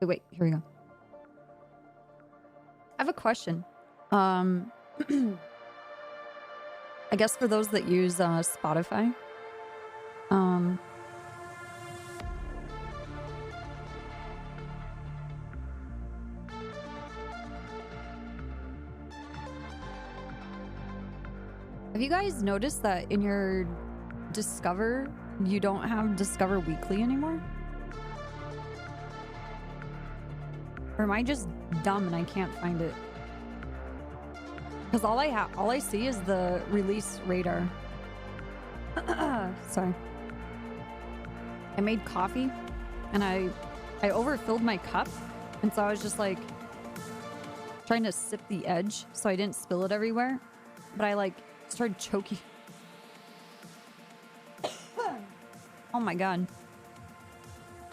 Wait, here we go. I have a question. I guess for those that use Spotify, have you guys noticed that in your Discover, you don't have Discover Weekly anymore? Or am I just dumb and I can't find it? Because all I see is the release radar. Sorry. I made coffee and I overfilled my cup, and so I was just like trying to sip the edge so I didn't spill it everywhere, but I like started choking. Oh my god.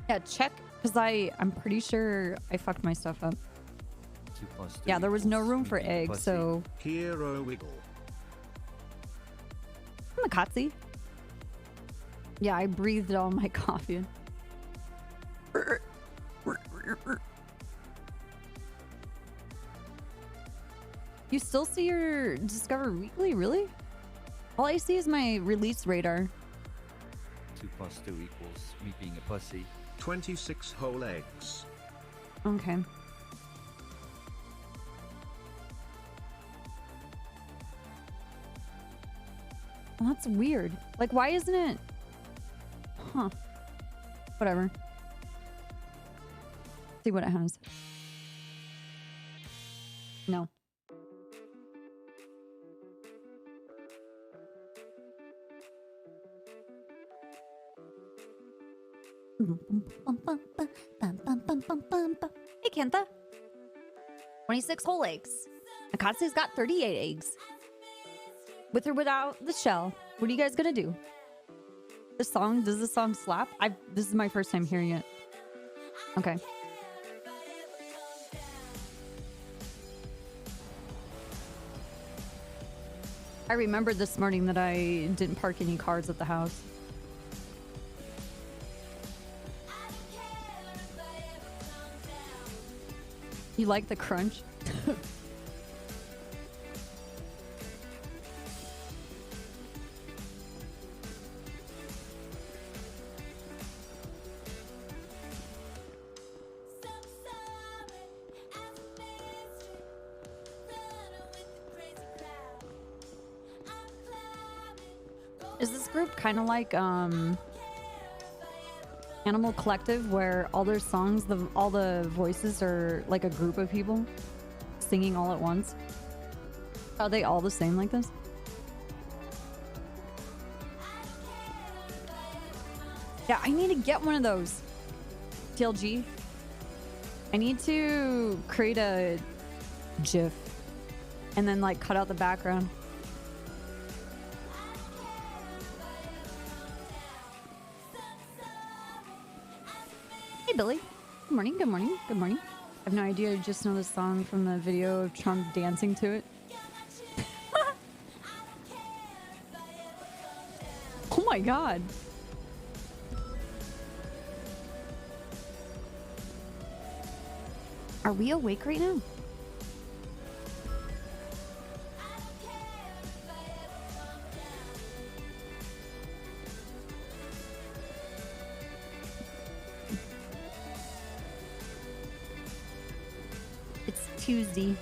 Yeah, check, because I'm pretty sure I fucked my stuff up. 2 + 2 Yeah, there was no room for equals eggs, so... Hero wiggle. Makatsi. Yeah, I breathed all my coffee in. You still see your Discover Weekly? Really? All I see is my release radar. 2 + 2 equals me being a pussy. 26 whole eggs. Okay. Well, that's weird. Like, why isn't it... Huh. Whatever. See what it has. No. Hey, Kenta. 26 whole eggs. Akatsu's got 38 eggs. With or without the shell. What are you guys gonna do? Does this song slap? This is my first time hearing it. Okay. I remembered this morning that I didn't park any cars at the house. You like the crunch? Is this group kind of like Animal Collective, where all their songs, all the voices are like a group of people singing all at once? Are they all the same like this? Yeah, I need to get one of those. TLG. I need to create a GIF and then like cut out the background. Hey, Billy. Good morning, good morning, good morning. I have no idea. I just know the song from the video of Trump dancing to it. Oh my god. Are we awake right now? It's Tuesday.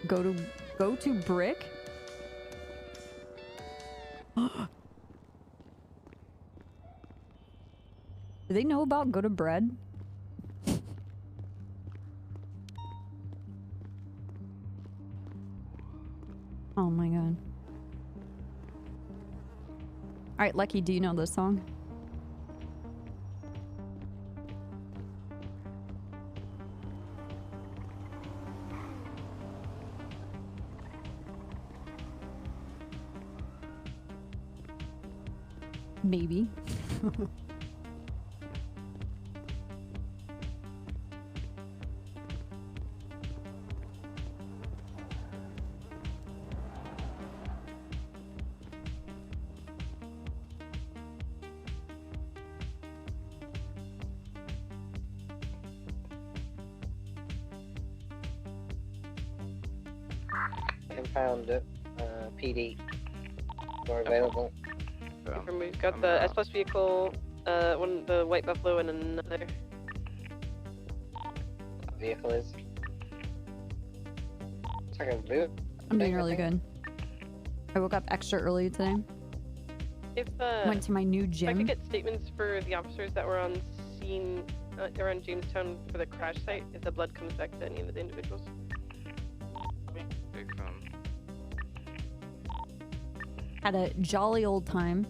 Go to brick? Do they know about go to bread? Oh my god. Alright, Lucky, do you know this song? Maybe. impound PD are available. We've got the S plus vehicle, the white buffalo, and another. Vehicle is. It's like a boot. I'm doing really good. I woke up extra early today. If Went to my new if I gym. could get statements for the officers that were on scene around Jamestown for the crash site, if the blood comes back to any of the individuals. Had a jolly old time.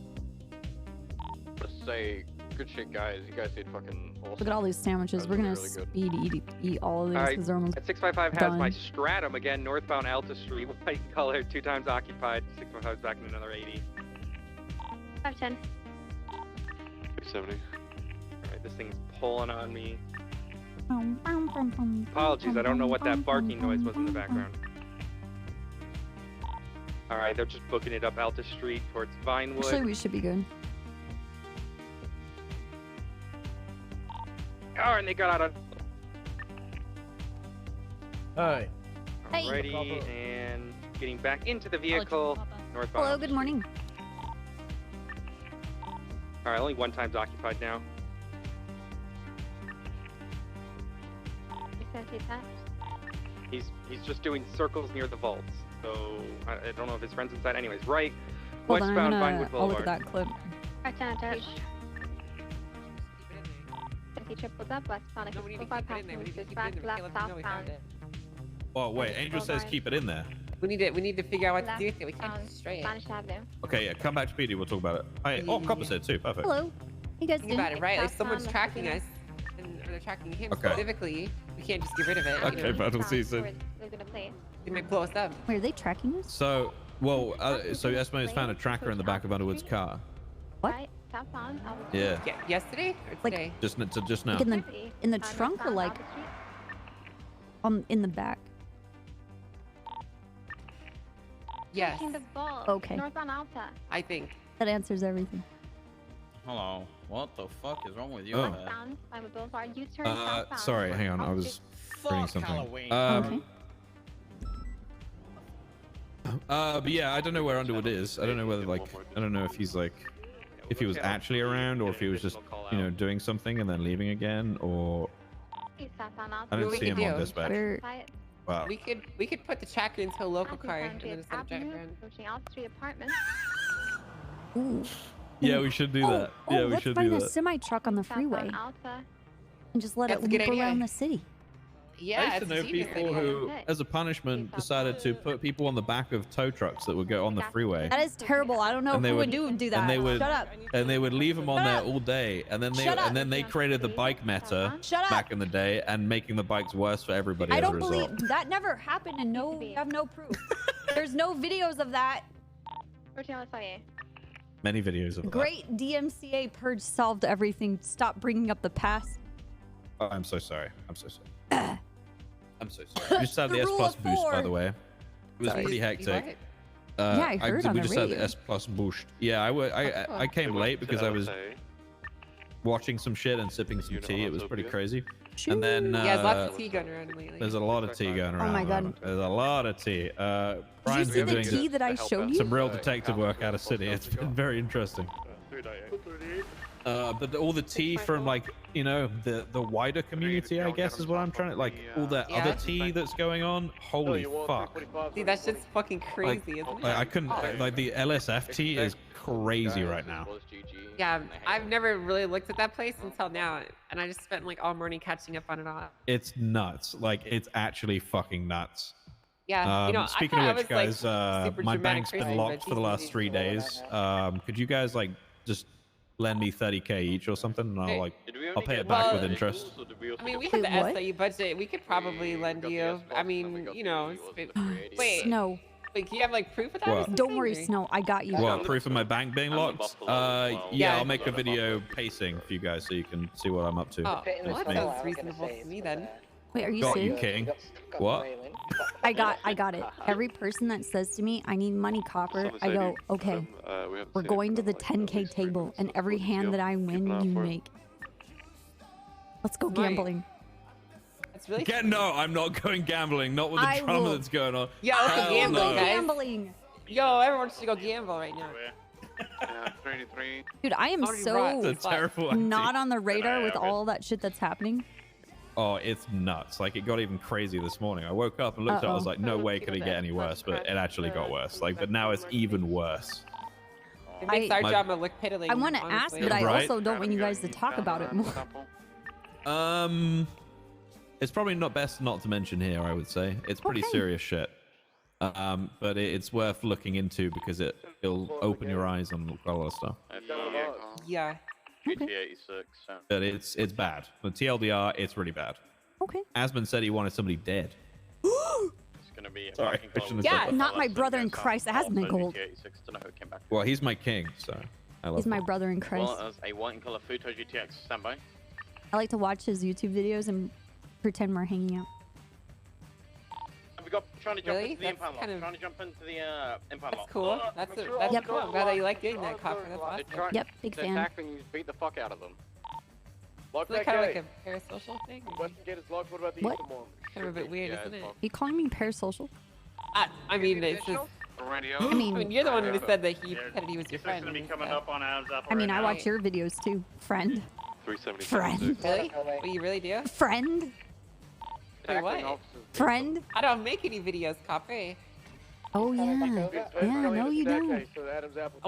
Let's say, good shit, guys. You guys did fucking awesome. Look at all these sandwiches. We're gonna speed eat all of these Alright, because they're almost at 655 has done. my Stratum again, northbound Alta Street, white color, 2 times occupied. 655 is back in another 80. 510. 370. Alright, this thing's pulling on me. Apologies, I don't know what that barking noise was in the background. Alright, they're just booking it up Alta Street towards Vinewood. Actually, we should be good. Oh, and they got out of. Hi. Hey. Alrighty, and getting back into the vehicle, northbound. Hello, good morning. Alright, only 1 time's occupied now. He's just doing circles near the vaults. So I don't know if his friend's inside. Anyways, right. Hold on, Westbound I'll Vinewood look Boulevard. at that clip. 510 attached. Tripled up, westbound, 5 passengers, dispatch, left, southbound. Oh wait, Angel says keep it in there. We need to figure out what to do with it. We can't Left, just destroy it. Spanish Avenue. Okay, yeah, come back to PD. We'll talk about it. Oh, Copper said too. Perfect. Hello. You guys Think doing? about it, right? Like someone's Southbound, tracking us, and or they're tracking him Okay. specifically. We can't just get rid of it. Okay, You know? battle season. They're gonna place. They might blow us up. Wait, are they tracking us? So, well, so Esme has found a tracker in the back of Underwood's car. What? Right, southbound, Yeah. Yesterday or Like- today? Just now. Like in the trunk or like in the back? Yes, In the vault. Okay. Northbound Alta. I think. That answers everything. Hello. What the fuck is wrong with you? Oh. man? Westbound, Vinewood Boulevard, U-turn southbound. Sorry, hang on. I was reading Fuck something. Halloween. Okay. But yeah, I don't know where Underwood is. I don't know whether I don't know if he's if he was actually around or if he was just, doing something and then leaving again, or Southbound Alta. I didn't What see we him could on do. dispatch. We're Wow. We could put the tracker into a local car and then just let it drive Avenue, around. approaching Alta Street Apartment. ooh. Yeah, we should do that. Yeah, we let's should find do a that. semi truck on the freeway Southbound Alta. and just let That's it a good loop idea. around the city. Yeah, I used to it's know a genius people idea. who, as a punishment, decided to put people on the back of tow trucks that would go on the freeway. That is terrible. I don't know And they who would- do that. and they would- Shut up. And they would leave them on Shut there up. all day, and then Shut up. they created the bike meta Shut up. back in the day, and making the bikes worse for everybody I as a don't result. believe that never happened, and no, we have no proof. There's no videos of that. Approaching LSIA. Many videos of that. Great DMCA purge solved everything. Stop bringing up the past. Oh, I'm so sorry. I'm so sorry. I'm so sorry. We just had The the S rule Plus of boost, by four. the way. It was Sorry. pretty You hectic. what? Yeah, I heard on we the just had radio. the S Plus boost. Yeah, I came late because I was watching some shit and sipping some tea. It was pretty crazy. And then Yeah, there's lots of tea going around lately. there's a lot of tea going around. Oh my at the God. moment. There's a lot of tea. Did you Brian's see been the doing tea that I showed you? some real detective work out of city. It's been very interesting. But all the tea from the wider community, I guess, is what I'm trying to all that Yeah. other tea that's going on. Holy fuck! See, that shit's fucking crazy, isn't it? I couldn't the LSF tea is crazy right now. Yeah, I've never really looked at that place until now, and I just spent all morning catching up on it all. It's nuts. It's actually fucking nuts. Yeah, Speaking I of thought which, I was, guys, super my dramatic bank's been person, locked but for the last Jesus, 3 days. Could you guys just lend me 30K each or something, and I'll pay it back with interest. I mean, we Wait, have the what? SIU budget. We could probably lend you. I mean, wait, Snow. wait, can you have proof of that? or What? something, Don't worry, or- Snow. I got you. What, proof of my bank being locked? Yeah, Yeah. I'll make a video pacing for you guys so you can see what I'm up to. Oh, Fit in well, this that tunnel, sounds I was gonna reasonable say to me it's, then. Wait, are you Got you, serious? King. got What? railing. I got it. Every person that says to me, I need money, Copper, I go, okay, we're going to the 10K table, and every hand that I win, you make. Let's go Smart. gambling. That's That's really. No, I'm not going gambling. Not with the I drama will- that's going on. Yeah, let's go Hell gambling, no. guys. Gambling. Yo, everyone should go gamble right now. Yeah, 33. Dude, I am Already so right. It's a terrible idea. not on the radar with all that shit that's happening. Oh, it's nuts. Like, it got even crazy this morning. I woke up and looked at it. I was like, no way could it get any worse. But it actually got worse. Like, but now it's even worse. It makes our My- drama look piddling. I want to ask, honestly. but I Right? also don't want you guys to talk about it more. It's probably not best not to mention here, I would say. It's pretty Okay. serious shit. But it's worth looking into because it'll open your eyes on quite a lot of stuff. Yeah. GTA 86. But it's bad. The TLDR, it's really bad. Okay. Asmund said he wanted somebody dead. It's gonna be. Sorry, I shouldn't have Yeah, said that. not my brother in Christ. That hasn't been gold. GTA 86. Don't know who came back. Well, he's my king, so I love He's my him. brother in Christ. Well, as a white and color Futo GTX standby. I like to watch his YouTube videos and pretend we're hanging out. We got trying to jump Really? into the That's impound kind lock. of- Trying to jump into the impound That's lock. cool. That's Yep. cool. I'm glad that you like doing that, Copper. That's awesome. Yep, big They're fan. tackling you, beat the fuck out of them. Lock Is it kind of like a parasocial thing? Western gate is locked. What about the What? eastern one? Kind of a bit weird, Yeah, isn't it's it? locked. You calling me parasocial? I mean, it's just. Radio. I mean, You're the one who said that he pretended he was your friend. and stuff. I mean, I watch your videos too, friend. 370. Friend. Really? What you really do? Friend. Wait, what? Friend. I don't make any videos, Copper. Oh yeah. Yeah, no you don't. Well,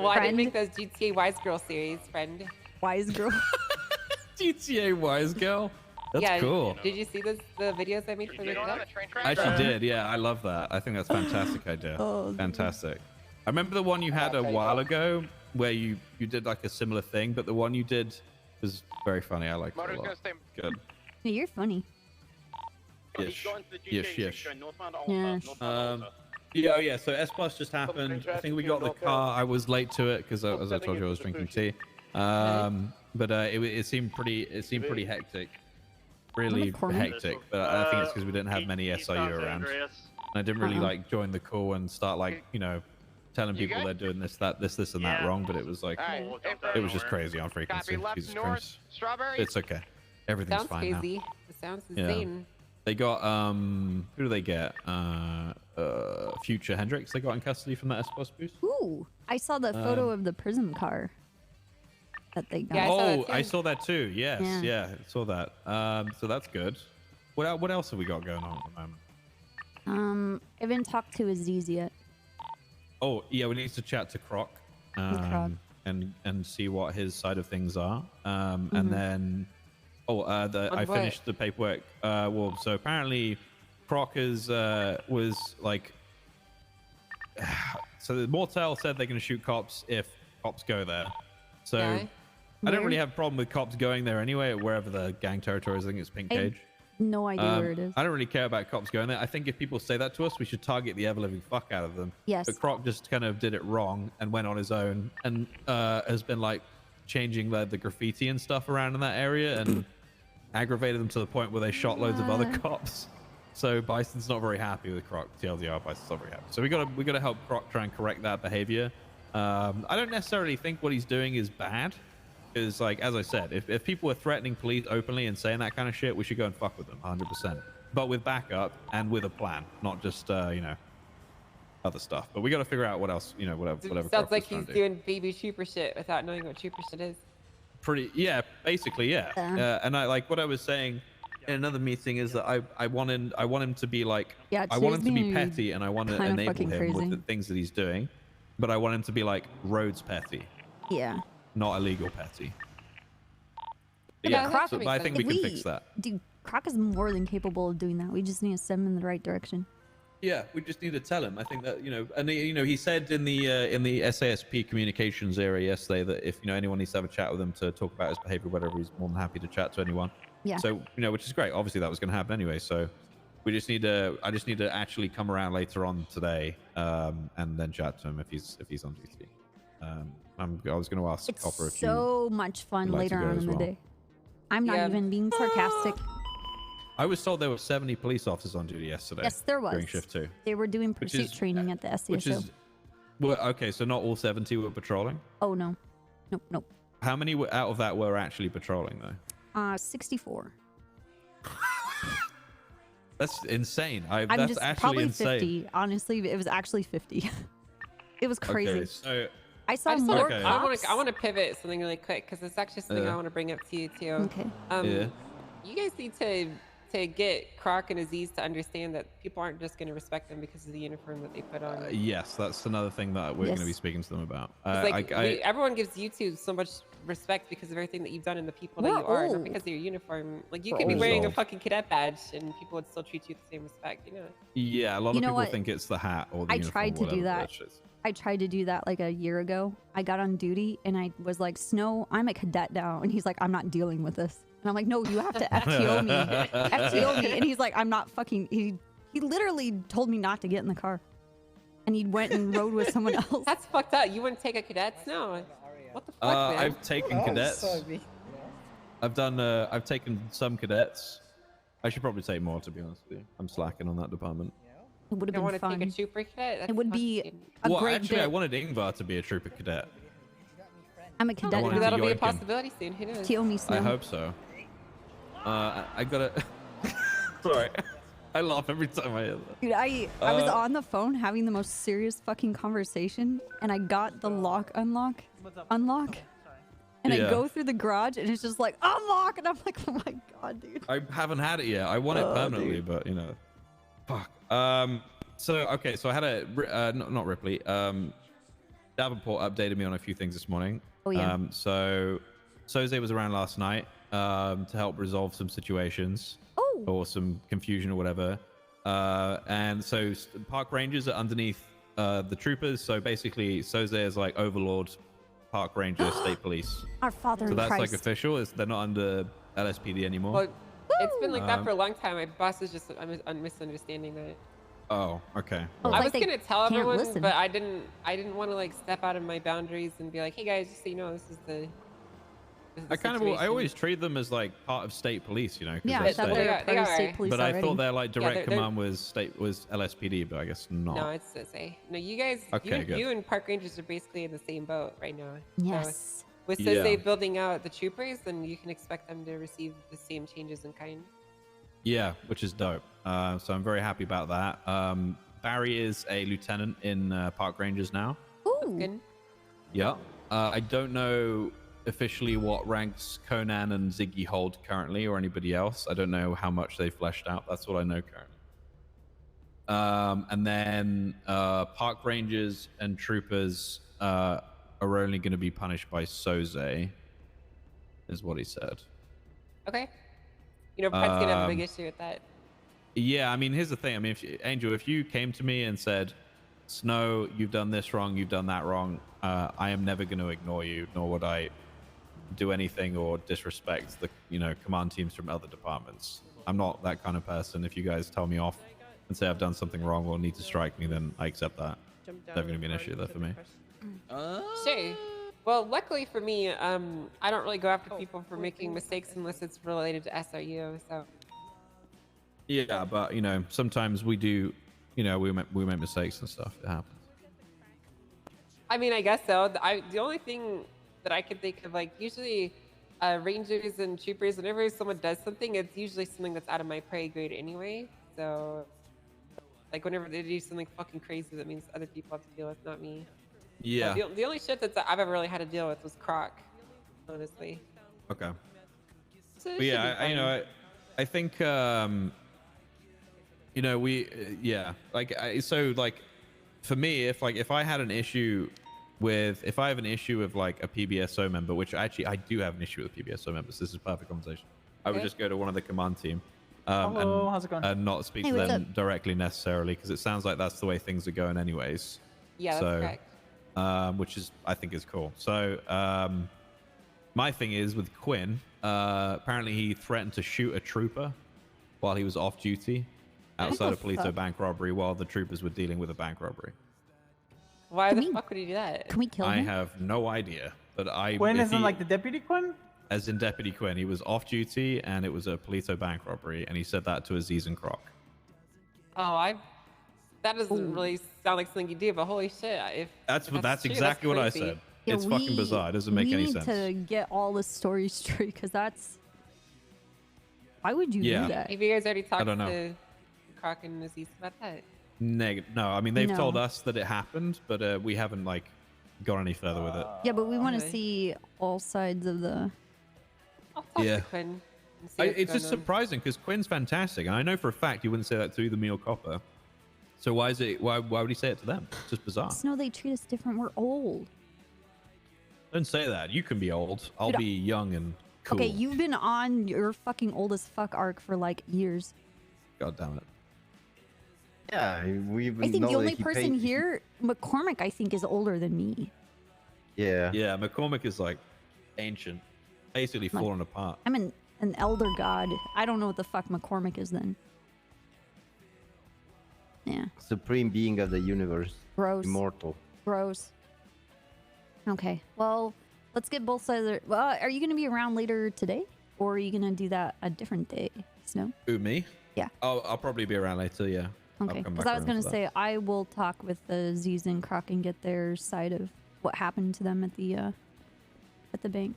I didn't Friend. make those GTA Wise Girl series, friend. Wise girl. GTA Wise Girl. That's yeah, cool. Did you see the videos I made for the I actually did. Yeah, I love that. I think that's a fantastic idea. Oh, Fantastic. I remember the one you had a while ago where you did like a similar thing, but the one you did was very funny. I liked it a lot. Good. Yeah, you're funny. Yish. Yish, yish. Yeah. Yeah. So S Plus just happened. I think we got the car. I was late to it because, as I told you, I was drinking tea. But it seemed pretty hectic, really hectic. But I think it's because we didn't have many SIU around, and I didn't really like join the call and start like telling people they're doing this, that, and that wrong. But it was like it was just crazy on frequency. Jesus Christ. It's okay. Everything's Sounds fine crazy. now. It sounds Yeah. insane. They got who do they get? Future Hendrix. They got in custody from that S Plus boost. Ooh, I saw the photo of the prism car that they got. Yeah, I saw that too. I saw that too. Yes, Yeah. I saw that. So that's good. What else have we got going on at the moment? I haven't talked to Aziz yet. Oh yeah, we need to chat to Croc, Croc. and see what his side of things are. Mm-hmm. And then I what? finished the paperwork. Well, so apparently Croc was like, so the Mortel said they're going to shoot cops if cops go there. So Yeah. I don't Where? really have a problem with cops going there anyway, wherever the gang territory is. I think it's Pink I- Cage. No idea where it is. I don't really care about cops going there. I think if people say that to us, we should target the ever-living fuck out of them. Yes. But Croc just kind of did it wrong and went on his own and has been like changing the graffiti and stuff around in that area and aggravated them to the point where they shot loads of other cops. So Bison's not very happy with Croc. TLDR, Bison's not very happy. So we gotta help Croc try and correct that behavior. I don't necessarily think what he's doing is bad. Because, like, as I said, if people are threatening police openly and saying that kind of shit, we should go and fuck with them 100%. But with backup and with a plan, not just, other stuff. But we got to figure out what else, whatever. Sounds Croc like is trying he's to do. doing baby trooper shit without knowing what trooper shit is. Yeah, basically, yeah. And I like what I was saying in another meeting is that I want him to be like, Yeah, I want him to be today's being petty and I want to kinda enable fucking him crazy. with the things that he's doing. But I want him to be like Rhodes petty, Yeah. not illegal petty. But Yeah, yeah, that but makes I think sense. we can fix that. Dude, Croc is more than capable of doing that. We just need to send him in the right direction. Yeah, we just need to tell him. I think that and he said in the SASP communications area yesterday that if anyone needs to have a chat with him to talk about his behavior, whatever, he's more than happy to chat to anyone. Yeah. So which is great. Obviously, that was going to happen anyway. So I just need to actually come around later on today, and then chat to him if he's on duty. I was going to ask It's Copper if so much fun would like to later go on as in the well. day. I'm not Yeah. even being sarcastic. I was told there were 70 police officers on duty yesterday. Yes, there was. During shift 2. They were doing Which pursuit is- training at the SCSO. Which is well, okay. So not all 70 were patrolling. Oh no, nope. How many out of that were actually patrolling though? 64. That's insane. I'm That's just actually probably insane. 50. Honestly, it was actually 50. It was crazy. Okay, so I saw I just more wanna, cops. I want to pivot something really quick because it's actually something Yeah. I want to bring up to you too. Okay. Yeah. You guys need to get Croc and Aziz to understand that people aren't just going to respect them because of the uniform that they put on. Yes, that's another thing that we're going to be Yes. speaking to them about. It's like everyone gives you two so much respect because of everything that you've done and the people that We're you are, not old. because of your uniform. Like you We're could be old. wearing a Old. fucking cadet badge and people would still treat you with the same respect. You know. Yeah, a lot You of know people what? think it's the hat or the I uniform. tried to do whatever, but that. it's just- I tried to do that like a year ago. I got on duty and I was like, Snow, I'm a cadet now. And he's like, I'm not dealing with this. And I'm like, no, you have to FTO me. FTO me. And he's like, I'm not fucking. He literally told me not to get in the car. And he went and rode with someone else. That's fucked up. You wouldn't take a cadet? No. What the fuck, man? I've taken cadets. I've taken some cadets. I should probably take more, to be honest with you. I'm slacking on that department. It would You have want been to fun. take a trooper cadet? That's It would be fucking- a Well, great actually, I bit. wanted Ingvar to be a trooper cadet. I'm a cadet wanted Maybe to now. that'll be a yoink him. possibility soon. Who knows? TO me, Snow. I hope so. I gotta. Sorry, I laugh every time I hear that. Dude, I was Uh, on the phone having the most serious fucking conversation, and I got the lock unlock, and I Yeah. go through the garage, and it's just like unlock, and I'm like, oh my god, dude. I haven't had it yet. I want it Oh, permanently, dude. but you know, fuck. So okay, so I had a not Ripley. Davenport updated me on a few things this morning. Oh, yeah. So Soze was around last night to help resolve some situations Oh, or some confusion or whatever. And so park rangers are underneath the troopers. So basically, Soze is like overlord, park ranger, state police. our Father So in that's Christ. like official. They're not under LSPD anymore. Well, it's been like that Um, for a long time. My boss is just I'm misunderstanding that. Oh, okay. Oh, I like was they gonna tell can't everyone, listen. but I didn't want to like step out of my boundaries and be like, hey guys, just so you know, this is the. I always treat them as like part of state police, you know. 'cause Yeah, they're I thought state. they were They part of are. state police But I already. thought their like direct they're- command was LSPD, but I guess not. No, it's Sose. No, you guys, Okay, good. you and park rangers are basically in the same boat right now. Yes. So with Sose Yeah. building out the troopers, then you can expect them to receive the same changes in kind. Yeah, which is dope. So I'm very happy about that. Barry is a lieutenant in Park Rangers now. Ooh. Good. Yeah. I don't know officially what ranks Conan and Ziggy hold currently or anybody else. I don't know how much they fleshed out. That's what I know currently. And then Park Rangers and Troopers are only going to be punished by Soze, is what he said. Okay. You know, Pet's gonna have a big issue with that. Yeah, I mean, here's the thing. I mean, Angel, if you came to me and said, Snow, you've done this wrong, you've done that wrong, I am never going to ignore you, nor would I do anything or disrespect the, command teams from other departments. I'm not that kind of person. If you guys tell me off and say I've done something wrong or need to strike me, then I accept that. Never going to be an issue there for me. Sure. Well, luckily for me, I don't really go after people for making mistakes unless it's related to SRU. So. Yeah, but sometimes we do, we make mistakes and stuff. It happens. I mean, I guess so. The only thing that I can think of, like, usually rangers and troopers, whenever someone does something, it's usually something that's out of my pay grade anyway. So, like, whenever they do something fucking crazy, that means other people have to deal with, not me. Yeah. The only shit that I've ever really had to deal with was Croc, honestly. Okay. So it But should yeah, be fine. I think, for me, if I had an issue if I have an issue with like a PBSO member, which actually I do have an issue with PBSO members, this is a perfect conversation. I would Okay. just go to one of the command team Hello, how's it going? and not speak Hey, to what's them directly necessarily, because it sounds like that's the way things are going anyways. Yeah, that's so, correct. which is I think is cool. So my thing is with Quinn, apparently he threatened to shoot a trooper while he was off duty outside a Polito fuck? bank robbery while the troopers were dealing with a bank robbery. Why Can the we- fuck would he do that? Can we kill I him? have no idea, but Quinn if isn't he- like the deputy Quinn? as in Deputy Quinn, he was off duty and it was a Polito bank robbery, and he said that to Aziz and Croc. Oh, that doesn't really sound like something you do, but holy shit. That's true, exactly what I crazy. said. Yeah, It's fucking bizarre. It doesn't make any sense. We need to get all the stories straight, because that's... Why would you Yeah. do that? Have you guys already talked don't know. to Croc and Aziz about that? No, I mean they've told No. us that it happened, but we haven't like gone any further with it. Yeah, but we want to Okay. see all sides of the. I'll talk Yeah. to Quinn. And see what's It's just going on. surprising because Quinn's fantastic, and I know for a fact he wouldn't say that to either me or Copper. So why would he say it to them? It's just bizarre. Just know they treat us different. We're old. Don't say that. You can be old. I'll Dude, be young and cool. Okay, you've been on your fucking old as fuck arc for like years. God damn it. Yeah, we I think the only person here, McCormick, I think, is older than me. Yeah. Yeah, McCormick is like ancient, basically Like- falling apart. I'm an elder god. I don't know what the fuck McCormick is then. Yeah, Supreme being of the universe. gross. Immortal. Gross. Okay, well, let's get both sides. Well, are you going to be around later today? Or are you going to do that a different day, Snow? Who, me? Yeah. I'll probably be around later, yeah. I'll Okay, come because back I was around going for to that. say, I will talk with the Z's and Croc and get their side of what happened to them at the bank.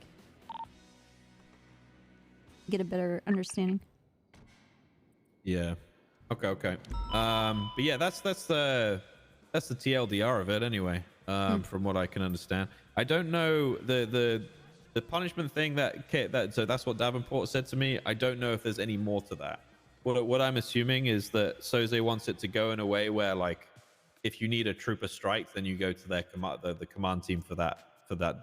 Get a better understanding. Yeah. Okay. But yeah, that's the TLDR of it anyway. From what I can understand, I don't know the punishment thing so that's what Davenport said to me. I don't know if there's any more to that. What I'm assuming is that Soze wants it to go in a way where, like, if you need a trooper strike, then you go to their the command team for that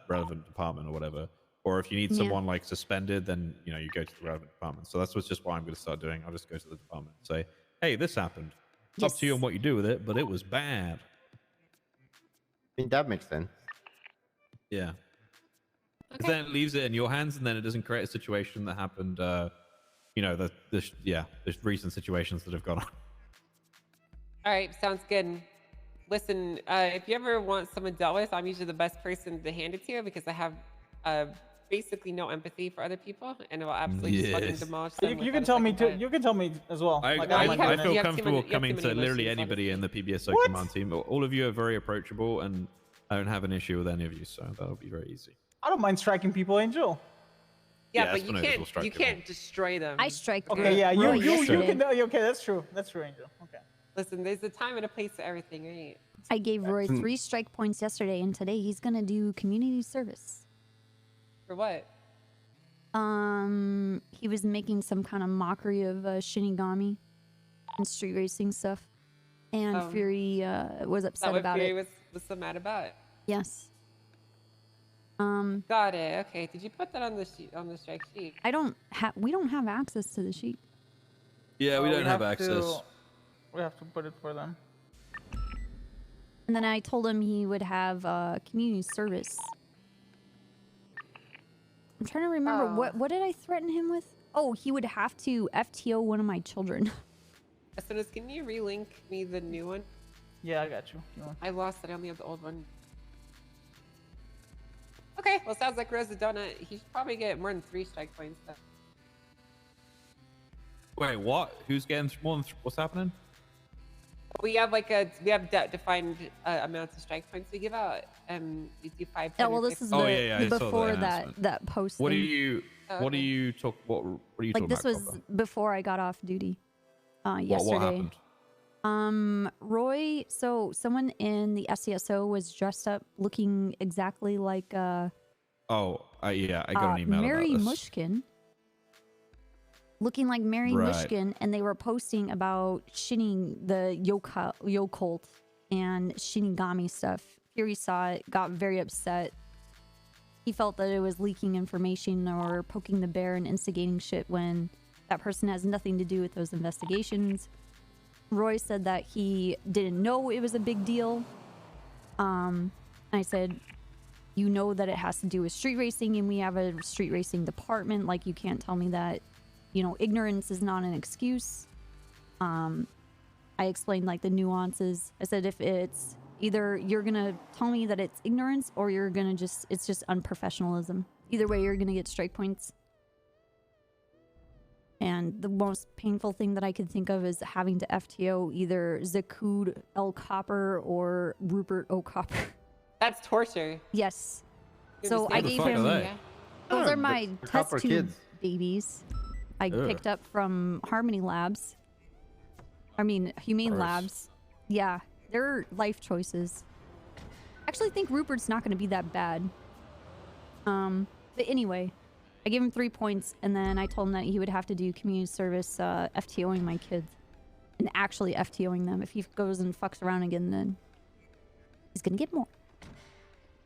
relevant department or whatever. Or if you need someone like suspended, then you go to the relevant department. So that's just what I'm going to start doing. I'll just go to the department and say, "Hey, this happened. It's up to you on what you do with it, but it was bad." I mean, that makes sense. Yeah. 'Cause then it leaves it in your hands, and then it doesn't create a situation that happened. There's recent situations that have gone on. All right, sounds good. Listen, if you ever want someone dealt with, I'm usually the best person to hand it to because I have basically no empathy for other people, and it will absolutely just fucking demolish them. You without can a tell me second too. thought. You can tell me as well. I Like, I'm feel you have too comfortable many coming to literally emotions, anybody in the PBSO What? command team. All of you are very approachable, and I don't have an issue with any of you, so that'll be very easy. I don't mind striking people, Angel. Yeah, Yeah, but Espinosa will strike you people. can't destroy them. I strike. Okay, yeah, Roy you yesterday. can. No, okay, that's true. That's true, Angel. Okay. Listen, there's a time and a place for everything, right? I gave Roy 3 strike points yesterday, and today he's gonna do community service. For what? He was making some kind of mockery of Shinigami and street racing stuff, and Oh. Fury was Is that upset what about Fury it. was so mad about? Yes. Got it. Okay. Did you put that on the sheet, on the strike sheet? We don't have access to the sheet. Yeah, we Well, don't have access. We have to put it for them. And then I told him he would have community service. I'm trying to remember what did I threaten him with? Oh, he would have to FTO one of my children. As can you relink me the new one? Yeah, I got you. You want- I lost it. I only have the old one. Okay. Well, sounds like Rose the Donut. He should probably get more than 3 strike points. Though. Wait, what? Who's getting more than what's happening? We have defined amounts of strike points we give out. We do 5. Yeah, well, this is Oh, yeah, I saw the before that announcement. that post. What do thing. you? Oh, What do okay. you talk? What are you Like talking this about? was Copper? before I got off duty. Yesterday. What happened? Roy. So someone in the SCSO was dressed up, looking exactly like Yeah, I got an email Mary about this. Mushkin. Looking like Mary Right. Mushkin, and they were posting about shinning the Yokult and Shinigami stuff. Fury saw it, got very upset. He felt that it was leaking information or poking the bear and instigating shit when that person has nothing to do with those investigations. Roy said that he didn't know it was a big deal. I said, you know that it has to do with street racing, and we have a street racing department. Like, you can't tell me that, ignorance is not an excuse. I explained like the nuances. I said, if it's either you're gonna tell me that it's ignorance, or you're gonna it's just unprofessionalism. Either way, you're gonna get strike points. And the most painful thing that I could think of is having to FTO either Zakud L. Copper or Rupert O. Copper. That's torture. Yes. You So I understand? gave fuck are him. they? Those Oh, are my the test Copper tube kids. babies. I Ugh. picked up from Harmony Labs. I mean, Humane Gross. Labs. Yeah, they're life choices. I actually think Rupert's not going to be that bad. But anyway, I gave him 3 points, and then I told him that he would have to do community service FTOing my kids. And actually FTOing them. If he goes and fucks around again, then he's going to get more.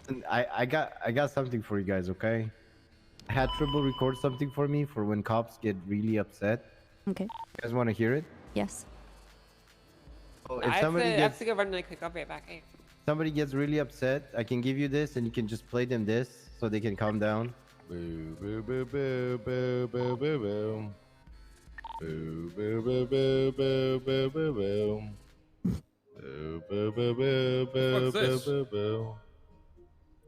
And I got something for you guys, okay? I had trouble record something for me for when cops get really upset. Okay. You guys want to hear it? Yes. Oh, I if have somebody to, I gets have to go run really quick. I'll be right back. Hey. somebody gets really upset, I can give you this, and you can just play them this so they can calm down. Boo boo boo boo boo boo boo boo. Boo boo boo boo boo boo boo boo. Boo boo boo boo boo What's this? boo boo.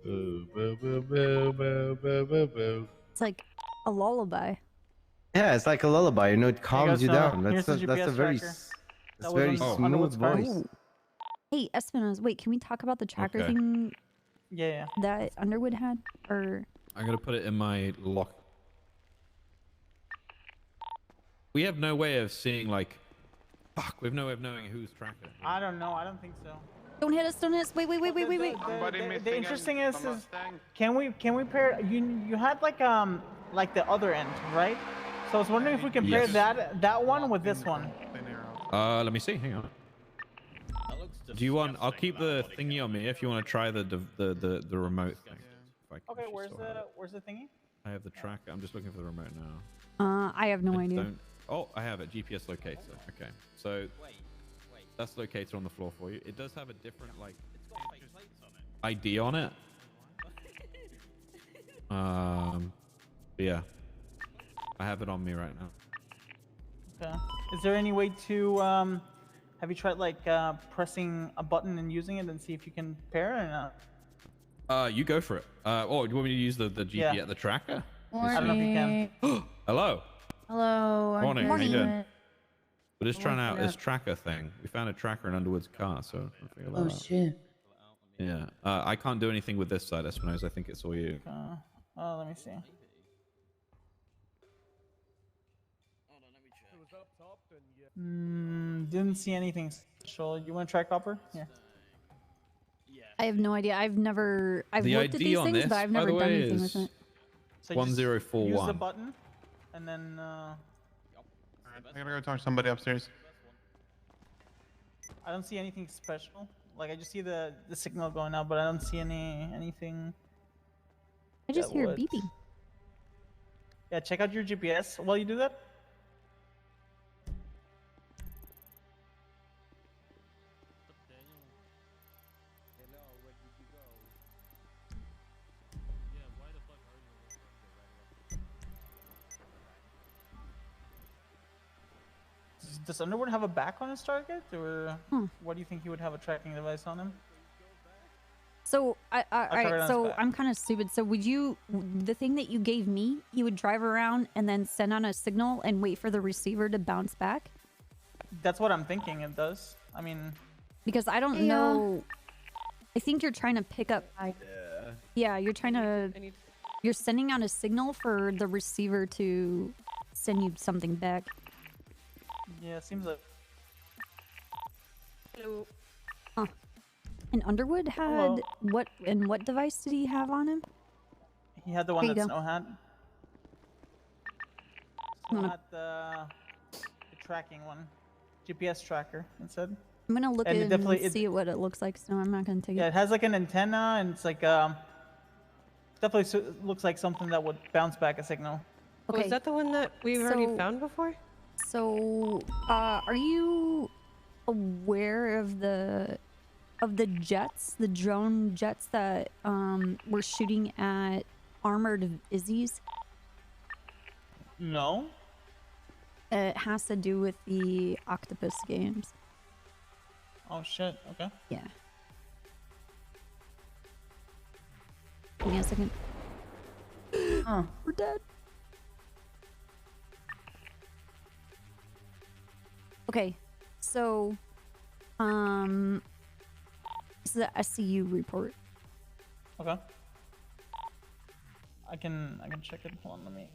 Boo boo boo boo boo boo boo boo. It's like a lullaby. Yeah, it's like a lullaby. You know, it calms you down. Here's That's the a GPS very tracker. it's That was very on smooth Underwood's car. voice. Hey, Espinosa, wait, can we talk about the tracker Okay. thing Yeah. that Underwood had? Or I'm gonna put it in my lock. We have no way of seeing like. Fuck, we have no way of knowing who's tracking. I don't know. I don't think so. don't hit us, don't hit us. Wait. The interesting is can we pair? You had like the other end, right? So I was wondering if we can pair Yes. that one with this one. Let me see. Hang on. Do you want? I'll keep the thingy on me if you want to try the remote thing. If I can Okay, actually still have it. where's the thingy? I have the tracker. I'm just looking for the remote now. I have no idea. Don't. Oh, I have it. GPS locator. Okay, so that's locator on the floor for you. It does have a different like ID on it. Yeah, I have it on me right now. Okay. Is there any way to have you tried like pressing a button and using it and see if you can pair or not? You go for it. Oh, do you want me to use the GPS, the tracker? I don't know if you can. Hello. Hello. Morning. How you doing? Morning. We're just trying out this tracker thing. We found a tracker in Underwood's car, so we'll figure that Oh out. shit. Yeah. I can't do anything with this side, Espinosa. I think it's all you. Let me see. Didn't see anything special. You want to try copper? Yeah. I have no idea. I've The looked at ID these on things, this, but I've by never the done way, anything is with it. So just 1041. Use the button, and then. Alright, I'm gonna go talk to somebody upstairs. I don't see anything special. Like I just see the signal going out, but I don't see anything. I just that hear would- beeping. Yeah, check out your GPS while you do that. Does Underwood have a back on his target, or what do you think he would have a tracking device on him? So cover it on alright, his so back. I'm kind of stupid. So would you, the thing that you gave me, you would drive around and then send on a signal and wait for the receiver to bounce back? That's what I'm thinking it does. I mean, Because I don't know. I think you're trying to pick up. Yeah, you're trying to. You're sending out a signal for the receiver to send you something back. yeah, it seems like. Hello. Huh. And Underwood had Hello. what? And what device did he have on him? He had the one Here that you Snow had. I'm Snow gonna- had the tracking one, GPS tracker instead. I'm gonna look And at it it definitely- and see what it looks like. So I'm not gonna take Yeah, it. it has like an antenna, and it's like definitely looks like something that would bounce back a signal. Oh, is that the one that we've already So- found before? So, are you aware of the jets, the drone jets that were shooting at armored Izzies? No. It has to do with the Octopus games. Oh shit. Okay. Yeah. Give me a second. We're dead. Okay, so, this is a SCU report. Okay. I can check it. Hold on, let me.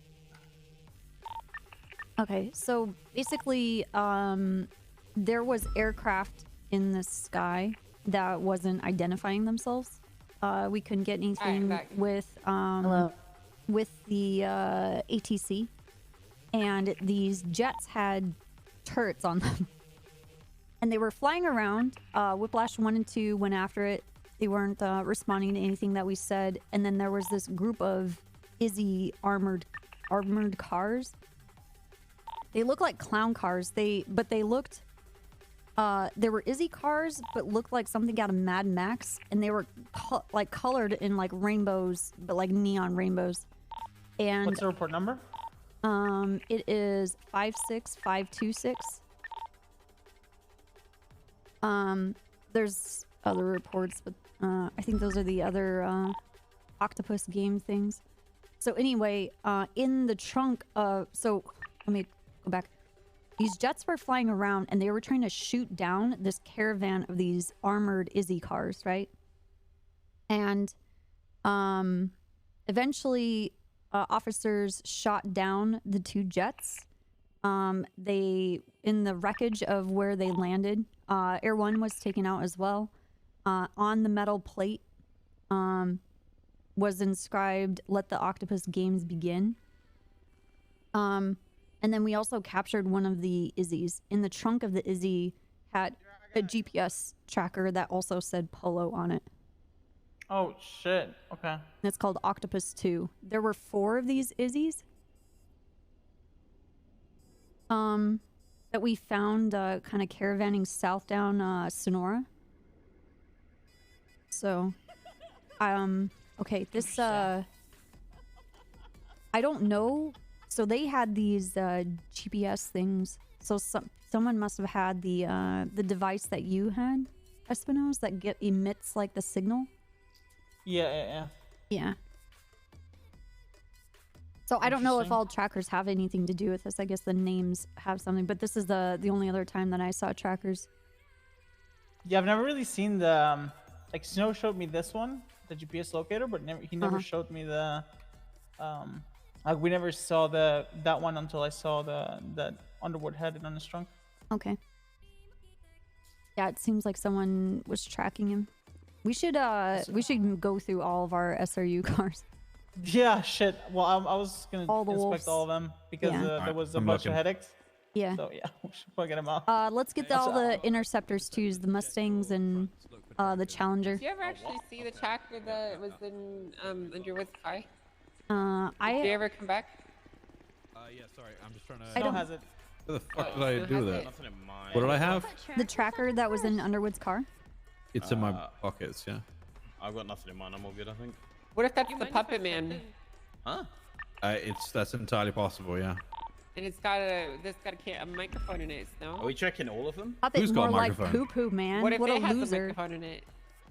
there was aircraft in the sky that wasn't identifying themselves. We couldn't get anything with the ATC, and these jets had turrets on them, and they were flying around. Whiplash 1 and 2 went after it. They weren't responding to anything that we said, and then there was this group of Izzy armored cars. They look like clown cars. But they looked. There were Izzy cars, but looked like something out of Mad Max, and they were like colored in like rainbows, but like neon rainbows. And what's the report number? It is 56526. There's other reports, but I think those are the other octopus game things. So anyway, in the trunk of so let me go back. These jets were flying around and they were trying to shoot down this caravan of these armored Izzy cars, right? And eventually officers shot down the 2 jets. They, in the wreckage of where they landed, Air 1 was taken out as well. On the metal plate was inscribed, "Let the Octopus Games begin." And then we also captured one of the Izzies. In the trunk of the Izzy had a GPS tracker that also said Polo on it. Oh, shit. Okay. And it's called Octopus 2. There were 4 of these Izzies that we found kind of caravanning south down Sonora. So, okay, this, I don't know. So they had these GPS things. So someone must have had the device that you had, Espinosa, that emits like the signal. Yeah. So I don't know if all trackers have anything to do with this. I guess the names have something, but this is the only other time that I saw trackers. Yeah, I've never really seen the like Snow showed me this one, the GPS locator, but he never showed me the like we never saw that one until I saw that Underwood had it on his trunk. Okay. Yeah, it seems like someone was tracking him. We should go through all of our SRU cars. Yeah, shit. Well, I was gonna all the inspect wolves. all of them because there was a bunch of headaches. Yeah. So yeah, we should probably get them out. Let's get all the interceptors too, the Mustangs and the Challenger. Did you ever actually see the tracker that was in Underwood's car? Did you ever come back? Yeah, sorry, I'm just trying to. I don't has it. What the fuck did I do with it? Nothing in mine. What did I have? The tracker that was in Underwood's car. It's in my pockets, yeah. I've got nothing in mine. I'm all good, I think. What if that's the puppet man? Huh? That's entirely possible, yeah. And it's got a microphone in it, no? Are we checking all of them? Puppet Who's got more a like microphone? poo-poo, man. What if a it has a loser. microphone in it?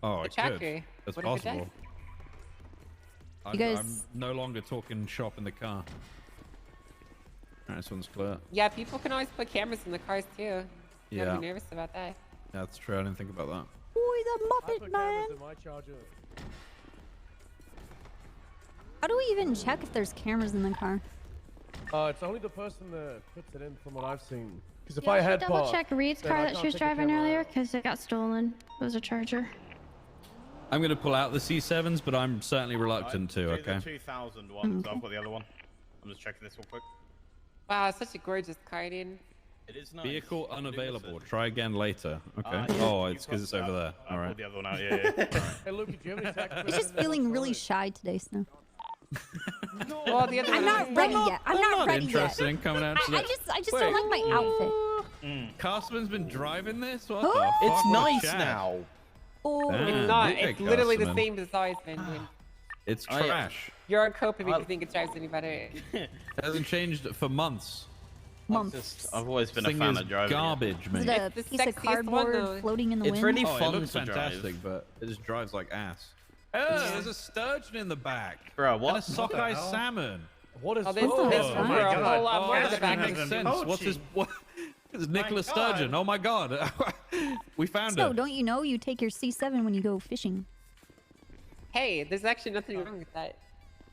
Oh, The it tracker. could. That's What if it possible. You guys- I'm no longer talking shop in the car. Alright, this one's clear. Yeah, people can always put cameras in the cars too. Yeah. Don't be nervous about that. Yeah, that's true. I didn't think about that. Boy, the Muppet man. How do we even check if there's cameras in the car? It's only the person that puts it in from what I've seen. Because if Yeah, I should had double parked, check Reed's then car I that can't she was take a driving camera earlier out. because it got stolen. It was a Charger. I'm going to pull out the C7s, but I'm certainly reluctant to, Do okay? the 2000 one, so I've got the other one. I'm just checking this real quick. Wow, such a gorgeous car, dude. It is nice. Vehicle unavailable. Try again later. Okay. Yeah, Oh, you it's because it's crossed over it there. out. I All right. pulled the other one out, yeah. Hey, Luke, do you have any text He's just feeling really shy today, Snow. Well, the other I'm one. not ready yet. I'm not ready interested yet. in coming out today. I just don't like my outfit. Carsman's been driving this? What Huh? the fuck? It's What a nice chat. now. Oh. Damn, It's not. okay, It's literally the Carsman. same as it's always been, dude. It's Oh, yeah. trash. You're on cope if you think it drives any better. It hasn't changed for months. I've always been a Thing fan is of driving. garbage, Is mate. it a It's the piece of sexiest one, cardboard though. floating in the It's wind? really Oh, fun it looks to drive. fantastic, but it just drives like ass. Oh, there's a sturgeon in the back. Bro, what? And a sockeye salmon. What is Oh, there's Oh room my for a God. whole lot more in the that back. makes sense. What's his... What? It's Nicholas Sturgeon. Oh my God. We found So, it. don't you know you take your C7 when you go fishing? Hey, there's actually nothing wrong with that.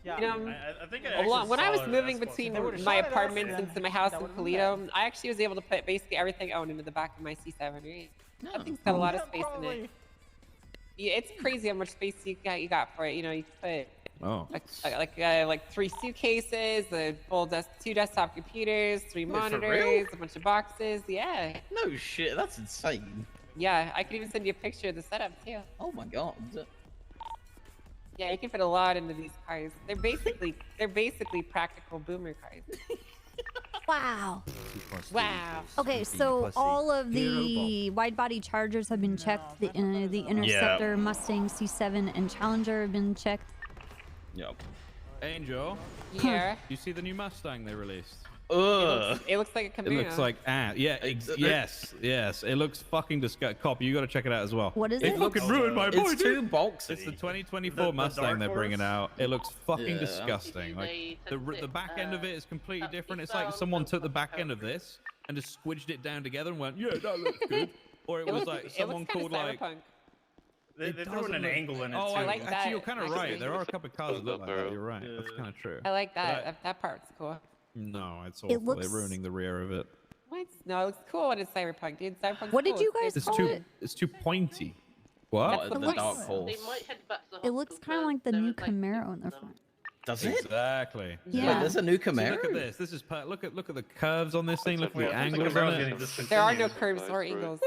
Yeah. You know, I think when I was moving between my apartments into my house in Toledo, I actually was able to put basically everything I owned into the back of my C7, right? That thing's got a lot of space in it. Yeah, it's crazy how much space you got for it. You know, you can put like 3 suitcases, a full 2 desktop computers, 3 monitors, a bunch of boxes. Yeah. No shit, that's insane. Yeah, I can even send you a picture of the setup too. Oh my god. Yeah, you can fit a lot into these cars. They're basically practical boomer cars. Wow. Wow. Okay, so all of the wide body Chargers have been checked. The Interceptor, Mustang, C7, and Challenger have been checked. Yep. Angel. Yeah. You see the new Mustang they released? It looks like a Camaro. It looks like yes. It looks fucking disgusting. Cop, you got to check it out as well. What is it? It's looking ruined by boy. It's too boxy. It's the 2024 Mustang they're bringing out. It looks fucking disgusting. Like the back end of it is completely different. It's like someone took the back end of this and just squidged it down together and went, yeah, that looks good. Or it was like someone called like. They threw in an angle in it too. I like that. Actually, you're kind of right. There are a couple of cars that look like that. You're right. That's kind of true. I like that. That part's cool. No, it's awful. They're ruining the rear of it. What? No, it looks cool when it's cyberpunk, dude. Cyberpunk's What did cool. you guys call it? It's too pointy. What? It looks kind of like the new Camaro in the front. Does it? Exactly. Yeah. Wait, there's a new Camaro. See, look at this. This is look at the curves on this thing. Look at the angles on it. There are no curves or angles.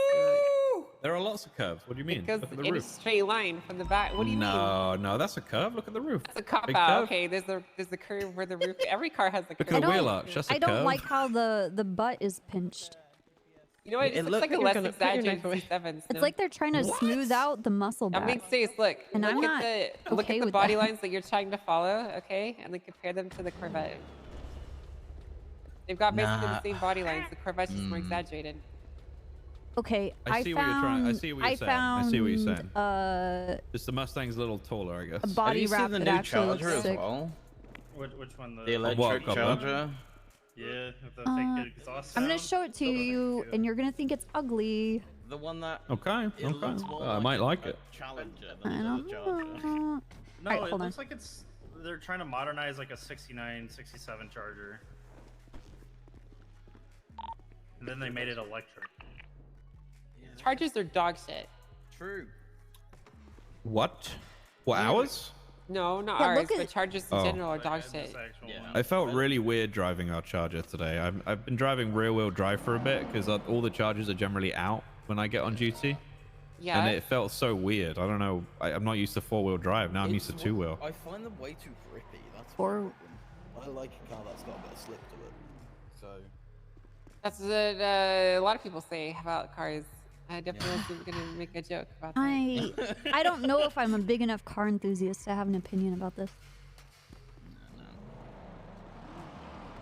There are lots of curves. What do you mean? It goes Look at the in a roof. straight line from the back. What do you mean? No, that's a curve. Look at the roof. That's a cop Big out. curve. Okay, there's the curve where the roof. Every car has a curve. Look at the wheel arch. That's a I don't curve. like how the butt is pinched. You know what? It looks like a less exaggerated C7. It's like they're trying to smooth out the muscle back. I'm being serious. Look, And look I'm at not the look okay at the with body that. lines that you're trying to follow. Okay, and then compare them to the Corvette. They've got basically the same body lines. The Corvette's just more exaggerated. Okay, I see what you're trying. I see what you're saying. I see what you're saying. Found, Just the Mustang's a little taller, I guess. a body wrap the that new actually looks Challenger as sick. well? Which one? The electric Challenger? Yeah, with the fake exhaust I'm gonna sound. show it to you, and you're gonna think it's ugly. The one that. Okay. It looks more I might like it. Challenger I than don't a Charger. know. No, Alright, it hold on. looks like they're trying to modernize like a 69, 67 Charger. And then they made it electric. Chargers are dog shit. True. What? What hours? No, not Yeah, ours, look but at- Chargers in Oh. general are dog shit. I felt really weird driving our Charger today. I've been driving rear-wheel drive for a bit because all the Chargers are generally out when I get on duty. Yeah. And it felt so weird. I don't know. I'm not used to four-wheel drive. Now I'm used to two-wheel. I find them way too grippy. That's Or I like a car that's got a bit of slip to it. So. That's what a lot of people say about cars. I definitely wasn't gonna make a joke about that. I don't know if I'm a big enough car enthusiast to have an opinion about this.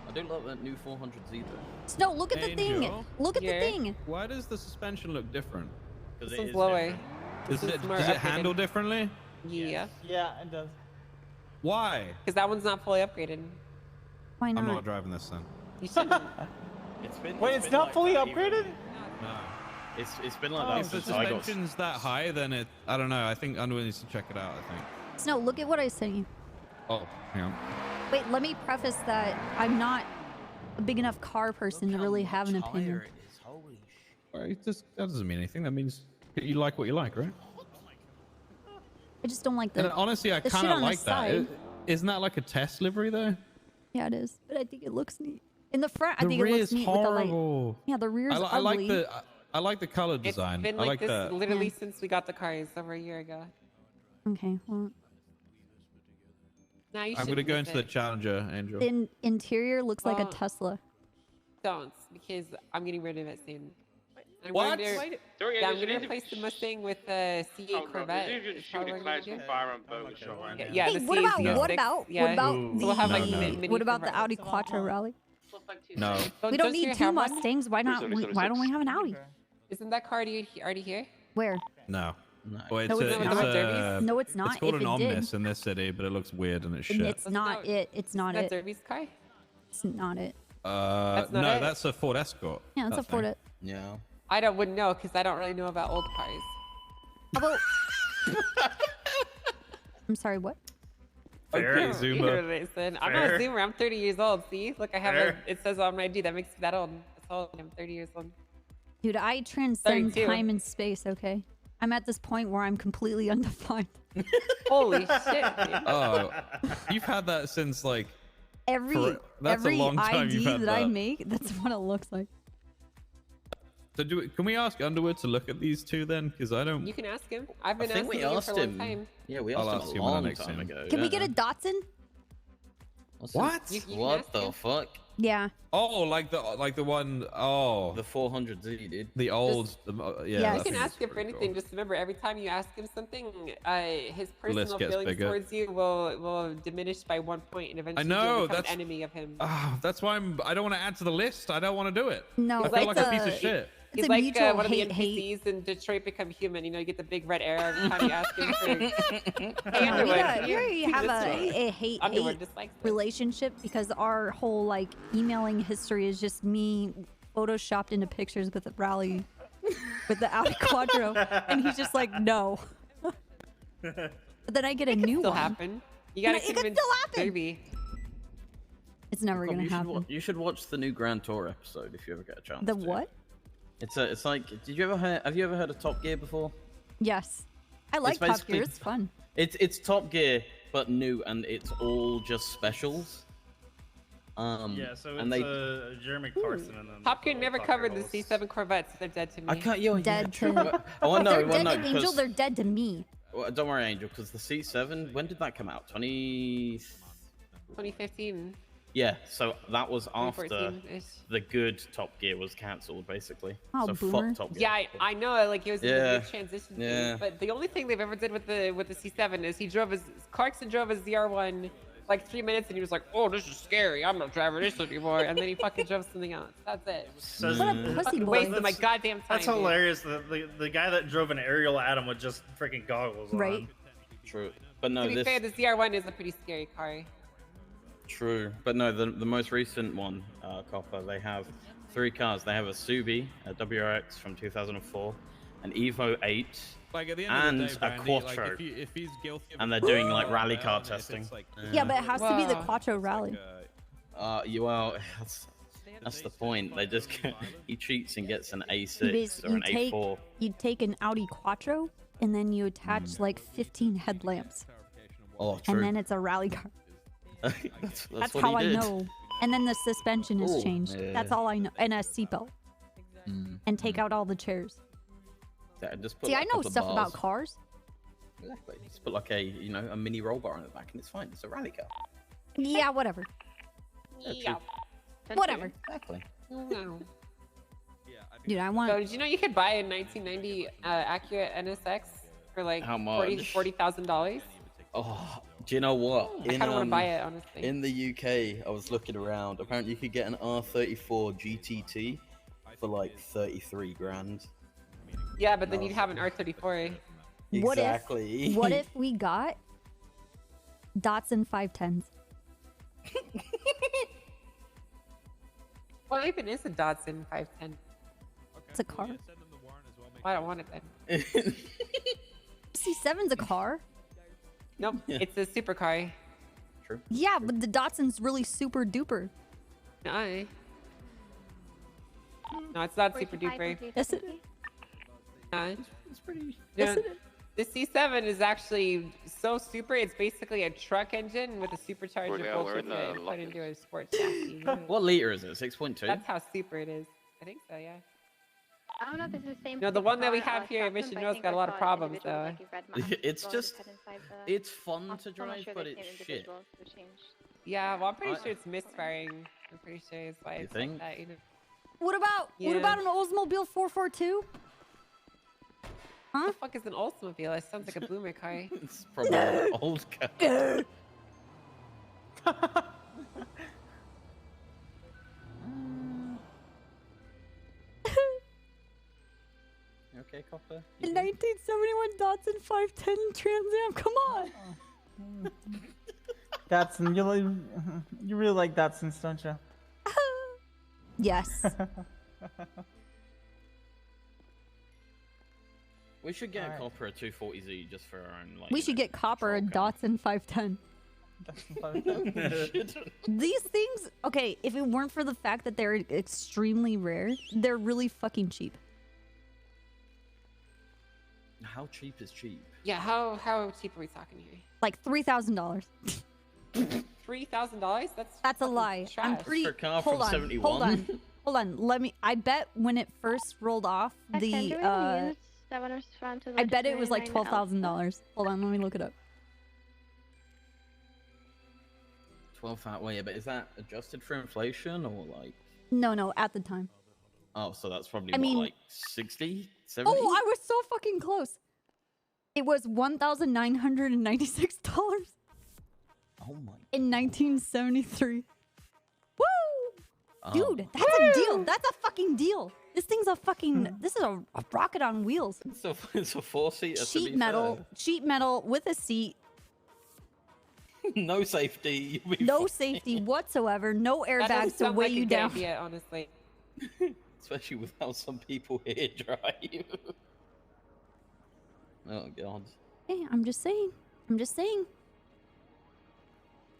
I don't like the new 400s either. Snow, look at the thing. Angel? Look at the thing. Why does the suspension look different? This one's lower. Does This it is more does it updated. handle differently? Yeah. Yeah, it does. Why? Because that one's not fully upgraded. Why I'm not driving this then. You shouldn't. Wait, it's not fully upgraded? No. It's been like Oh, that if the since I got. suspension's that high, then I don't know. I think Unwin needs to check it out. I think. Snow, look at what I sent you. Oh, hang on. Wait, let me preface that I'm not a big enough car person to really have an opinion. Alright, that doesn't mean anything. That means you like what you like, right? I just don't like the. And honestly, I the kind shit of on the like that. side. Isn't that like a test livery though? Yeah, it is. But I think it looks neat. In the front, I The think it looks rear's neat with the light. horrible. Yeah, the rear's I like ugly. I like the color design. It's been I like like this that. literally since we got the cars over a year ago. Okay, well, Now you I'm should gonna go miss into the it. Challenger, Angel. the interior looks like a Well, Tesla. Don't, because I'm getting rid of it soon. I'm What? Going to, Sorry, yeah, I'm there's going to an replace the Mustang with a C8 Corvette. There's even Is probably shooting what I'm class gonna from do. fire on boat show. Yeah, Hey, the what C8 about Z06, what about yeah. what about No. the So we'll have like No, no. mini what about the Corvette. Audi Quattro Rally? No. We don't need two Mustangs. Why not? Why don't we have an Audi? Isn't that car already here? Where? No. Well, No, it's not. No, it's not. It's called If an it did. Omnis in this city, but it looks weird and it's And shit. it's not it. It's not That it. Derby's car? It's not it. That's not No, it? that's a Ford Escort. Yeah, it's a that Ford. thing. Yeah. I wouldn't know because I don't really know about old cars. How about? I'm sorry. What? Okay, Zuma. Listen, I'm not a Zoomer. I'm 30 years old. See, look, I have it says on my ID that makes me that old. That's old. I'm 30 years old. Dude, I transcend 32. time and space. Okay, I'm at this point where I'm completely undefined. Holy shit! Dude. Oh, you've had that since like Every that's a long time ID you've had that I make, that's what it looks like. So can we ask Underwood to look at these two then? Because I don't. You can ask him. I've been I think asking we him asked for a long him. time. Yeah, we I'll asked ask him him a when I long next time see him. ago. Can we get a Datsun? What? You can What ask the him. fuck? Yeah. Oh, like the one oh The 400Z, dude. the old Yeah, You can ask him for anything. Just remember, every time you ask him something, his personal gets feelings bigger. towards you will diminish by 1 point, and eventually know, you'll become that's- an enemy of him. That's why I don't want to add to the list. I don't want to do it. No, I feel it's like a piece of shit. It's He's a like mutual one of the hate. NPCs in Detroit Become Human. You know, you get the big red arrow every time you ask him for. Hey, No, Underwood, we already have this a one. hate Underwood dislikes it. relationship because our whole like emailing history is just me photoshopped into pictures with the rally with the Audi Quattro, and he's just like no. But then I get a new Still one. happen. You gotta It could convince still happen. Baby. It's never gonna happen. You should watch the new Grand Tour episode if you ever get a chance. The to. what? It's like, have you ever heard of Top Gear before? Yes, I like Top basically- Gear. It's fun. It's Top Gear but new, and it's all just specials. Yeah, so and it's Jeremy Clarkson and then Top Gear never Top covered Gear the C7 Corvettes. They're dead to me. I can't. Yo, Dead yeah, true. to- Oh, no, They're well, dead no, to Angel. because- They're dead to me. Well, don't worry, Angel, because the C7. When did that come out? 2015. Yeah, so that was after 2014-ish. the good Top Gear was cancelled, basically. Oh, so boomer. fuck Top Gear. Yeah, I know. Like it was in Yeah, the big transition yeah. phase. But the only thing they've ever did with the C7 is Clarkson drove his ZR1 like 3 minutes, and he was like, "Oh, this is scary. I'm not driving this anymore." And then he fucking drove something else. That's it. So What a pussy Fucking boy. wasted my goddamn time. That's dude. hilarious. The guy that drove an aerial at him with just freaking goggles on. Right. True. But no, To be this... fair, the ZR1 is a pretty scary car. True. But no, the most recent one, Copper, they have 3 cars. They have a Subi, a WRX from 2004, an Evo 8, Like at the end and of the day, a Brandy, Quattro. Like if he's guilty of And they're doing like Oh, rally man, car if it's testing. like- Yeah, but it has to be the Wow. Quattro Rally. Well, that's the point. They just he cheats and gets an A6 or You an take A4. you take an Audi Quattro and then you attach like 15 headlamps, Oh, true. and then it's a rally car. that's That's what how he I did. know. And then the suspension is Ooh, changed. yeah. That's all I know. And a seatbelt. And take out all the chairs. Yeah, just put See, like I a know couple of stuff about bars. cars. Exactly. Just put like a a mini roll bar on the back, and it's fine. It's a rally car. Yeah, whatever. Yeah. Whatever. Exactly. No. Dude, I So want. did you know you could buy a 1990 Acura NSX for like How $40,000 much? $40,000? Oh, do you know what? I kind of want to buy it, honestly. In the UK, I was looking around. Apparently, you could get an R34 GTT for like 33 grand. Yeah, but then you'd have an R34. What Exactly. if? What if we got Datsun 510s? What even is a Datsun 510? It's a car. Well, I don't want it then. C7's a car. Nope, it's a supercar. True. Yeah, but the Datsun's really super duper. No, it's not super duper. Yes, it is. It's pretty. No, the C7 is actually so super. It's basically a truck engine with a supercharger Yeah, we're in bullshit the put into a sports chassis. What liter is it? 6.2. That's how super it is. I think so, yeah. I don't know if this is the same. No, the one that we car, have here in Stockton, Mission but I Road's think got a I lot of saw problems, individuals, though. like, you've read my It's article, just, head inside it's fun I'm to not drive, sure but the it's same shit. individuals who changed. Yeah, well, I'm pretty I- sure it's misfiring. I'm pretty sure it's why You it's think? like that, you know. What about Yeah. what about an Oldsmobile 442? What the fuck is an Oldsmobile? It sounds like a boomer car. It's probably an old car. You okay, Copper? A 1971 Datsun 510 Trans Am. Come on. Datsun, you really like Datsuns, don't you? Yes. We should get Alright. a Copper a 240Z just for our own. Like, We should get Copper a Datsun 510. These things, okay, if it weren't for the fact that they're extremely rare, they're really fucking cheap. How cheap is cheap? Yeah, how cheap are we talking here? Like $3,000. $3,000? That's a lie. I'm trash. pretty. For a car Hold from on. 71? Hold on. Hold on. Let me. I bet when it first rolled off, Do we have any units that want to respond to the I bet it was like $299 $12,000. Hold on. Let me look it up. 12,000. Wait, but is that adjusted for inflation or like? No, at the time. Oh, so that's probably I mean- like 60, 70? Oh, I was so fucking close. It was $1,996 Oh my. in 1973. Woo! Oh. Dude, that's a deal. That's a fucking deal. This thing's a fucking. This is a rocket on wheels. So it's a 4-seater. Sheet metal with a seat. No safety. You'll be No fine. safety whatsoever. No That airbags doesn't to sound weigh like a you good down. idea, honestly. Especially with how some people here drive. Oh god. Hey, I'm just saying. I'm just saying.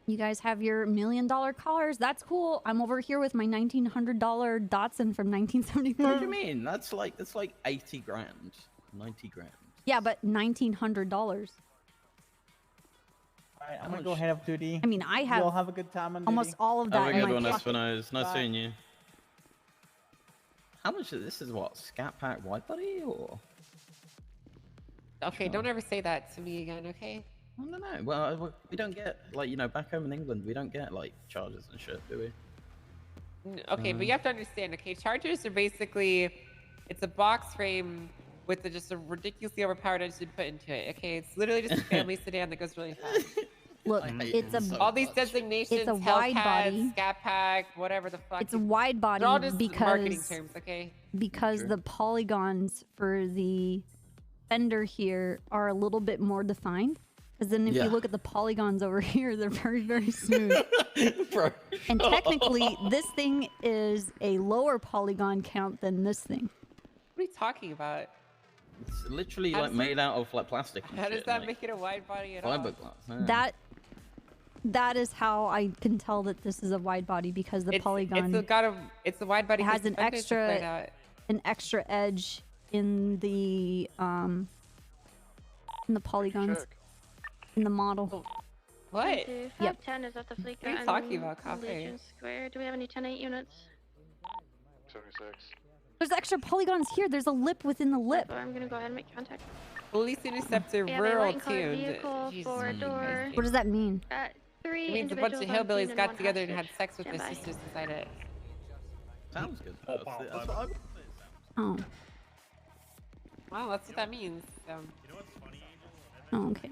You guys have your $1 million cars. That's cool. I'm over here with my $1,900 Datsun from 1973. What do you mean? That's like 80 grand, 90 grand. Yeah, but $1,900. Alright, I'm gonna go head up duty. I mean, I have You'll have a good time on almost duty. all of that Have a in good my one, pocket. Espinosa. Nice Bye. seeing you. How much of this is what? Scat Pack White Buddy or? Okay, don't ever say that to me again, okay? I don't know. Well, we don't get like back home in England, we don't get like chargers and shit, do we? Okay, but you have to understand, okay, Chargers are basically, it's a box frame with just a ridiculously overpowered engine put into it, okay? It's literally just a family sedan that goes really fast. Look, I hate it's a them so All these much. designations, It's a wide body. Hellcat, Scat Pack, whatever the fuck. It's a wide body They're all just marketing because terms, okay? the polygons for the fender here are a little bit more defined. Because then if Yeah. you look at the polygons over here, they're very, very smooth. Bro. And technically, this thing is a lower polygon count than this thing. What are you talking about? It's literally How like does made out of like plastic. And How does shit, that like, make it a wide body at all? fiberglass? Yeah. That is how I can tell that this is a wide body because the polygon It's a wide body. it has 'cause an the fenders are played out. extra edge in the polygons in the model. What? 510 is at the Fleet. What are you talking about, Coffee? Legion Square. Do we have any 10-8 units? 76. There's extra polygons here. There's a lip within the lip. I'm gonna go ahead and make contact. Police interceptor We have a rural white and colored tuned. vehicle, Jesus four-door. Christ. What does that mean? 3 It means a bunch of individuals on hillbillies scene and got one together and had hostage. sex with their Stand by. sisters inside it. Sounds good. Oh, That's what I would say. Oh. Well, that's what that means. You know what's funny, Angel? Oh, okay.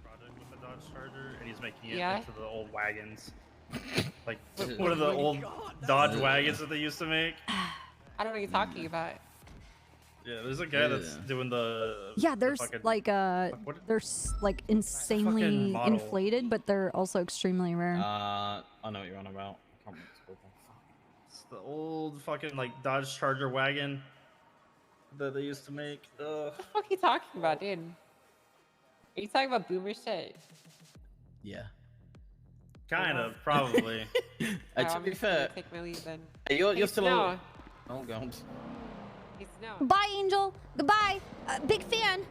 Project with the Dodge Charger, and he's making it Yeah? into the old wagons. Like one of the old Dodge wagons that they used to make. I don't know what you're talking about. Yeah, there's a guy that's doing the. Yeah, the there's fucking, like they're like insanely fucking model. inflated, but they're also extremely rare. I know what you're on about. I can't remember what it's called. It's the old fucking like Dodge Charger wagon that they used to make. What the fuck are you talking about, dude? Are you talking about boomer shit? Yeah. Kind of, probably. To I'm be just gonna fair, take my leave then. you're Hey, still. Snow. Oh god. Hey, Snow. Bye, Angel. Goodbye. Big fan.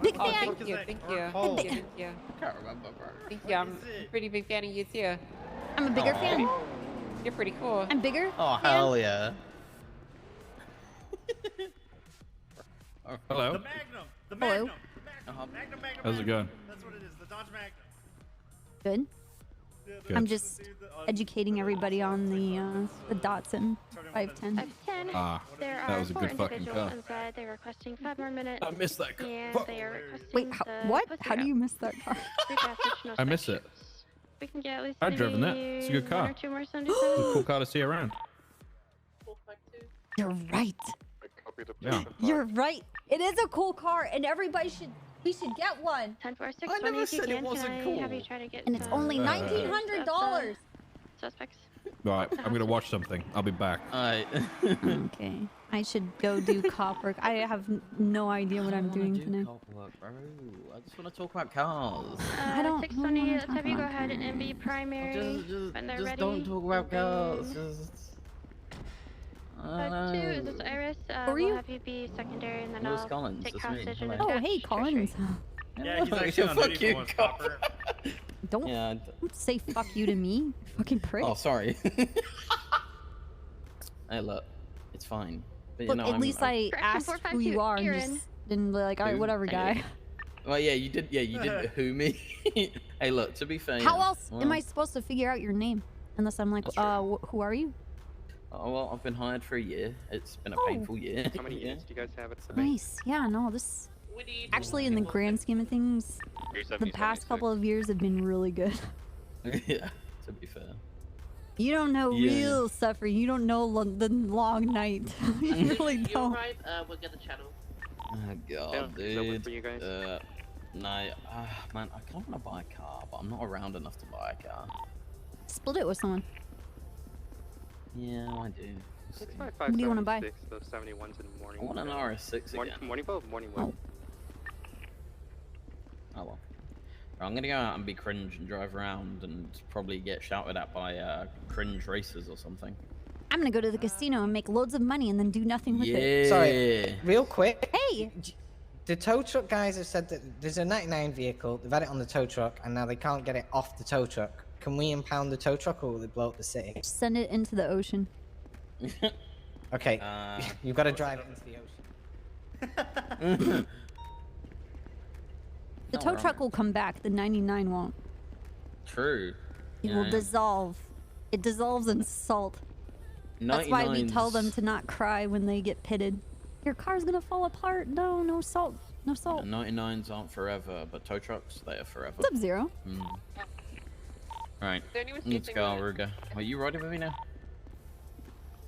Big Oh, fan. thank you, thank you, Oh. thank you, thank you. I can't remember, bro. Thank you. I'm a pretty big fan of you too. I'm a bigger Aw. fan. You're pretty cool. I'm bigger. Oh fan. hell yeah. Hello. The Magnum. The Hello. Magnum. The Magnum. Magnum. Magnum. How's it going? That's what it is. The Dodge Magnum. Good. Yeah, Good. I'm just educating everybody on the Datsun 510. 510. Ah, There that are was a 4 good fucking individuals car. inside. They're requesting 5 more minutes. I missed that car. And they are requesting Wait, what? the How do you miss that car? I miss it. We can get at least I've driven that. maybe It's a good car. 1 or 2 more It's a 77s. cool car to see around. You're right. Yeah. You're right. It is a cool car, and everybody should. We should get one. 10-4-6, I never if you said it can, wasn't can I cool. have you try to get And it's only $1,900. suspects? Right, I'm gonna watch something. I'll be back. Alright. Okay. I should go do cop work. I have no idea what I'm doing tonight. Bro. I just want to talk about cars. I don't 620, wanna let's have talk you go about ahead and be primary when they're Just ready. don't talk about cars. Two, is this Iris? We'll have you be secondary and then Lewis I'll Collins, take that's me. hostage and Hello. Oh, attach hey, Collins. Yeah, he's actually on Fuck duty you, for once, cop. Copper. Don't, Yeah. don't say fuck you to me, fucking prick. Oh, sorry. Hey, look, it's fine. But, Look, you know, at least I asked who you are and just didn't be like, all right, Who? whatever, guy. Well, yeah, you did. Yeah, you did who me. Hey, look. To be fair. How else well, am I supposed to figure out your name? Unless I'm like, who are you? Oh well, I've been hired for a year. It's been a painful year. How many units do you guys have at the bank? Nice. Yeah, no, this... Actually, in the grand scheme of things, the past couple of years have been really good. Yeah, to be fair. You don't know Yeah. real suffering. You don't know the long night. You really don't. Right, we'll get the channel. Oh god, Does that work dude. for you guys? No, man, I kind of want to buy a car, but I'm not around enough to buy a car. Split it with someone. Yeah, I do. Let's see. What do you want to buy? Those 71s in the morning. I want an RS6 Morning, again. morning boat, morning wood. Oh well. I'm gonna go out and be cringe and drive around and probably get shouted at by cringe racers or something. I'm gonna go to the casino and make loads of money and then do nothing with it. Yeah. Sorry, real quick. Hey! The tow truck guys have said that there's a 99 vehicle, they've had it on the tow truck, and now they can't get it off the tow truck. Can we impound the tow truck or will it blow up the city? Send it into the ocean. Okay, you've got to drive it into the ocean. The tow truck will come back, the 99 won't. True. It will dissolve. It dissolves in salt. That's why we tell them to not cry when they get pitted. Your car's gonna fall apart. No, no salt. No salt. 99s aren't forever, but tow trucks, they are forever. What's up, Zero? Right, there anyone let's sleeping go, on it? Ruger. Are you riding with me now?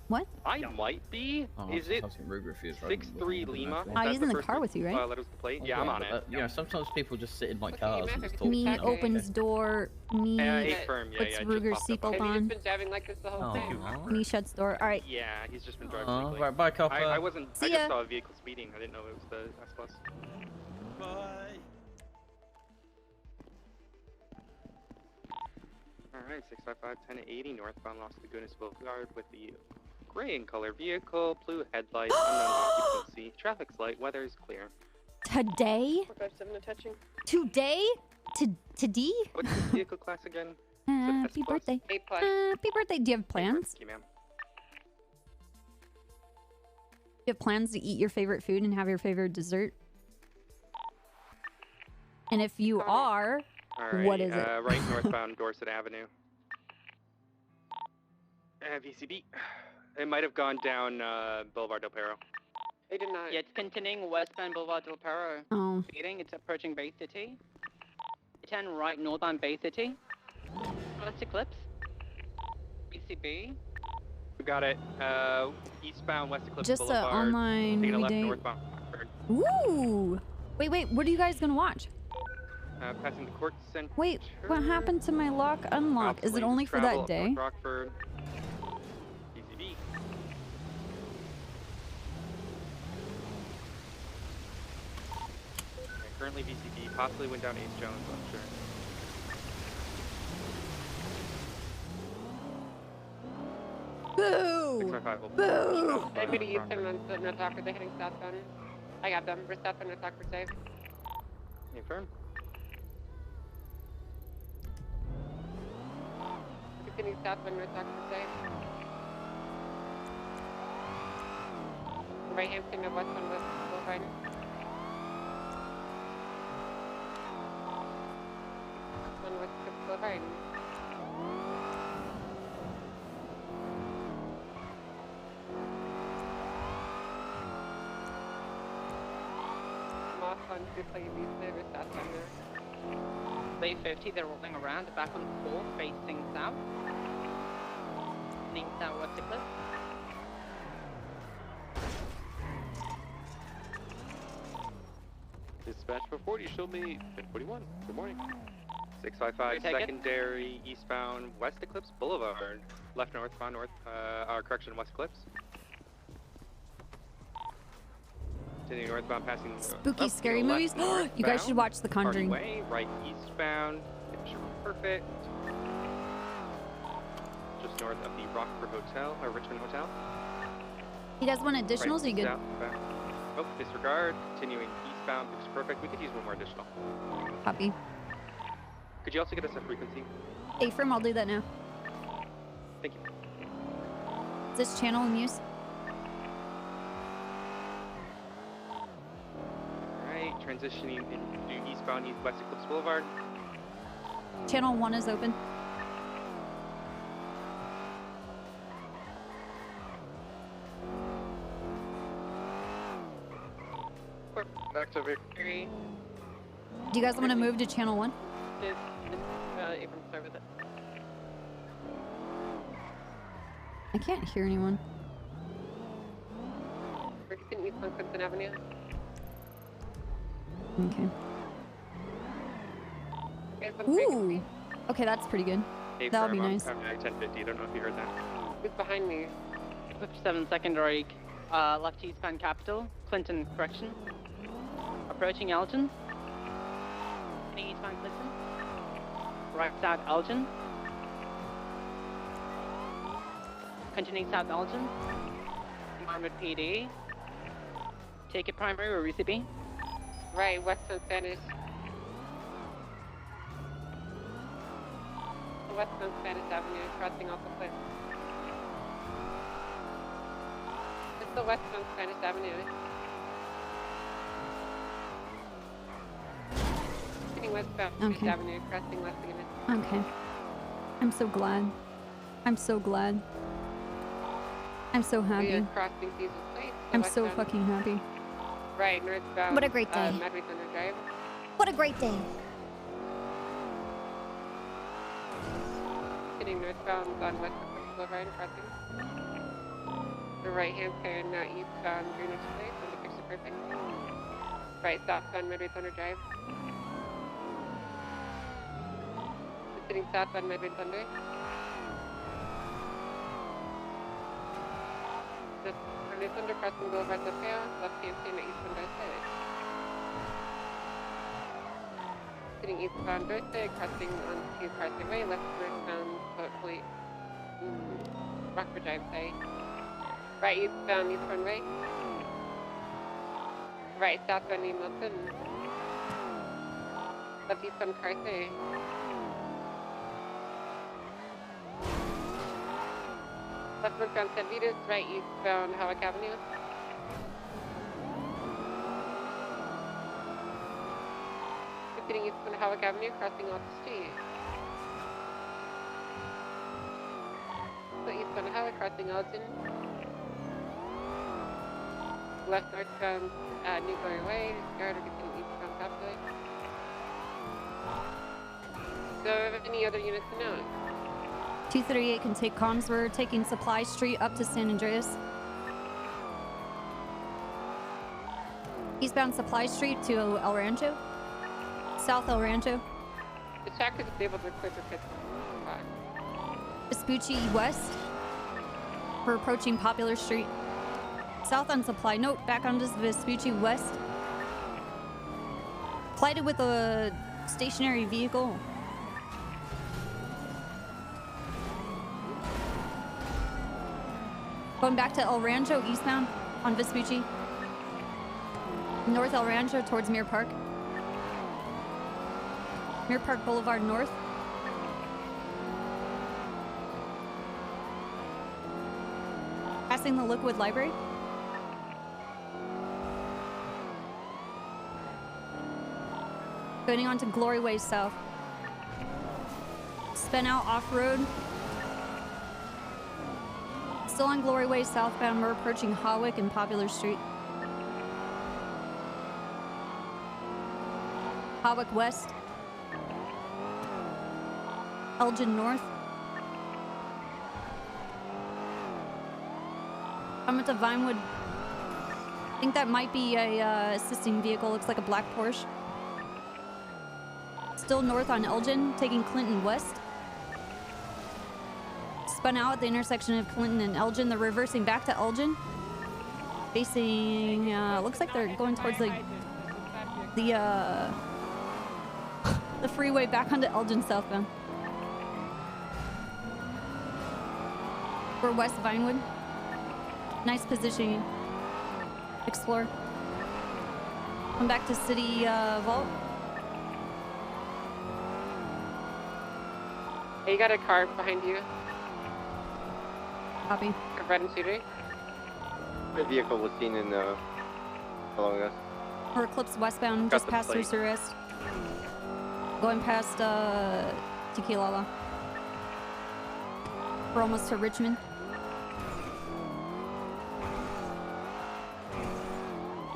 What? I might be. Oh, Is it I was thinking Ruger if he was riding with me. 6-3 Lima? Oh, he's in the car with you, right? Letters to plate? Yeah, I'm on it. You know, sometimes people just sit in my cars and just talk. Me you know? opens door. Me firm. Yeah, puts yeah, Ruger's just popped up. seatbelt Have you on. just been driving like this the whole thing? Me shuts door. All right. Yeah, he's just been driving. Oh, quickly. right, bye, copper. I wasn't. See I ya. just saw a vehicle speeding. I didn't know it was the S Plus. Bye. Alright, 655-1080 northbound Los Lagunas Boulevard with the gray in color vehicle, blue headlights, unknown occupancy, traffic's light, weather is clear. Today? 457 attaching. Today? Today? What's the vehicle class again? Happy birthday. A+. Happy birthday. Do you have plans? Thank you, ma'am. Do you have plans to eat your favorite food and have your favorite dessert? And if you are, what is it? Right northbound Dorset Avenue. VCB. It might have gone down Boulevard Del Perro. They did not. Yeah, it's continuing westbound Boulevard del Perro. Oh. Speeding, it's approaching Bay City. Turn right northbound Bay City. West Eclipse. BCB. We got it. Eastbound West Eclipse Just Boulevard. online Taking a left movie day. northbound. Ooh. Wait. What are you guys gonna watch? Passing the court center. Wait, what happened to my lock unlock? Is it only for Travel that up day? North Rockford. BCB. Currently VCB, possibly went down Ace Jones, I'm sure. Boo! 655 will Boo! I'm gonna use them on the North Rockford. They're hitting southbound. I got them. We're southbound North Rockford safe. Confirm. Continuing southbound North Rockford safe. Right hand signal westbound West Boulevard. Westbound West Eclipse Boulevard. I'm off on 2 service southbound there. Bay 50, they're rolling around, back on 4, facing south. Heading southwest Eclipse. Dispatch for 40, showed me 41. Good morning. 655 Take it. secondary eastbound West Eclipse Boulevard. Left northbound correction West Eclipse. Continuing northbound, passing Spooky, scary movies. You guys should watch The Conjuring. Way, right eastbound. Picture perfect. Just north of the Rockford Hotel or Richmond Hotel. You guys want additionals? Are you good? Southbound. Oh, disregard. Continuing eastbound. Picture perfect. We could use one more additional. Copy. Could you also get us a frequency? A-firm, I'll do that now. Thank you. Is this channel in use? Alright, transitioning into eastbound East West Eclipse Boulevard. Channel 1 is open. Back to Victory. Do you guys want to move to channel 1? Abram, sorry with it. I can't hear anyone. We're in East on Clinton Avenue. Okay. Guys, on Ooh. Okay, that's pretty good. Hey, That'll be firm, I'm nice. coming at 1050. I don't know if you heard that. Who's behind me? 57 secondary, left eastbound Capital, Clinton, correction. Approaching Elgin. Heading eastbound Clinton. Right south Elgin. Continuing south Elgin. Armored PD. Take it primary or RCB. Right, west on Spanish. West on Spanish Avenue, crossing off the cliff. It's the west on Spanish Avenue. Heading westbound Spanish Okay. Avenue, crossing left again. Okay. I'm so glad. I'm so glad. I'm so We happy. are crossing Caesar's Place. I'm so fucking happy. Right, northbound. What a great day. Medway Thunder Drive. What a great day. Heading northbound on West Boulevard, crossing. The right hand turn, now eastbound Greenwich Place, and the picture perfect. Right, southbound Medway Thunder Drive. Sitting southbound Medway Thunder. The Medway Thunder crossing Boulevard Zapeo, left hand turn at eastbound Dorset. Sitting eastbound Dorset, crossing onto Carson Way, left northbound Boat Point. Rockford Drive, sorry. Right eastbound Eastbourne Way. Right southbound New Milton. Left eastbound Carter. Left northbound San Vitus, right eastbound Hawaii Avenue. Sitting eastbound Hawaii Avenue, crossing off the street. So eastbound Hawaii, crossing Elgin. Left northbound Newbury Way, discard or continue eastbound Poplar. So, any other units to note? 238 can take comms. We're taking Supply Street up to San Andreas. Eastbound Supply Street to El Rancho. South El Rancho. The tracker is able to clear the pits. Vespucci West. We're approaching Popular Street. South on Supply. Note, back onto Vespucci West. Collided with a stationary vehicle. Going back to El Rancho eastbound on Vespucci. North El Rancho towards Mirror Park. Mirror Park Boulevard North. Passing the Liquid Library. Going on to Glory Way South. Spin out off-road. Still on Glory Way southbound, we're approaching Hawick and Popular Street. Hawick West. Elgin North. Coming to Vinewood. I think that might be a assisting vehicle. Looks like a black Porsche. Still north on Elgin, taking Clinton West. Spun out at the intersection of Clinton and Elgin. They're reversing back to Elgin. facing, looks like they're going towards the freeway back onto Elgin southbound. We're West Vinewood. Nice positioning. Explore. Come back to City Vault. Hey, you got a car behind you. Copy. A red and shooter. The vehicle was seen in following us. Or Eclipse westbound, just past Rooster Rest. Going past Tequila. We're almost to Richmond.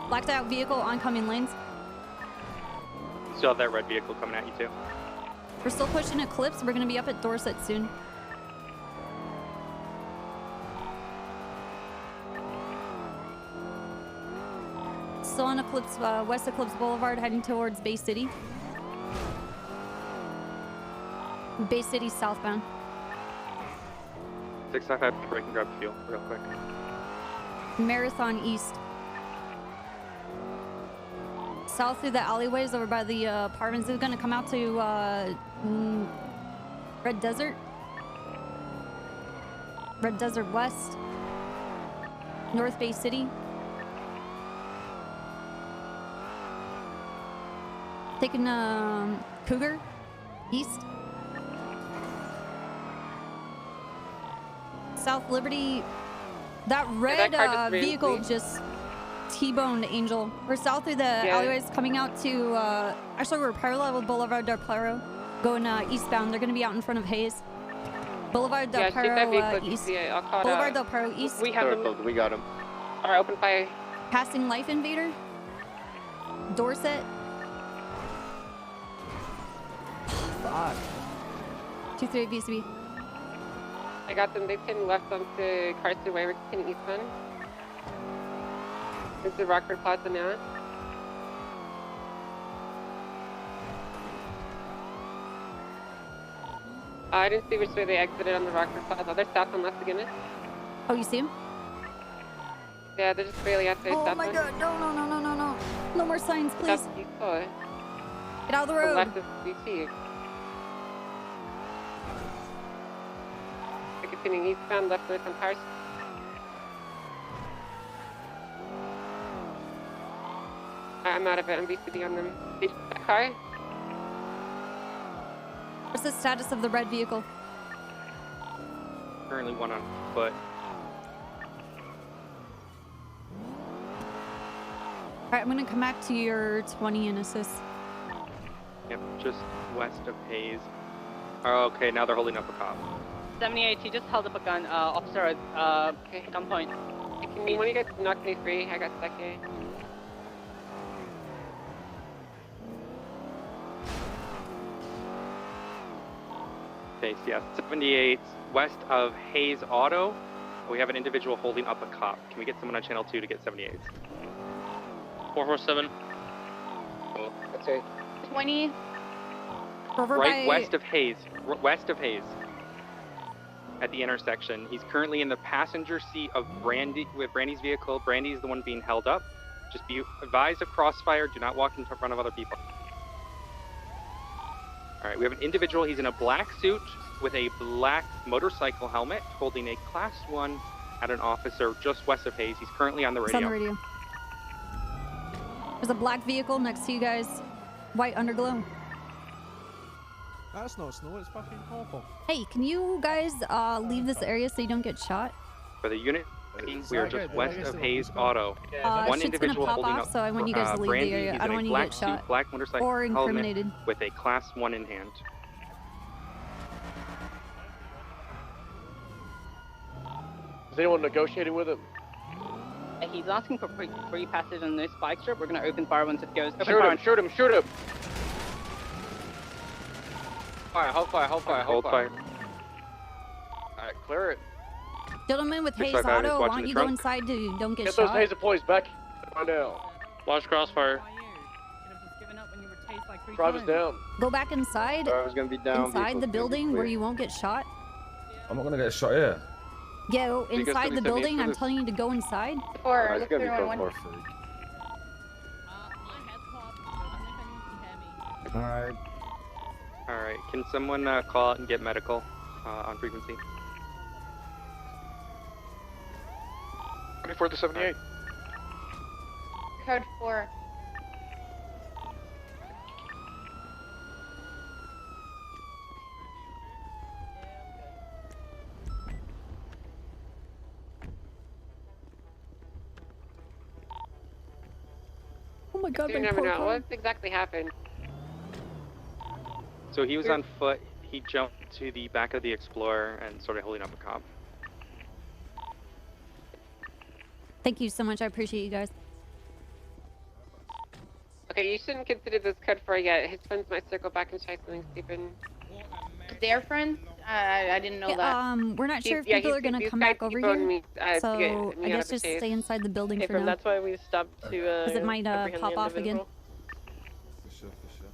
Blacked out vehicle, oncoming lanes. Still have that red vehicle coming at you too. We're still pushing Eclipse. We're gonna be up at Dorset soon. Still on Eclipse, West Eclipse Boulevard, heading towards Bay City. Bay City southbound. 655, break and grab fuel real quick. Marathon East. South through the alleyways over by the apartments. Is gonna come out to Red Desert. Red Desert West. North Bay City. Taking Cougar East. South Liberty. That red vehicle just T-boned Angel. We're south through the alleyways coming out to, actually we're parallel with Boulevard del Plaro, going eastbound. They're gonna be out in front of Hayes. Boulevard del Plaro east. Boulevard del Plaro east. We have them. We got him. Alright, open fire. Passing Life Invader. Dorset. Fuck. 2-3 VCB. I got them. They pinned left onto Carson Way. We're pinning eastbound. It's the Rockford Plaza now. I didn't see which way they exited on the Rockford Plaza. They're south on left again. Oh, you see him? Yeah, they're just barely out there. Oh my god, no. No more signs, please. South, you saw it. Get out of the road. Left of BT. They're continuing eastbound, left north on Paris. I'm out of it. I'm BCD on them. Did you get that car? What's the status of the red vehicle? Currently one on foot. Alright, I'm gonna come back to your 20 and assist. Yep, just west of Hayes. Oh, okay, now they're holding up a cop. 78, he just held up a gun, officer at gunpoint. Can one of you guys knock me free? I got second. Okay, so yeah, 78 west of Hayes Auto. We have an individual holding up a cop. Can we get someone on channel 2 to get 78? 447. Cool. That's it. 20. Over right by... west of Hayes. West of Hayes. At the intersection. He's currently in the passenger seat of Brandy's vehicle. Brandy is the one being held up. Just be advised of crossfire. Do not walk in front of other people. All right, we have an individual. He's in a black suit with a black motorcycle helmet, holding a Class 1 at an officer just west of Hayes. He's currently on the radio. It's on the radio. There's a black vehicle next to you guys. White underglow. That's not snow, it's fucking awful. Hey, can you guys leave this area so you don't get shot? For the unit, we are just west of Hayes Auto. One shit's individual gonna pop holding off, up so I want you guys to leave Brandy. the area. He's I don't in want a you to black get shot suit, black motorcycle or helmet incriminated. with a Class 1 in hand. Is anyone negotiating with him? He's asking for free passage on this bike strip. We're gonna open fire once it goes. Open Shoot fire. him, shoot him, shoot him! Hold fire. Alright, clear it. Gentlemen with Hayes 655 is Auto, why watching don't the you go trunk. inside to don't get Get shot? those Hayes employees back right now. Launch crossfire. Drive us down. Go back inside. I was gonna be down. Inside the building where you won't get shot. I'm not gonna get shot here. Go you guys inside really the send me building. for I'm this? telling you to go inside. Or look through on one. Alright. All right. Can someone call out and get medical on frequency? 24 to 78. Code 4. Oh my god, You my never poor know. car. What exactly happened? So he was on foot. He jumped to the back of the Explorer and started holding up a cop. Thank you so much. I appreciate you guys. Okay, you shouldn't consider this code 4 yet. His friends might circle back and try something stupid. Their friends? I didn't know that. We're not sure if Yeah, people he's- are gonna these come guys back over T-boned here. me, to So get me I out guess of the just chase. stay inside the building for now. That's why we stopped to. Because it might apprehend pop the off again. individual. For sure, for sure.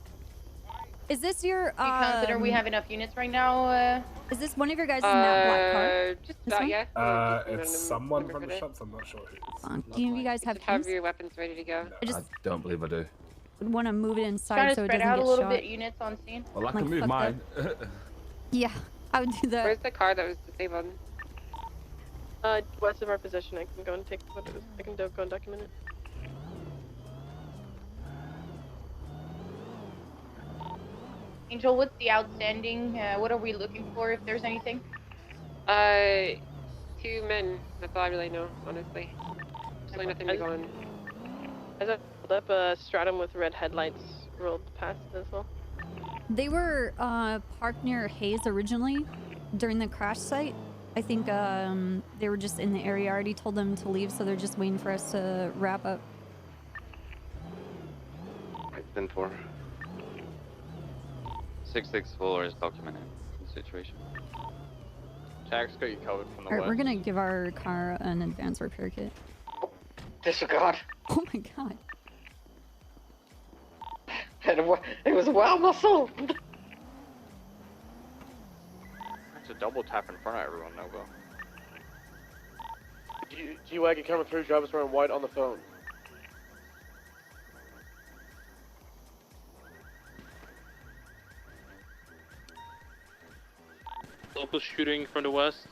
Is this your? Do you consider we have enough units right now? Is this one of your guys in that black car? Just This about, one? yeah. It's someone from the shops. I'm not sure who. Do you guys have Just have keys? your weapons ready to go. I just I don't believe I do. want to move it Try inside to so it spread doesn't out get a little shot. bit. Units on scene. Well, I Like, can move fuck mine. Yeah, I would do that. Where's the car that was disabled? West of our position. I can go and take photos. I can go and document it. Angel, what's the outstanding? What are we looking for if there's anything? 2 men. That's all I really know, honestly. There's really nothing to go on. As I pulled up, a stratum with red headlights rolled past as well. They were parked near Hayes originally during the crash site. I think they were just in the area. I already told them to leave, so they're just waiting for us to wrap up. 10-4. 664 is documented the situation. Jack's got you covered from the Alright, west. we're gonna give our car an advanced repair kit. Disregard. Oh my god. It was well muscle. It's a double tap in front of everyone, Nova. G-Wagon coming through, drivers wearing white on the phone. Local shooting from the west.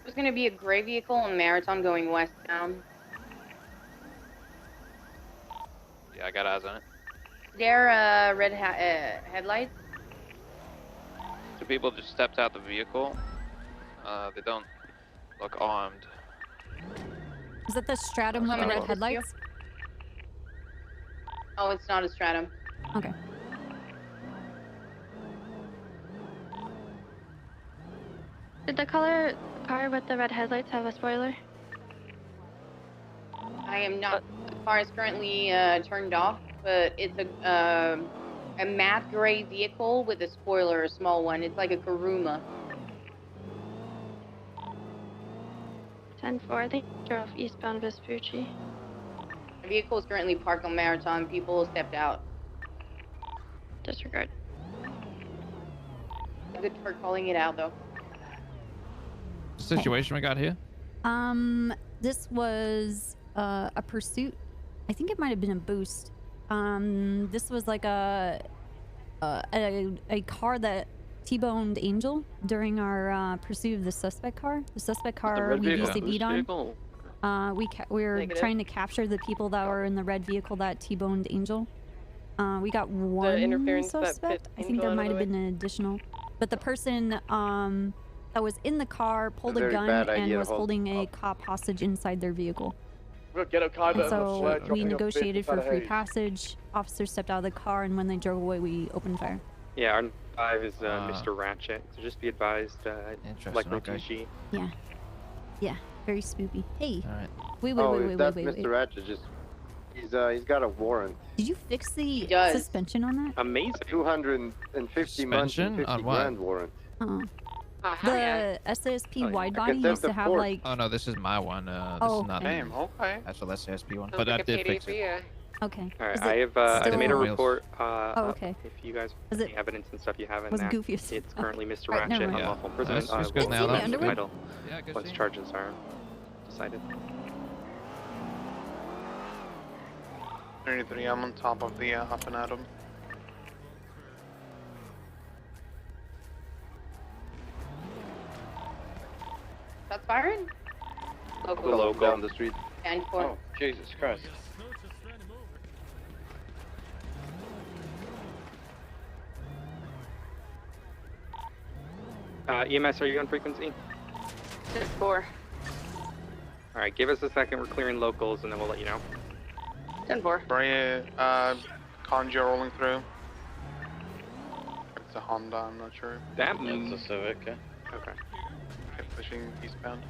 There's gonna be a gray vehicle on Marathon going westbound. Yeah, I got eyes on it. They're red headlights. Two people just stepped out the vehicle. They don't look armed. Is that the Stratum with the red headlights? Oh, it's not a Stratum. Okay. Did the car with the red headlights have a spoiler? I am not. The car is currently turned off, but it's a matte gray vehicle with a spoiler, a small one. It's like a Karuma. 10-4, I think you're off eastbound Vespucci. The vehicle is currently parked on Marathon. People stepped out. Disregard. Good for calling it out, though. Situation we got here? This was a pursuit. I think it might have been a boost. This was like a car that T-boned Angel during our pursuit of the suspect car. The suspect car we VCB'd on. We were trying to capture the people that were in the red vehicle that T-boned Angel. We got one interference that suspect. put I think Angel there out of might the have way. been an additional. But the person that was in the car pulled a Very gun bad and idea to was hold holding a cop hostage inside their vehicle. We'll get a car And so we negotiated for free passage. Officers stepped out of the car, and when they drove away, we opened fire. Yeah, our 5 is Mr. Ratchet, so just be advised, like okay. Rikishi. Yeah. Yeah. Very spoopy. Hey. All right. Wait. That's Mr. Ratchet. Just he's got a warrant. Did you fix the does. suspension on that? Amazing. 250 months and Suspension? 50 On what? grand warrant. Oh. hell yeah. The SASP Oh, yeah. wide I body could used to have like. Oh no, this is my one. This Oh, is not okay. the actual SASP one. Sounds But like I a did payday fix for it. you. Okay. All right, Is I it have I still- made a Wheels. report. Oh, okay. If you guys Is have it- any evidence and stuff you have in was that, goofy as it's fuck. currently Mr. Alright, never Ratchet, mind. unlawful Yeah, imprisonment. she's good We'll now, see though. the Underwood? title Yeah, good once shit. charges are decided. 33, I'm on top of the up and atom. Shots fired? The logo down the street. And for Oh, Jesus Christ. EMS, are you on frequency? 4. All right, give us a second. We're clearing locals, and then we'll let you know. 10-4. Bray, Conjure rolling through. It's a Honda, I'm not sure. That It's a Civic, yeah. Okay. Okay, pushing eastbound.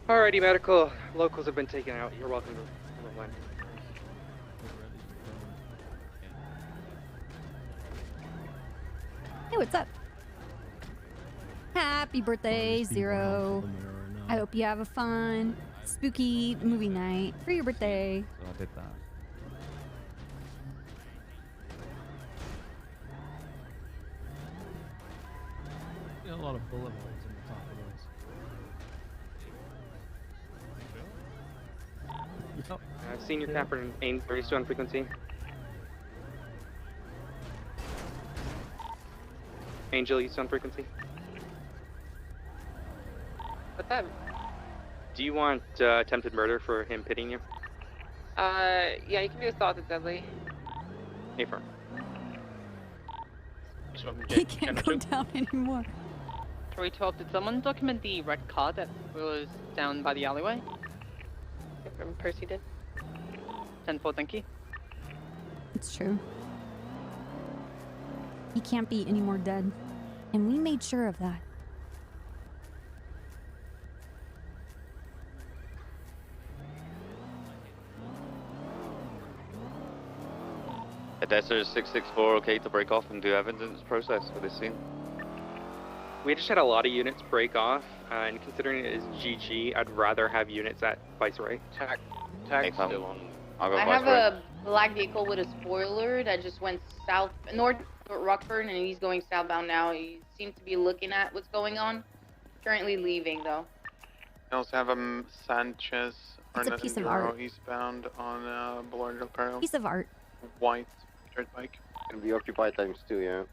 Alrighty, medical. Locals have been taken out. You're welcome to the line. Hey, what's up? Happy birthday, Zero. I hope you have a fun, spooky movie night for your birthday. So I did that. A lot of bullet holes in the top of those. Senior Capper and Ains, are you still on frequency? Angel, you still on frequency? What's up? Do you want attempted murder for him pitting you? Yeah, you can do assault at deadly. A-firm. He can't go down anymore. 312, did someone document the red car that was down by the alleyway? From Percy did. 10-4, thank you. It's true. He can't be any more dead. And we made sure of that. Desert 664, okay to break off and do evidence process for this scene. We just had a lot of units break off, and considering it is GG, I'd rather have units at Viceroy. Tag still on. I'll go I have Viceroy. a black vehicle with a spoiler that just went north Rockford, and he's going southbound now. He seems to be looking at what's going on. Currently leaving though. I also have a Sanchez It's a or piece of Enduro art. eastbound on Boulevard del Perro. Piece of art. White dirt bike. Can be occupied ×2, yeah.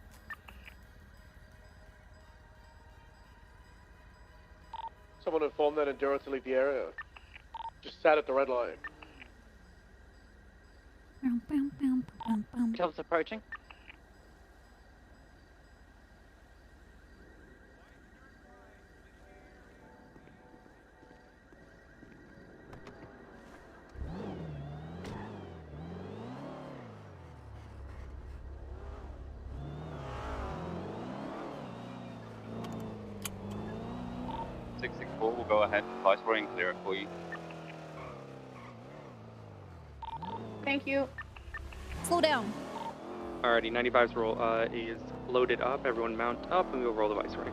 Someone informed that Enduro to leave the area. Just sat at the red line. Club's approaching. We'll go ahead. Viceroy and clear it for you. Thank you. Slow down. Alrighty, 95's roll is loaded up. Everyone mount up, and we'll roll the Viceroy.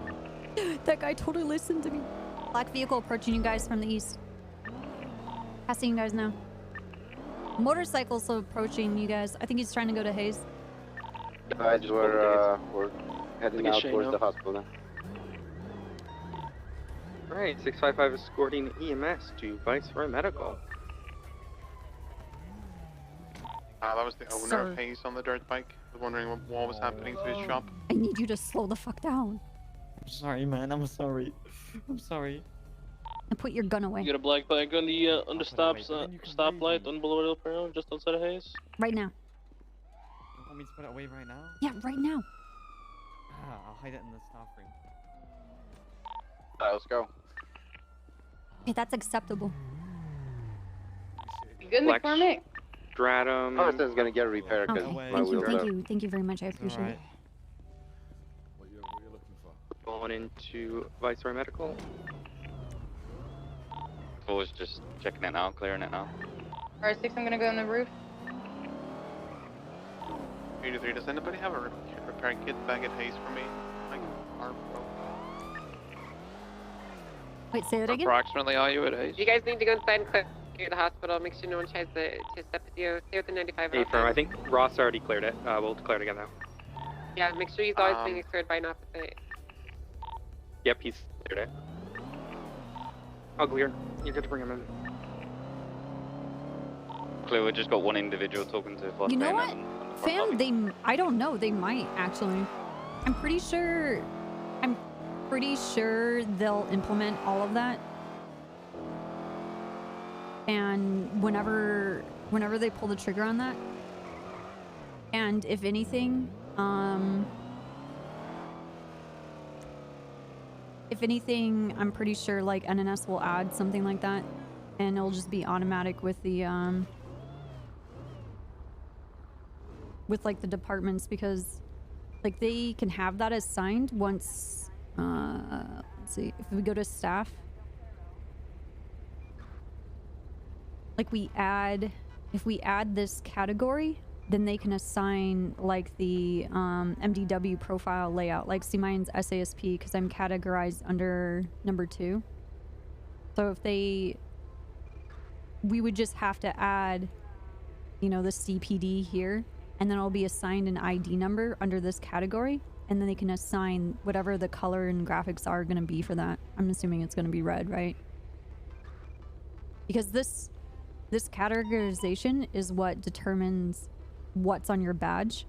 That guy totally listened to me. Black vehicle approaching you guys from the east. Passing you guys now. Motorcycles approaching you guys. I think he's trying to go to Hayes. Guys, we're heading Like a out shame, towards no? the hospital now. Alright, 655 escorting EMS to Viceroy Medical. That was the owner Sir. of Hayes on the dirt bike. I was wondering what was happening to his shop. I need you to slow the fuck down I'm sorry, man. I'm sorry. I'm sorry. and put your gun away You got a black bag on the stoplight on Boulevard del Perro, just outside of Hayes. right now. You want me to put it away right now? Yeah, right now. Ah, I'll hide it in the staff room. Alright, let's go. Okay, that's acceptable. You good, Black McCormick? Stratum. Oh, it's gonna get repaired because Okay, my thank you, wheels thank are. you, thank you very much. I appreciate it. What you looking for? Going into Viceroy Medical. Was just checking it now, clearing it now. R6, I'm gonna go on the roof. 83, does anybody have a repair repair kit back at Hayes for me? Like, arm broke. Wait, say that again? Approximately are you at Hayes? You guys need to go inside and clear the hospital. Make sure no one tries to step with you. Stay with the 95. Hey, firm. I think Ross already cleared it. We'll clear it again now. Yeah, make sure he's always being cleared by an opposite. Yep, he's cleared it. All clear. You're good to bring him in. Clear, we just got one individual talking to You know what? Fam, I don't know. They might actually. I'm pretty sure they'll implement all of that. And whenever they pull the trigger on that, and if anything, I'm pretty sure like NNS will add something like that, and it'll just be automatic with the with like the departments, because like they can have that assigned once. Let's see, if we go to staff, like if we add this category, then they can assign like the MDW profile layout. Like see, mine's SASP because I'm categorized under number 2. So if we would just have to add, you know, the CPD here, and then it'll be assigned an ID number under this category, and then they can assign whatever the color and graphics are going to be for that. I'm assuming it's going to be red, right? Because this categorization is what determines what's on your badge.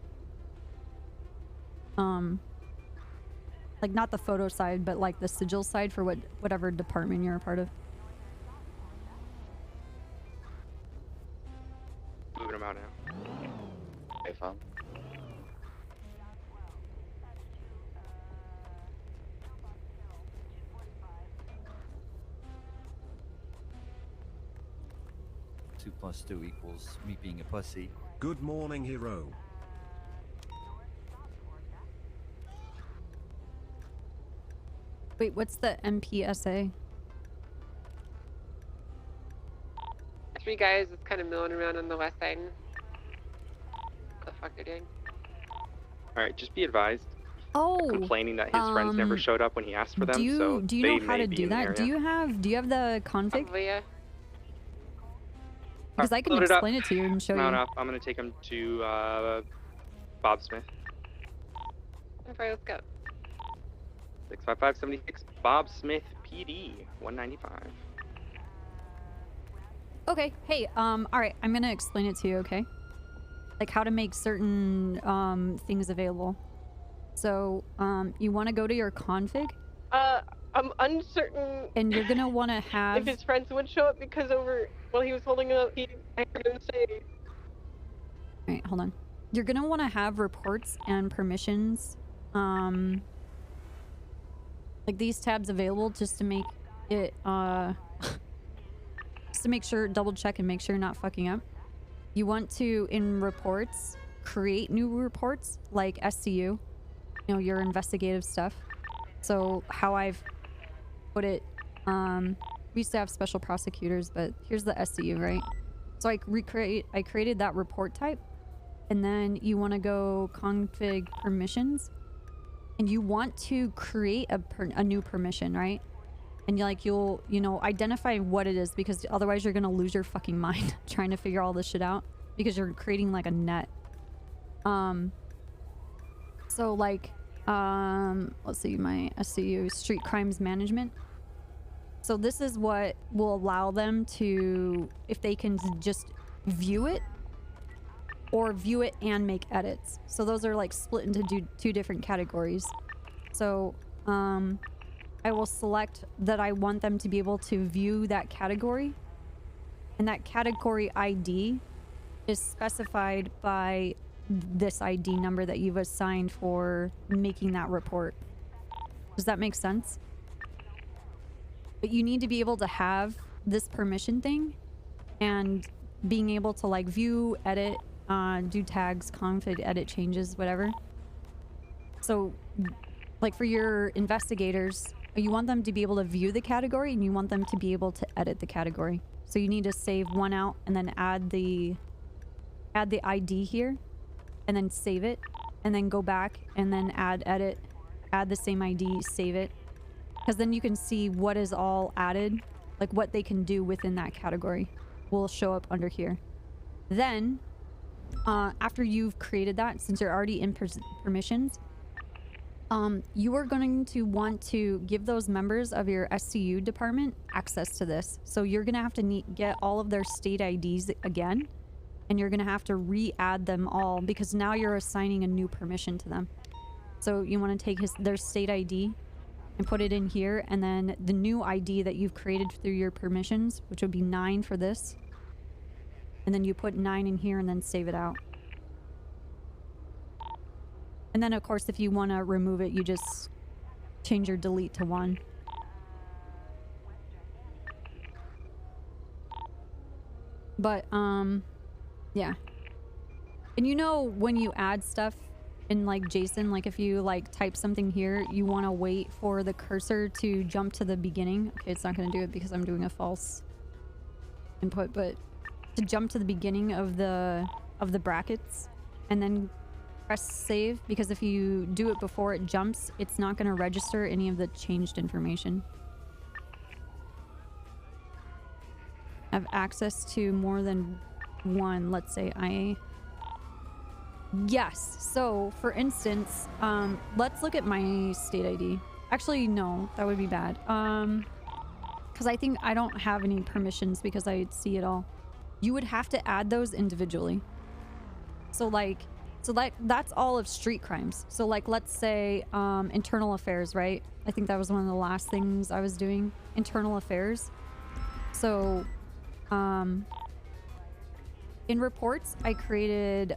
Like not the photo side, but like the sigil side for whatever department you're a part of. Moving him out now. Okay, fine. Two plus two equals me being a pussy. Good morning, hero. Wait, what's the MPSA? 3 guys is kind of milling around on the west side. What the fuck they're doing? Alright, just be advised. Oh, Complaining that his friends never showed up when he asked for them, so do you they know how may to be do in the that? Do area. you have the config? Probably, yeah. Because I can Load it up. explain it to you and show Mount you. up. I'm gonna take him to Bob Smith. Alright, let's go. 65576 Bob Smith PD 195. Okay, hey, all right, I'm gonna explain it to you, okay? Like how to make certain things available. So, you want to go to your config, I'm uncertain. and you're gonna want to have. If his friends would show up because while he was holding it up, I heard him say. All right, hold on. You're gonna want to have reports and permissions, like these tabs available, just to make it, just to make sure, double check and make sure you're not fucking up. You want to, in reports, create new reports like SCU, you know, your investigative stuff. So how I've put it, we used to have special prosecutors, but here's the SCU, right? So I created that report type, and then you want to go config permissions, and you want to create a new permission, right? And you'll identify what it is, because otherwise you're gonna lose your fucking mind trying to figure all this shit out, because you're creating like a net. So like, let's see, my SCU, Street Crimes Management. So this is what will allow them to, if they can just view it, or view it and make edits. So those are like split into two different categories. So, I will select that I want them to be able to view that category, and that category ID is specified by this ID number that you've assigned for making that report. Does that make sense? But you need to be able to have this permission thing, and being able to like view, edit, do tags, config, edit changes, whatever. So like for your investigators, you want them to be able to view the category, and you want them to be able to edit the category. So you need to save one out and then add the ID here, and then save it, and then go back and then add edit, add the same ID, save it. Because then you can see what is all added, like what they can do within that category will show up under here. Then, after you've created that, since you're already in permissions, you are going to want to give those members of your SCU department access to this. So you're going to have to get all of their state IDs again, and you're going to have to re-add them all because now you're assigning a new permission to them. So you want to take their state ID and put it in here, and then the new ID that you've created through your permissions, which would be 9 for this. And then you put 9 in here and then save it out. And then, of course, if you want to remove it, you just change your delete to 1. But, yeah. And you know when you add stuff in, like, JSON, like, if you, like, type something here, you want to wait for the cursor to jump to the beginning. Okay, it's not going to do it because I'm doing a false input, but to jump to the beginning of the brackets and then press save, because if you do it before it jumps, it's not going to register any of the changed information. Have access to more than 1, let's say yes. So for instance, let's look at my state ID. Actually, no, that would be bad. Because I think I don't have any permissions because I see it all. You would have to add those individually. So like, that's all of street crimes. So like, let's say internal affairs, right? I think that was one of the last things I was doing. Internal affairs. So in reports, I created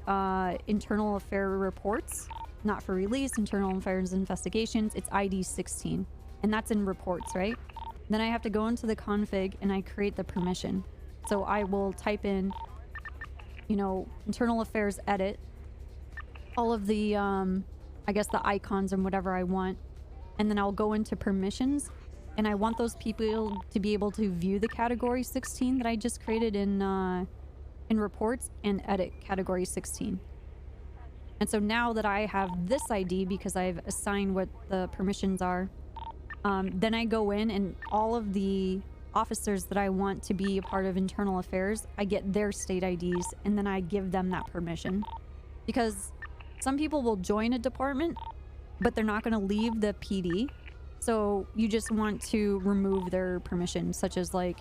internal affair reports, not for release, internal affairs investigations. It's ID 16, and that's in reports, right? Then I have to go into the config and I create the permission. So I will type in, you know, internal affairs edit, all of the, I guess the icons and whatever I want. And then I'll go into permissions, and I want those people to be able to view the category 16 that I just created in reports and edit category 16. And so now that I have this ID because I've assigned what the permissions are, then I go in and all of the officers that I want to be a part of internal affairs, I get their state IDs and then I give them that permission. Because some people will join a department, but they're not going to leave the PD. So you just want to remove their permission, such as like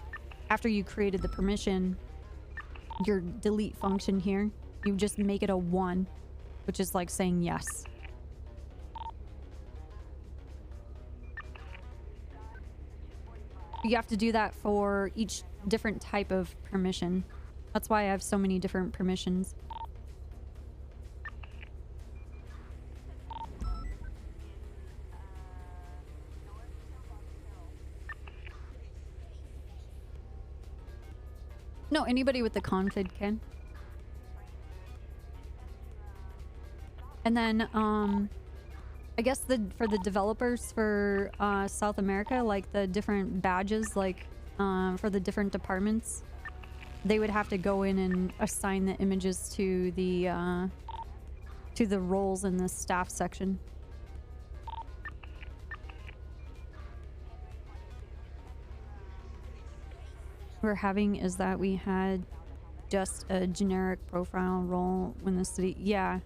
after you created the permission, your delete function here, you just make it a 1, which is like saying yes. You have to do that for each different type of permission. That's why I have so many different permissions. No, anybody with the config can. And then, I guess for the developers for South America, like the different badges, like for the different departments, they would have to go in and assign the images to the roles in the staff section. We're having is that we had just a generic profile role when the city, yeah.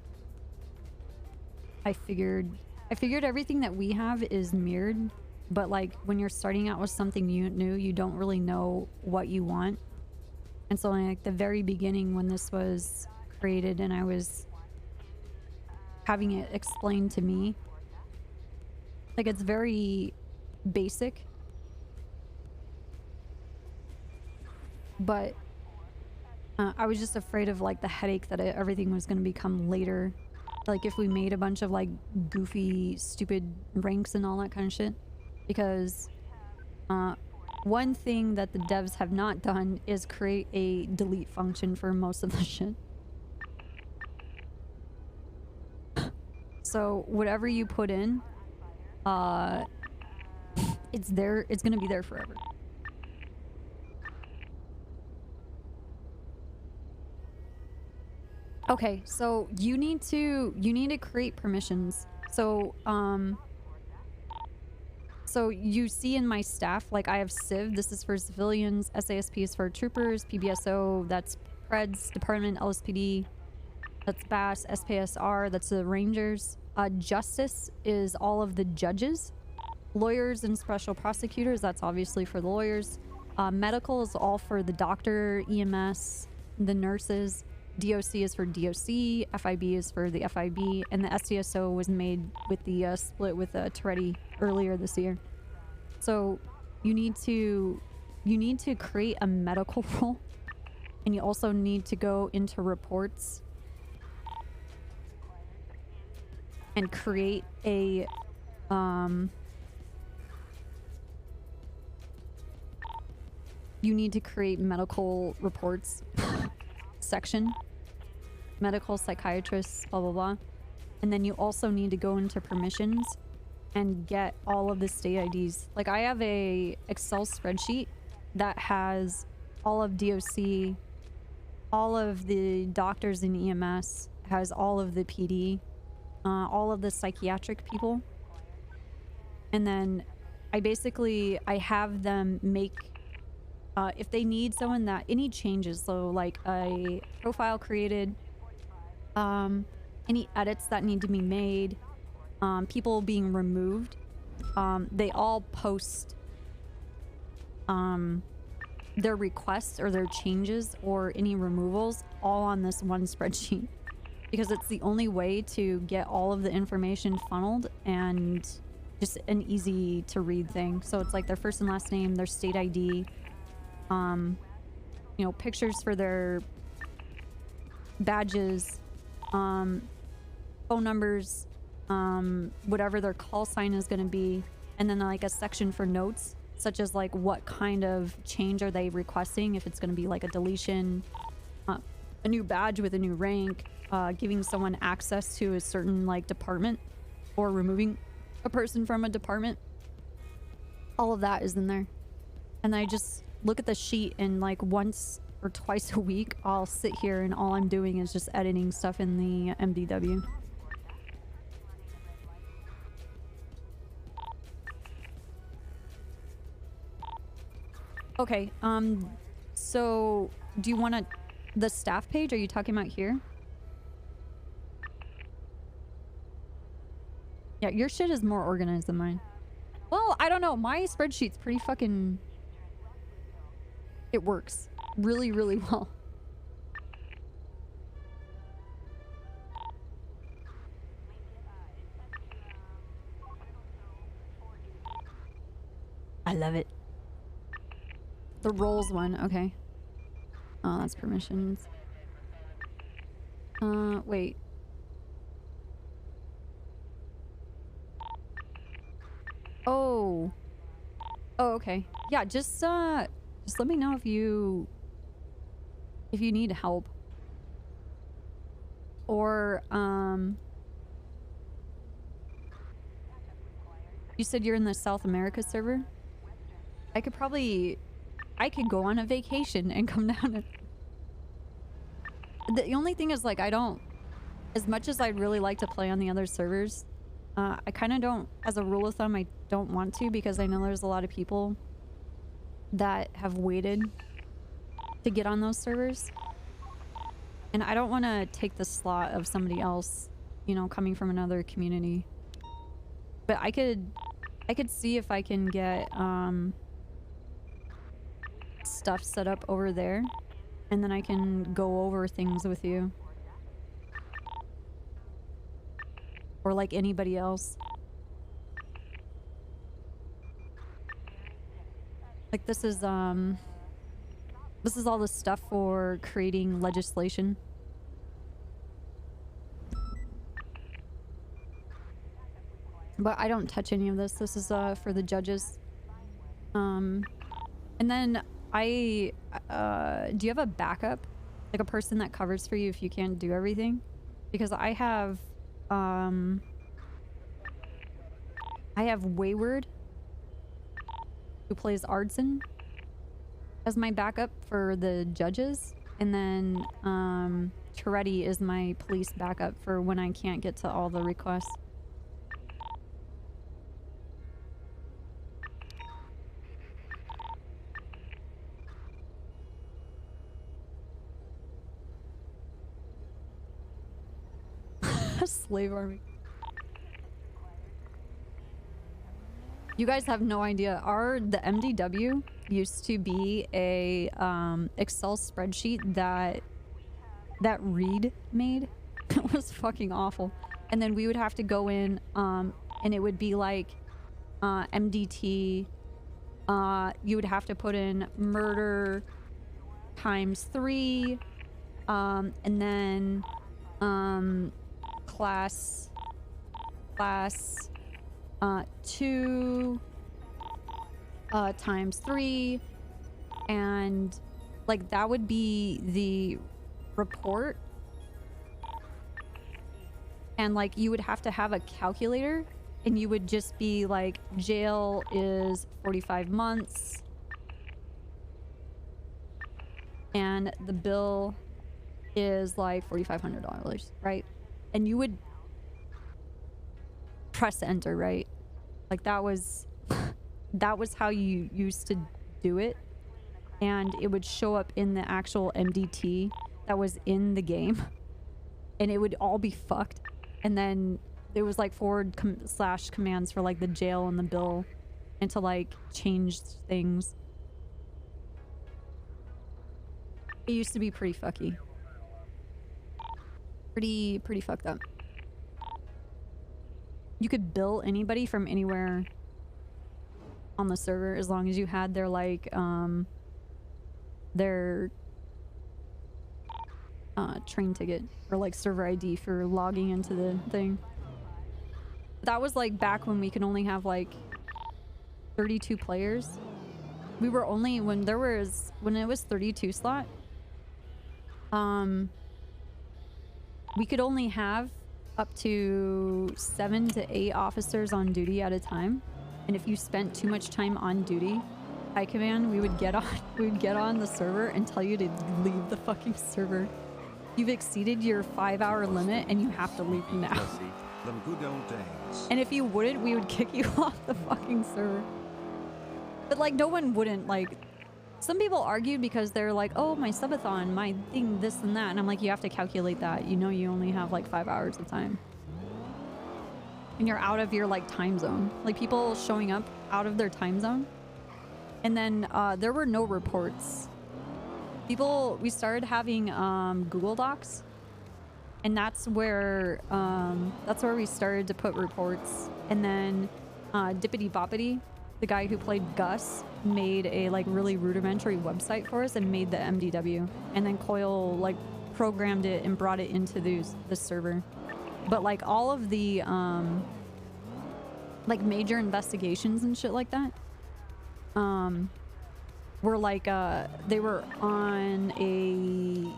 I figured everything that we have is mirrored, but like when you're starting out with something new, you don't really know what you want. And so like the very beginning when this was created and I was having it explained to me, like it's very basic. But I was just afraid of like the headache that everything was going to become later. Like if we made a bunch of like goofy, stupid ranks and all that kind of shit. Because one thing that the devs have not done is create a delete function for most of the shit. So whatever you put in, it's there, it's going to be there forever. Okay, so you need to create permissions. So so you see in my staff, like I have Civ, this is for civilians, SASP is for troopers, PBSO, that's Preds, Department, LSPD, that's BAS, SPSR, that's the Rangers. Justice is all of the judges. Lawyers and special prosecutors, that's obviously for the lawyers. Medical is all for the doctor, EMS, the nurses. DOC is for DOC, FIB is for the FIB, and the SDSO was made with the split with Toretti earlier this year. So you need to create a medical role, and you also need to go into reports and create a you need to create medical reports section, medical psychiatrists, blah blah blah, and then you also need to go into permissions and get all of the state IDs. Like I have a Excel spreadsheet that has all of DOC, all of the doctors in EMS, has all of the PD, all of the psychiatric people, and then I have them make if they need someone that any changes, so like a profile created, any edits that need to be made, people being removed, they all post their requests or their changes or any removals all on this one spreadsheet, because it's the only way to get all of the information funneled and just an easy to read thing. So it's like their first and last name, their state ID, you know, pictures for their badges, phone numbers, whatever their call sign is going to be, and then like a section for notes, such as like what kind of change are they requesting, if it's going to be like a deletion, a new badge with a new rank, giving someone access to a certain like department, or removing a person from a department. All of that is in there. And I just look at the sheet, and like once or twice a week I'll sit here and all I'm doing is just editing stuff in the MDW. Okay, so do you want the staff page? Are you talking about here? Yeah, your shit is more organized than mine. Well, I don't know. My spreadsheet's pretty fucking... It works really, really well. I love it. The roles one, okay. Oh, that's permissions. Wait. Oh. Oh, okay. Yeah, just let me know if you need help. Or, you said you're in the South America server? I could go on a vacation and come down and... The only thing is, like, I don't... As much as I'd really like to play on the other servers, I kind of don't... As a rule of thumb, I don't want to, because I know there's a lot of people that have waited to get on those servers. And I don't want to take the slot of somebody else, you know, coming from another community. But I could see if I can get, stuff set up over there, and then I can go over things with you, or like anybody else. Like this is all the stuff for creating legislation. But I don't touch any of this. This is for the judges. And then do you have a backup? Like a person that covers for you if you can't do everything? Because I have Wayward, who plays Ardson, as my backup for the judges. And then Toretti is my police backup for when I can't get to all the requests. Slave army. You guys have no idea. The MDW used to be a Excel spreadsheet that Reed made. It was fucking awful. And then we would have to go in and it would be like MDT. You would have to put in murder ×3 and then class 2 ×3, and like that would be the report, and like you would have to have a calculator and you would just be like, jail is 45 months and the bill is like $4,500, right? And you would press enter, right? Like that was how you used to do it, and it would show up in the actual MDT that was in the game, and it would all be fucked. And then there was like forward / commands for like the jail and the bill, and to like change things. It used to be pretty fucky. Pretty fucked up. You could bill anybody from anywhere on the server as long as you had their like their train ticket or like server ID for logging into the thing. That was like back when we could only have like 32 players. We were only when it was 32 slot. We could only have up to 7 to 8 officers on duty at a time, and if you spent too much time on duty, high command, we would get on the server and tell you to leave the fucking server. You've exceeded your 5-hour limit and you have to leave now. Them good old days. And if you wouldn't, we would kick you off the fucking server. But like no one wouldn't. Like some people argued because they're like, oh, my subathon, my thing, this and that. And I'm like, you have to calculate that. You know, you only have like 5 hours of time. And you're out of your like time zone. Like people showing up out of their time zone. And then there were no reports. We started having Google Docs. And that's where we started to put reports. And then Dippity Boppity, the guy who played Gus, made a like really rudimentary website for us and made the MDW. And then Coil like programmed it and brought it into the server. But like all of the like major investigations and shit like that were like they were on a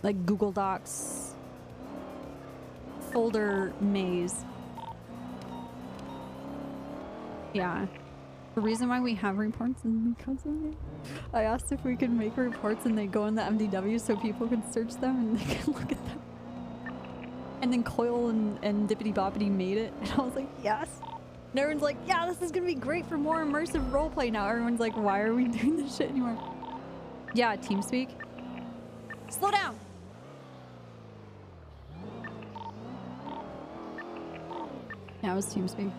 like Google Docs folder maze. Yeah. The reason why we have reports is because of it. I asked if we could make reports and they go in the MDW so people can search them and they can look at them. And then Coil and Dippity Boppity made it. And I was like, yes. And everyone's like, yeah, this is gonna be great for more immersive roleplay now. Everyone's like, why are we doing this shit anymore? Yeah, TeamSpeak. Slow down! Yeah, it was TeamSpeak.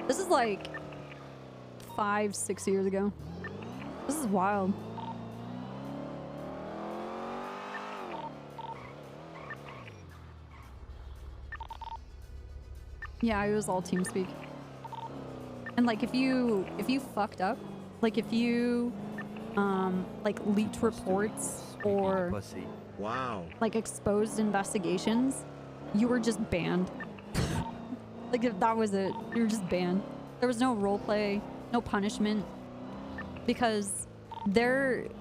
This is like 5-6 years ago. This is wild. Yeah, it was all TeamSpeak. And like if you fucked up, like if you like leaked reports or like exposed investigations, you were just banned. Like if that was it, you were just banned. There was no roleplay, no punishment, because it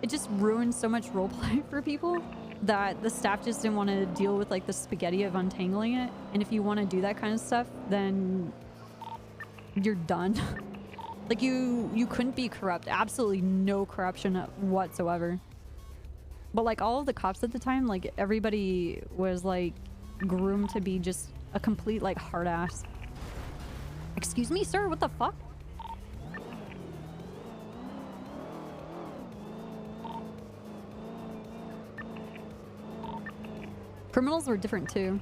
just ruined so much roleplay for people that the staff just didn't want to deal with like the spaghetti of untangling it. And if you want to do that kind of stuff, then you're done. Like Like you couldn't be corrupt. Absolutely no corruption whatsoever. But like all of the cops at the time, like everybody was like groomed to be just a complete like hard ass. Excuse me, sir, what the fuck? Criminals were different too.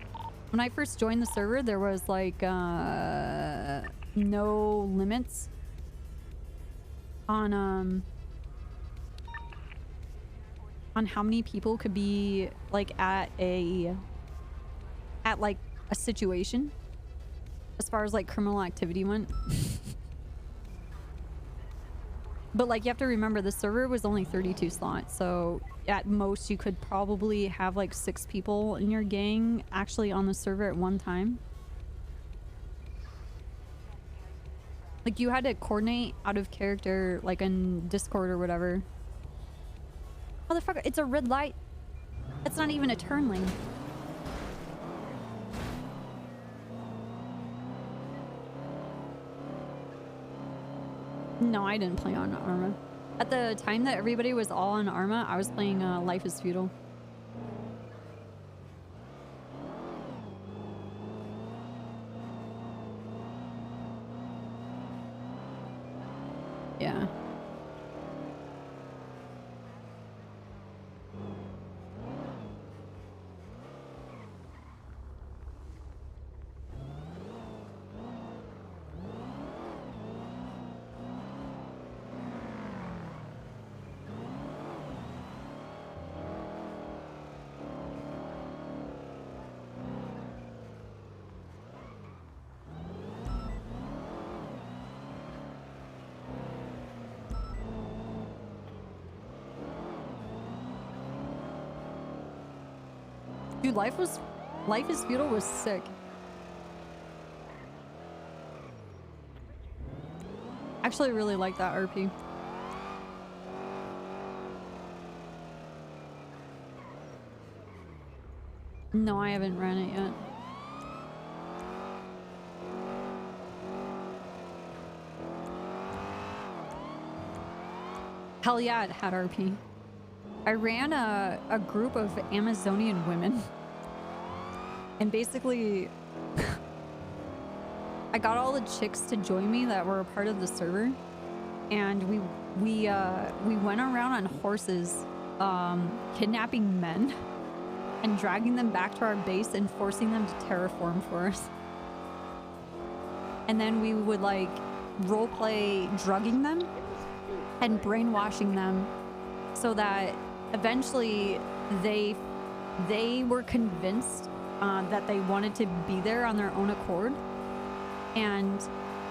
When I first joined the server, there was like no limits on how many people could be like at like a situation as far as like criminal activity went. But like you have to remember the server was only 32 slots, so at most you could probably have like 6 people in your gang actually on the server at one time. Like you had to coordinate out of character like in Discord or whatever. Motherfucker, it's a red light. It's not even a turn lane. No, I didn't play on Arma. At the time that everybody was all on Arma, I was playing Life is Feudal. Yeah. Dude, Life is Feudal was sick. Actually really like that RP. No, I haven't ran it yet. Hell yeah, it had RP. I ran a group of Amazonian women. And basically, I got all the chicks to join me that were a part of the server. And we went around on horses, kidnapping men and dragging them back to our base and forcing them to terraform for us. And then we would like roleplay drugging them and brainwashing them so that eventually they were convinced that they wanted to be there on their own accord. And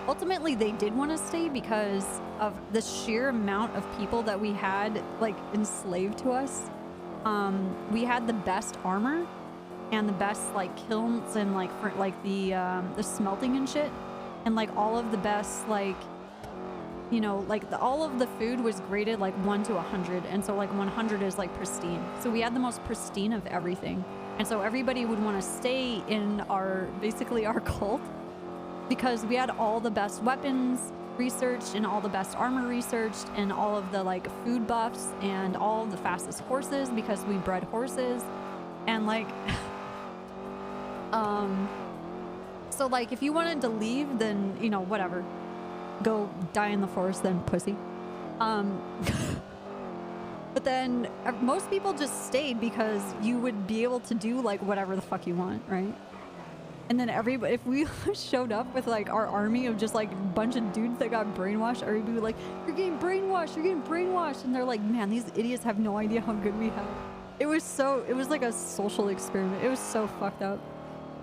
ultimately they did want to stay because of the sheer amount of people that we had like enslaved to us. We had the best armor and the best like kilns and like for like the smelting and shit, and like all of the best like, you know, like all of the food was graded like 1 to 100, and so like 100 is like pristine. So we had the most pristine of everything, and so everybody would want to stay in our basically our cult because we had all the best weapons researched and all the best armor researched and all of the like food buffs and all of the fastest horses because we bred horses and like so like if you wanted to leave, then you know, whatever, go die in the forest then, pussy. But then most people just stayed because you would be able to do like whatever the fuck you want, right? And then everybody, if we showed up with like our army of just like a bunch of dudes that got brainwashed, everybody would be like, you're getting brainwashed, you're getting brainwashed. And they're like, man, these idiots have no idea how good we have. It was like a social experiment. It was so fucked up.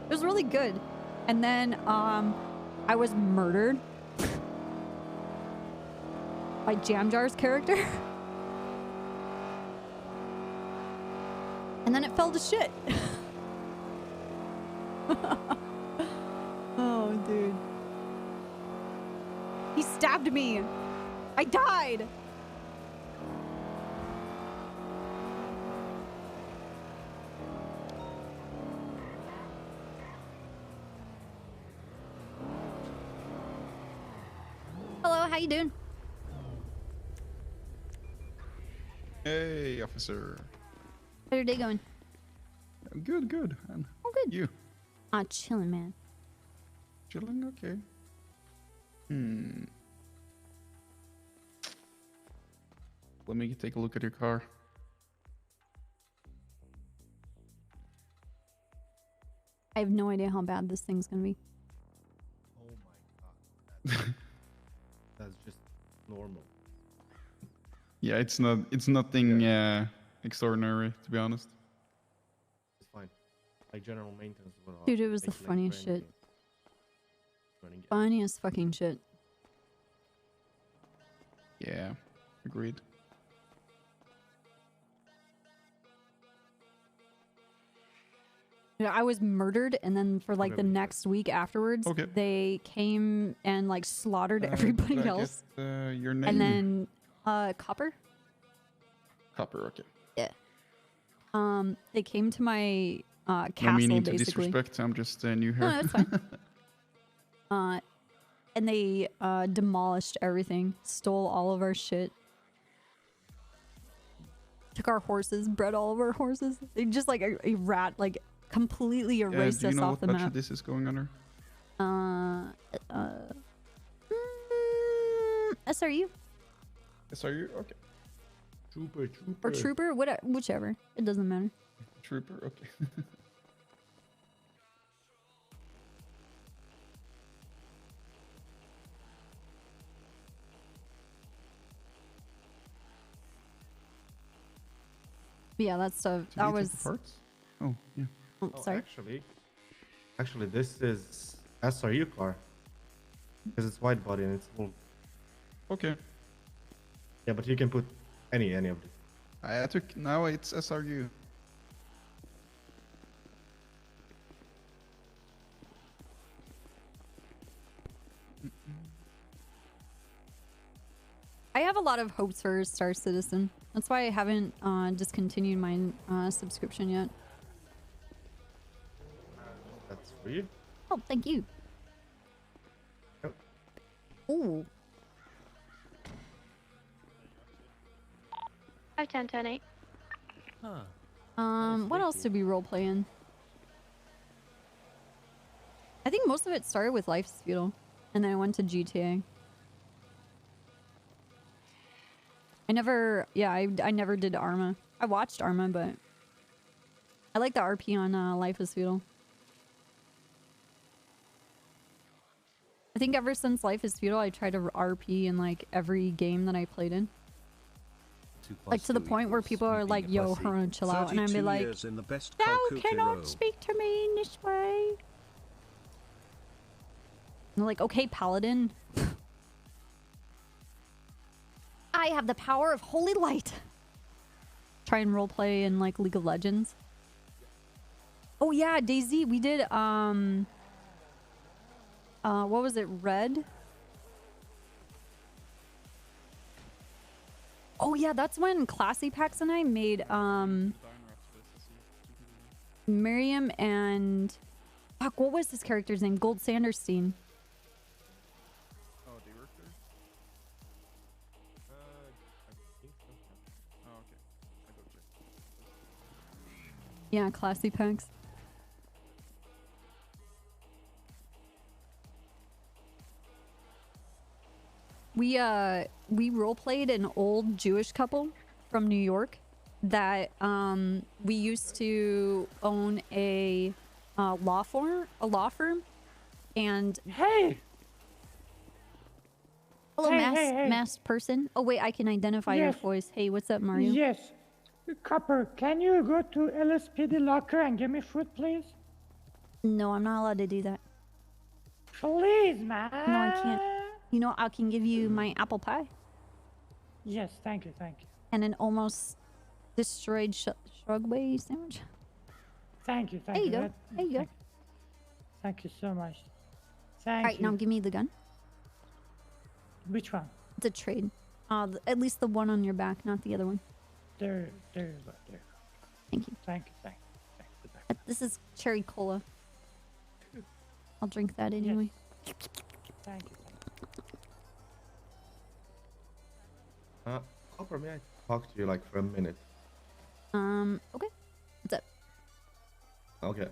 It was really good. And then I was murdered by Jam Jar's character. And then it fell to shit. Oh, dude. He stabbed me. I died. Hello, how how you doing? Hey, officer. How's your day going? Good, good. And oh, good. You? Chilling, man. Chilling? Okay. Let me take a look at your car. I have no idea how bad this thing's gonna be. Oh my god. That's just normal. Yeah, it's not. It's nothing extraordinary, to be honest. It's fine. Like general maintenance. Dude, it was the funniest shit. Funniest fucking shit. Yeah, agreed. Yeah, I was murdered, and then for like Okay, the next week afterwards, Okay. they came and like slaughtered everybody Could I else. get, your name? And then, Copper. Copper. Okay. Yeah. They came to my No castle meaning to basically. disrespect. I'm just new here. No, that's fine. And they demolished everything, stole all of our shit, took our horses, bred all of our horses. They just like a rat, like completely erased do you us know off what the budget map. this is going under? SRU SRU? Okay. Trooper. or trooper, whichever. It doesn't matter. Trooper. Okay. But yeah, that stuff. Did That you take was. the parts? Oh, yeah. Oh, sorry. Actually, this is SRU car. Because it's wide body and it's full. Okay. Yeah, but you can put any of it. I took. Now it's SRU. I have a lot of hopes for Star Citizen. That's why I haven't discontinued my subscription yet. That's for you. Oh, thank you. Yep. Ooh. 5, 10, 10, 8. What else did we role play in? I think most of it started with Life is Futile, and then I went to GTA. I never did Arma. I watched Arma, but I like the RP on Life is Futile. I think ever since Life is Futile, I tried to RP in like every game that I played in. Like to the point where people are like, yo, Hirona, chill out. And I'd be like, you cannot speak to me in this way. And they're like, okay, Paladin. I have the power of holy light. Try and roleplay in like League of Legends. Oh yeah, DayZ, we did what was it, Red? Oh yeah, that's when Classy Pax and I made Miriam and fuck, what was his character's name? Gold Sanderstein. Oh, do you work there? I think so. Oh, okay. I go check. Yeah, Classy Pax. We roleplayed an old Jewish couple from New York that we used to own a law firm, and hey, hello, hey. masked person. Oh wait, I can identify your Yes. voice. Hey, what's up, Mario? Yes. Copper, can you go to LSPD locker and give me food, please? No, I'm not allowed to do that. Please, man. No, I can't. You know, I can give you my apple pie Yes, thank you. and an almost destroyed shrugway sandwich. Thank you. There you go. That- There you go. Thank you so much. All Thank right, you. now give me the gun. Which one? It's a trade. At least the one on your back, not the other one. There you go. There. Thank you. Thank you. This is cherry cola. I'll drink that anyway. Thank you. Copper, may I talk to you like for a minute? Okay. What's up? Okay.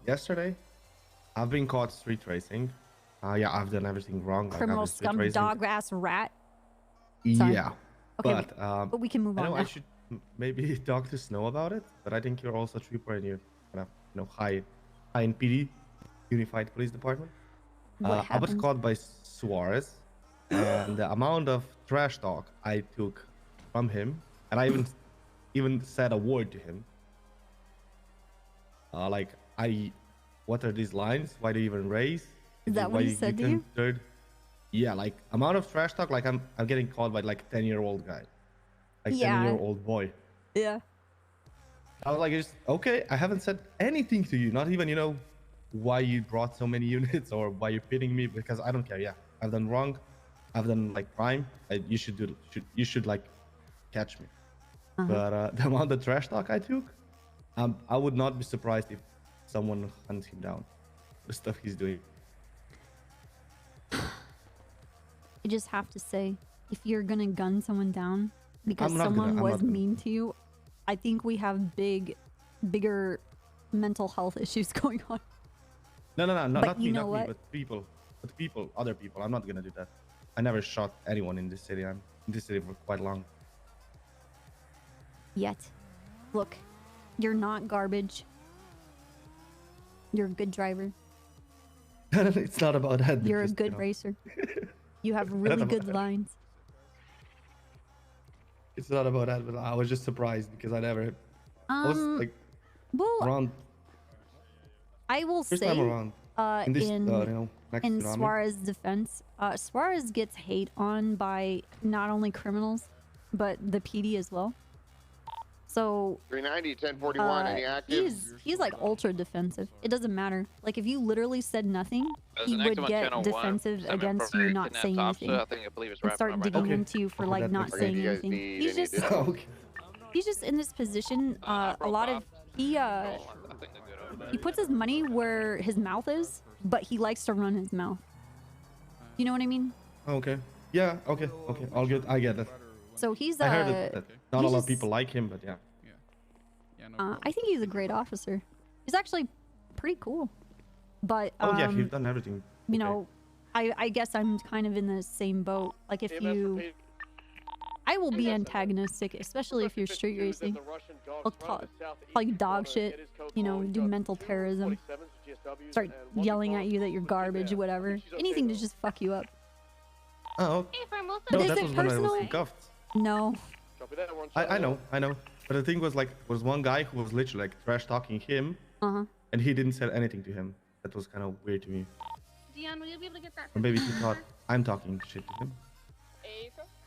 Yesterday, I've been caught street racing. Yeah, I've done everything wrong. Like, Criminal I've been street scum, racing. dog ass rat. Sorry. Yeah. Okay, But we can move I on know now. I should maybe talk to Snow about it. But I think you're also a trooper and you're kind of high in PD, Unified Police Department. What I was happened? caught by Suarez, and the amount of trash talk I took from him, and I even said a word to him. Like what are these lines? Why do you even raise? Is that what he said to you? Third? Yeah, like amount of trash talk. Like I'm getting called by like 10-year-old guy, like Yeah. 10-year-old boy. Yeah. I was like, okay, I haven't said anything to you. Not even why you brought so many units or why you're pitting me, because I don't care. Yeah, I've done wrong. I've done like crime. You should like catch me. But the amount of trash talk I took, I would not be surprised if someone hunts him down. The stuff he's doing. I just have to say, if you're gonna gun someone down because I'm not someone gonna- I'm was not gonna. mean to you, I think we have bigger mental health issues going on. No, But not you me, know not what? me, but people, other people. I'm not gonna do that. I never shot anyone in this city. I'm in this city for quite long. Yet. Look, you're not garbage. You're a good driver. It's not about that. You're a because, good racer. You have really about good that. lines. It's not about that, but I was just surprised because I never. I was like well, around. I will First say, time around. In this, next in tsunami. Suarez's defense, Suarez gets hate on by not only criminals, but the PD as well. So 390, 1041, any active? he's like ultra defensive. It doesn't matter. Like if you literally said nothing, There's he an would active on get channel 1, defensive stemming against from you a not kidnapped saying officer. anything. I think I believe it's And wrapping start up right digging now. into you for Okay, like that not makes saying sense. You guys anything. need He's any just additional- Okay. he's just in this position. A lot of he puts his money where his mouth is, but he likes to run his mouth. You know what I mean? Okay. Yeah. Okay. All good. I get it. So he's I heard that not a he's lot of just- people like him, but yeah. I think he's a great officer. He's actually pretty cool. But Oh yeah, he's done everything. you know, I guess I'm kind of in the same boat. Like if you, I will be antagonistic, especially if you're street racing. I'll call you dog shit. You know, do mental terrorism. Start yelling at you that you're garbage, whatever. Anything to just fuck you up. Oh. But No, is that it was when I was personal? cuffed. No. I know. But the thing was was one guy who was literally like trash talking him, and he didn't say anything to him. That was kind of weird to me. Dion, will you be able to get that? Or maybe he thought I'm talking shit to him.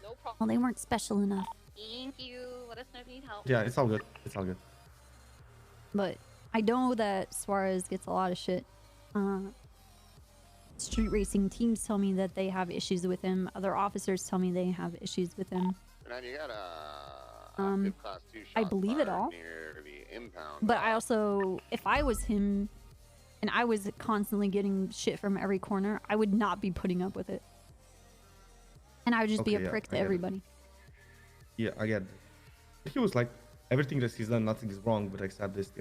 No problem. Well, they weren't special enough. Thank you. Let us know if you need help. Yeah, it's all good. It's all good. But I know that Suarez gets a lot of shit. Street racing teams tell me that they have issues with him. Other officers tell me they have issues with him. And you got a class 2 I shot believe it fired all. near the impound. But I also, if I was him and I was constantly getting shit from every corner, I would not be putting up with it. And I would just be Okay, a yeah, prick I to get it. everybody. Yeah, I get it. He was like, everything that he's done, nothing is wrong, but except this,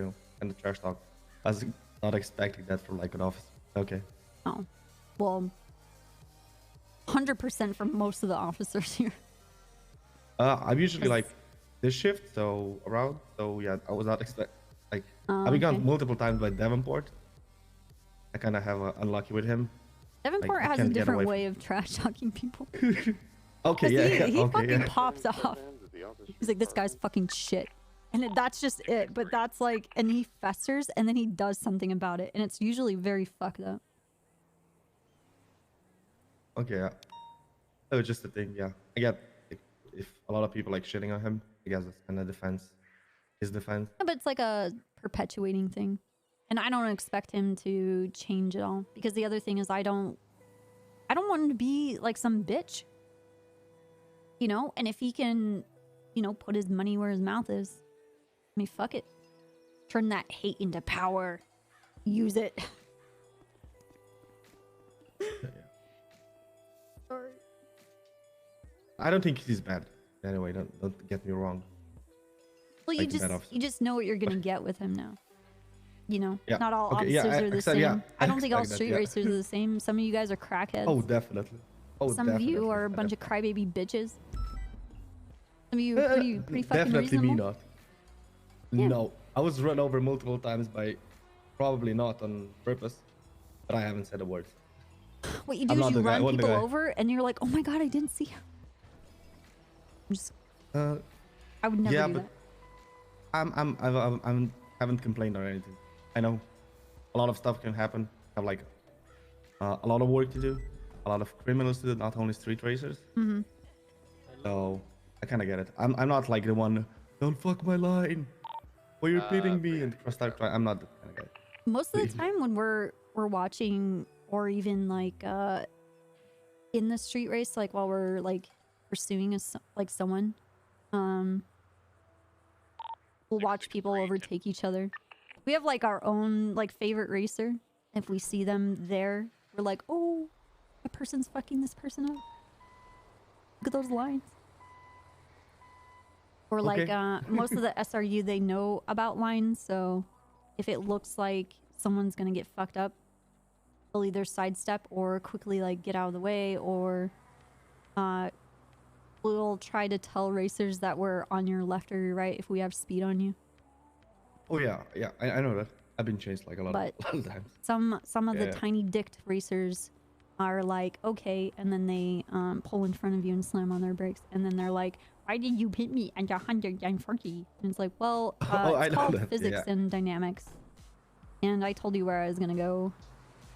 and the trash talk. I was not expecting that from like an officer. Okay. Oh, well, 100% from most of the officers here. I'm usually like this shift, so around. So yeah, I was not like I've been okay. gone multiple times by Davenport. I kind of have unlucky with him. Davenport I has a can't get different away way of trash talking people. Okay, 'Cause yeah, he okay, fucking yeah. pops off. He's like, this guy's fucking shit. And that's just it. But that's like, and he festers and then he does something about it. And it's usually very fucked up. Okay, yeah. That was just the thing, yeah. I get if a lot of people like shitting on him, I guess it's kind of defense. His defense. Yeah, but it's like a perpetuating thing. And I don't expect him to change at all. Because the other thing is I don't want him to be like some bitch. You know? And if he can, you know, put his money where his mouth is, I mean, fuck it. Turn that hate into power. Use it. I don't think he's bad. Anyway, don't get me wrong. Well, Like the bad you just know what you're gonna get with him now. You know, Yeah. not all Okay, yeah, officers I are the accept- same. yeah, I I don't think all expect that, street yeah. racers are the same. Some of you guys are crackheads. Oh, definitely. Oh, Some of you definitely, are a bunch of crybaby bitches. Some of you are pretty fucking definitely reasonable. me not. Yeah. No, I was run over multiple times by, probably not on purpose, but I haven't said a word. What you I'm do is not you the guy, run I'm the people guy. over, and you're like, "Oh my god, I didn't see him." I'm just, Uh, I would never yeah, do but that. I haven't complained or anything. I know a lot of stuff can happen. I have like a lot of work to do, a lot of criminals to do, not only street racers. Mm-hmm. So I kind of get it. I'm not like the one. Don't fuck my line. Well, you're beating me and cross start. I'm not that kind of guy. Most of the time when we're watching, or even like in the street race, like while we're like pursuing like someone, we'll watch people overtake each other. We have like our own like favorite racer. If we see them there, we're like, oh, a person's fucking this person up. Look at those lines. Or like Okay. most of the SRU, they know about lines, so if it looks like someone's gonna get fucked up, they'll either sidestep or quickly like get out of the way, or we'll try to tell racers that we're on your left or your right if we have speed on you. Oh yeah, yeah. I know that. I've been chased like a lot, But of times. some of the Yeah. tiny dicked racers are like, okay, and then they pull in front of you and slam on their brakes, and then they're like, why did you hit me at 140? And it's like, well, Oh, I it's know called that, physics yeah. and dynamics, and I told you where I was gonna go,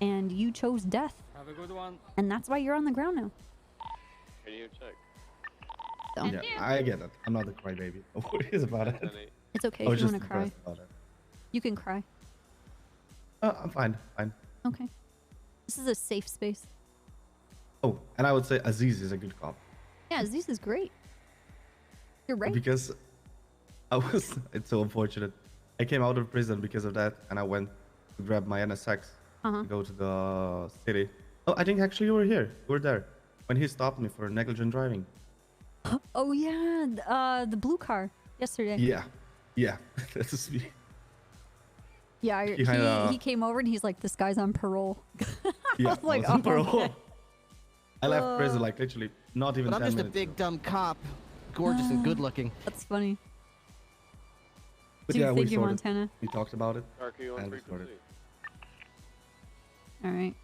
and you chose death, Have a good one. and that's why you're on the ground now. Can you check? So Yeah, I get it. I'm not a crybaby. No worries about it. it's okay I was if you just want to cry. impressed about it. You can cry. I'm fine. Fine. Okay. This is a safe space. Oh, and I would say Aziz is a good cop. Yeah, Aziz is great. You're right. Because I was, it's so unfortunate. I came out of prison because of that, and I went to grab my NSX Uh-huh. to go to the city. Oh, I think actually you were here. You were there when he stopped me for negligent driving. Oh yeah, the blue car yesterday. Yeah, yeah, that's me. Yeah, he came over and he's like, this guy's on parole. Yeah, I was like, I was on oh, parole. okay. I left prison like literally not even But I'm 10 just a minutes. big dumb cop, gorgeous and good looking. That's funny. But Dude, yeah, we thank you, sorted. Montana. We talked about it. RQ on And we sorted. frequency. All right.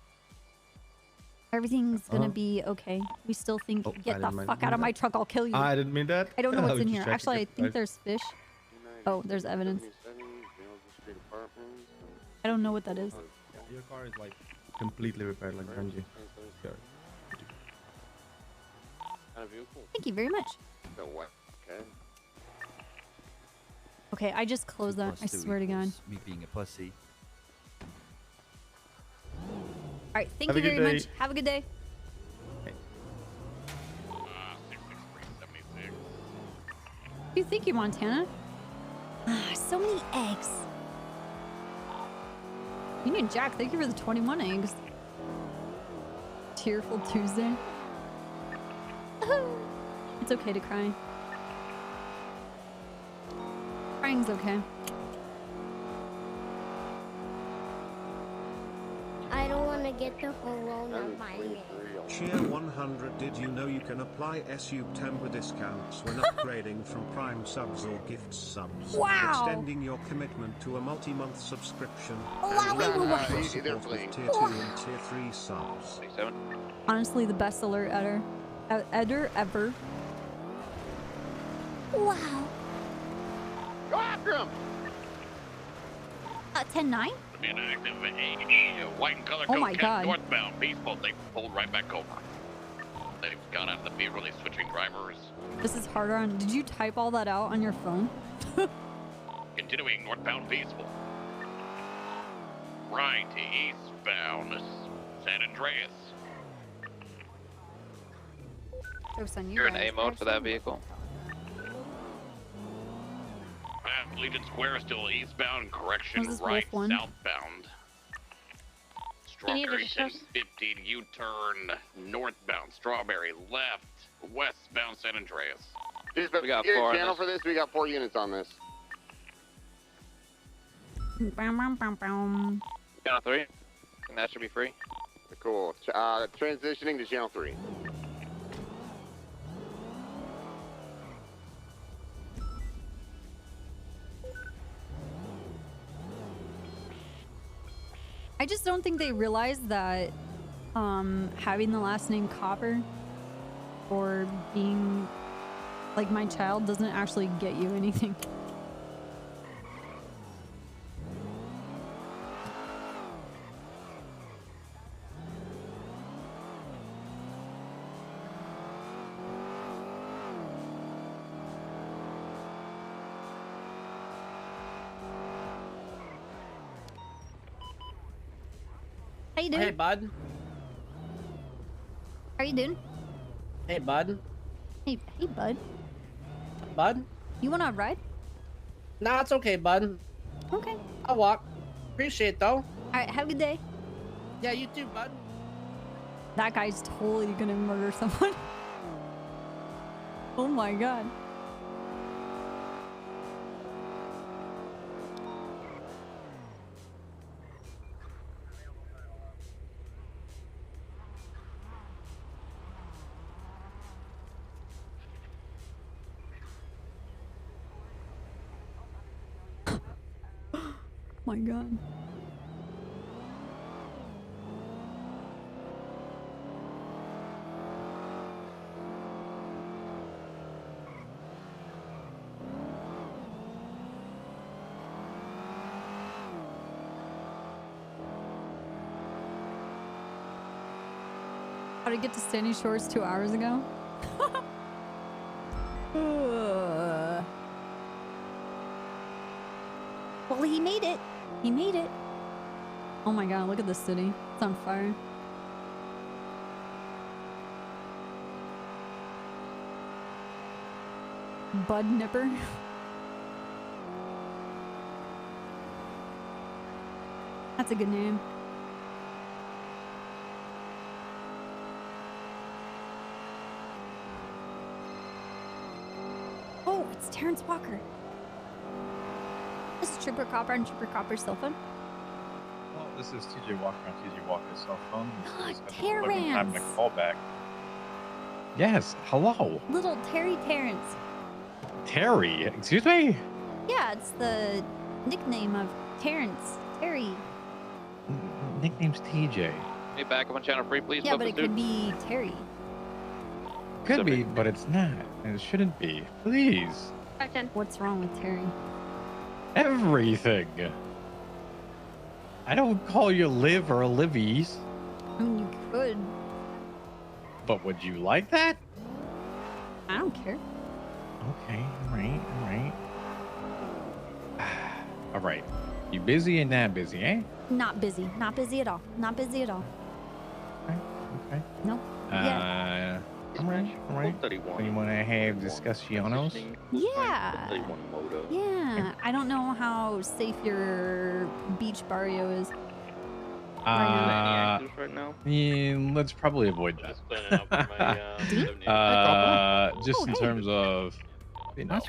Everything's gonna Uh-huh. be okay. We still think, Oh, I get the didn't fuck mean out of my that. truck, I'll kill you. I didn't mean that. I don't know I what's was in just here. checking Actually, I if think I- there's fish. Oh, there's evidence. I don't know what that is. Your car is like completely repaired, like Benji. Sure. Kind of vehicle. Thank you very much. So what? Okay. Okay, I just closed that. I 2 swear to God. equals Me being a pussy. All right, thank Have you a good very day. much. Have a good day. Dude, thank you, Montana. Ah, so many eggs. Union Jack, thank you for the 21 eggs. Tearful Tuesday. It's okay to cry. Crying's okay. I don't want to get the Hirona by me. Cheer 100. Did you know you can apply September discounts when upgrading from Prime subs or gift subs? Wow. Extending your commitment to a multi-month subscription. Wow, and wow, wow. your Easy there, support with Flea. tier 2 and tier 3 subs. Honestly, the best alert ever. Wow. Go after him! 10-9? Inactive white and color Oh code my cat God. northbound. Peaceful. They pulled right back over. They've gone out of the vehicle. They're switching drivers. This is harder on. Did you type all that out on your phone? Continuing northbound peaceful. Right to eastbound San Andreas. Joke's on you You're in guys. A mode for that vehicle. Legion Square still eastbound. Correction How's this right wolf one? southbound. Can you Strawberry just show 1015 U-turn northbound. Strawberry left westbound San Andreas. We got Get 4 a on channel this. for this. We got 4 units on this. Channel 3. And that should be free. Cool. Transitioning to channel 3. I just don't think they realize that having the last name Copper or being like my child doesn't actually get you anything. How you doing? Hey, bud. How you doing? Hey, bud. Hey, bud. Bud? You wanna ride? Nah, it's okay, bud. Okay. I'll walk. Appreciate it, though. All right, have a good day. Yeah, you too, bud. That guy's totally gonna murder someone. Oh my god. My god. How to get to Sandy Shores 2 hours ago? Well, he made it. He made it. Oh my god, look at this city. It's on fire. Bud Nipper. That's a good name. Oh, it's Terrence Walker. This is Trooper Copper on Trooper Copper's cell phone. Oh, this is TJ Walker on TJ Walker's cell phone. Terrence! Having a call back. Yes, hello. Little Terry Terrence. Terry, excuse me? Yeah, it's the nickname of Terrence. Terry. Nickname's TJ. Hey, back up on channel 3, please. Yeah, but it could be Terry. Could be, but it's not. And it shouldn't be. Please. What's wrong with Terry? Everything. I don't call you Liv or Livies. I mean, you could. But would you like that? I don't care. Okay, alright, alright. Alright. You busy and not busy, eh? Not busy. Not busy at all. Not busy at all. Okay. No. Yeah. Alright, alright. You want to have discussionos? Yeah. Yeah. I don't know how safe your beach barrio is. Right now? Yeah, let's probably avoid that. Just in terms of, you know,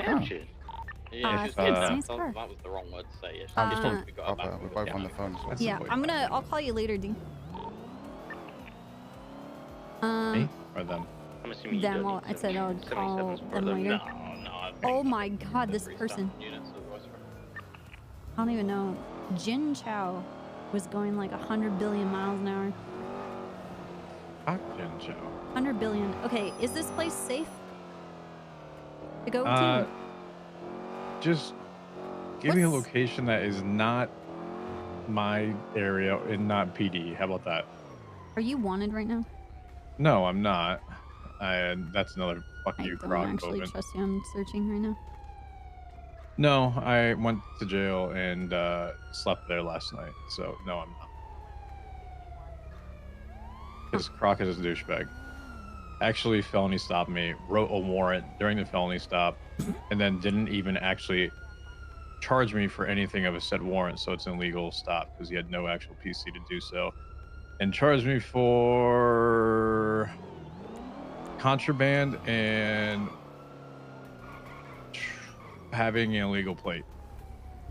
Yeah, it's that nice was car. the wrong word to say. I'm just Yeah, on- we're both on the phone. Yeah, I'll call you later, D. Me or them? I'm assuming you Them, don't well, need I said I would call 77s for them later. No, Oh my god, this person. I don't even know. Jin Chao was going like 100 billion miles an hour. Fuck Jin Chao. 100 billion. Okay, is this place safe to go to? Just give me a location that is not my area and not PD. How about that? Are you wanted right now? No, I'm not. That's another fucking you I don't croc actually moment. trust you. I'm searching right now. No, I went to jail and slept there last night. So no, I'm not. Because Croc is a douchebag. Actually, felony stopped me, wrote a warrant during the felony stop, and then didn't even actually charge me for anything of a said warrant. So it's an illegal stop because he had no actual PC to do so, and charged me for contraband and having an illegal plate.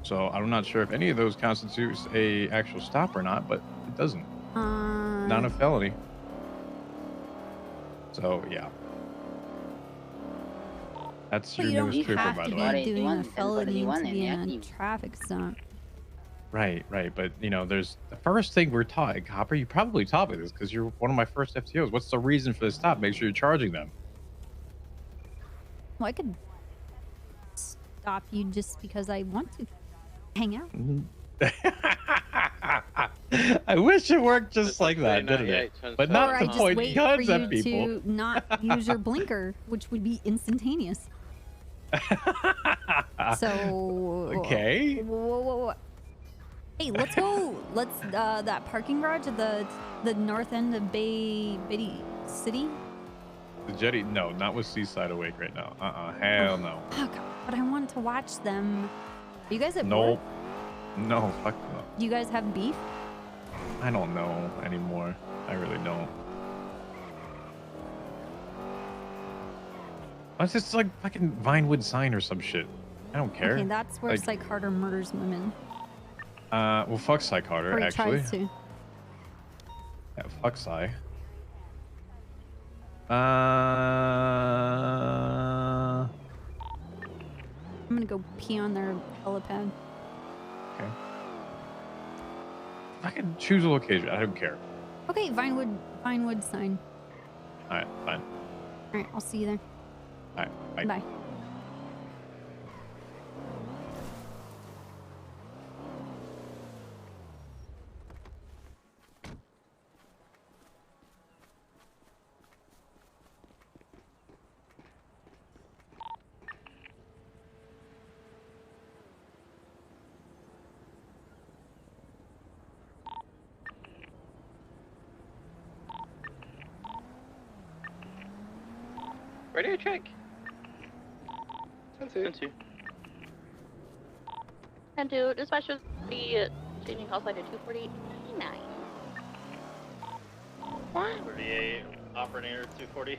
So I'm not sure if any of those constitutes a actual stop or not, but it doesn't. Not a felony. So yeah. That's But your you don't newest trooper, have by to the be way. doing a felony to be in a traffic stop. Right. But you know, there's the first thing we're taught, Copper. You probably taught me this because you're one of my first FTOs. What's the reason for the stop? Make sure you're charging them. Well, I could stop you just because I want to hang out. I wish it worked just like that, didn't it? But not Or to I just point wait guns for you at people. to not use your blinker, which would be instantaneous. So Okay. Whoa. Hey, let's go. Let's that parking garage at the north end of Bay City. The jetty? No, not with Seaside awake right now. Hell no. Fuck. But I want to watch them. Are you guys at Nope. work? No, fuck no. Do you guys have beef? I don't know anymore. I really don't. Unless it's like fucking Vinewood sign or some shit. I don't care. Okay, that's where Like, Psych Harder murders women. well, fuck Psych Harder, Or he actually. tries to. Yeah, fuck Psy. I'm gonna go pee on their helipad. Okay. I can choose a location. I don't care. Okay, Vinewood sign. All right, fine. All right, I'll see you there. All right, bye. Bye. Radio check. 10-2. And dude, dispatch should be changing house line to 249. 38, operator 240.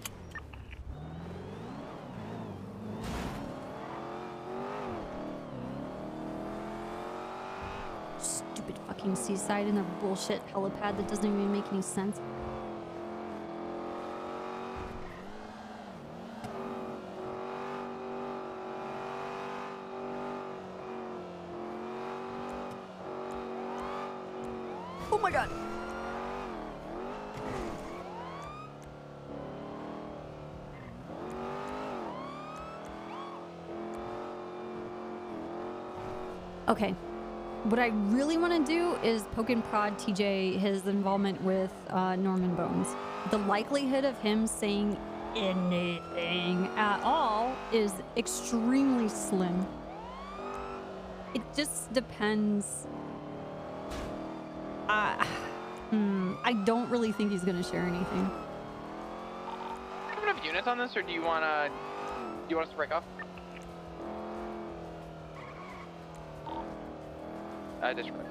Stupid fucking Seaside and their bullshit helipad that doesn't even make any sense. Oh my god. Okay. What I really want to do is poke and prod TJ his involvement with Norman Bones. The likelihood of him saying anything at all is extremely slim. It just depends. I don't really think he's gonna share anything. Do you have enough units on this, or do you want us to break off? Disregard.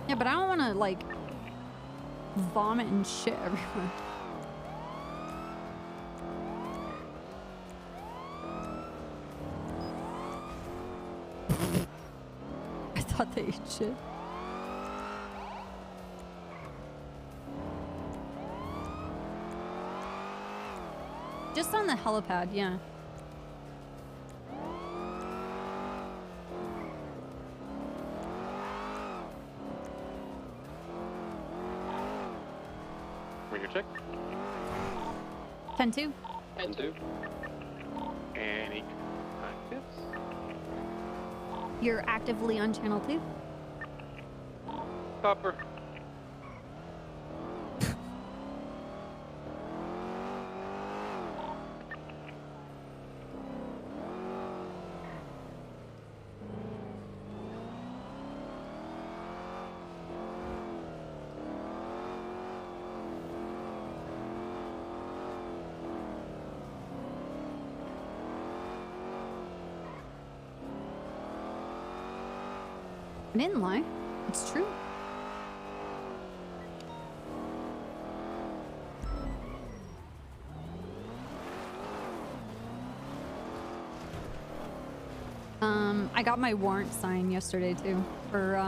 Yeah, but I don't want to like vomit and shit everywhere. I thought they ate shit. Just on the helipad, yeah. Radio check. 10-2. 10-2. Any actives? You're actively on channel 2. Copper. I didn't lie. It's true. I got my warrant signed yesterday too for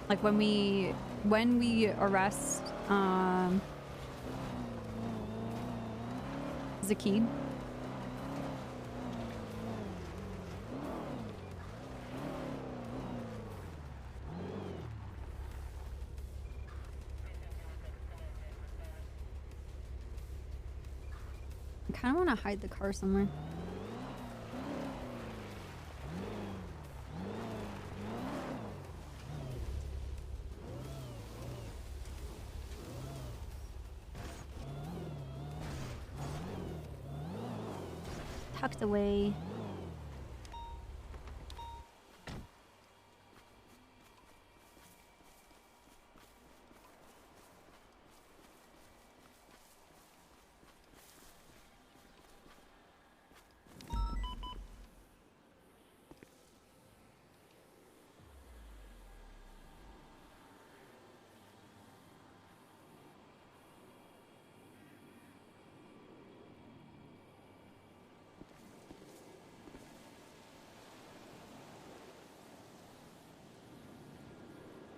like when we arrest Zakid. I kind of want to hide the car somewhere. Tucked away.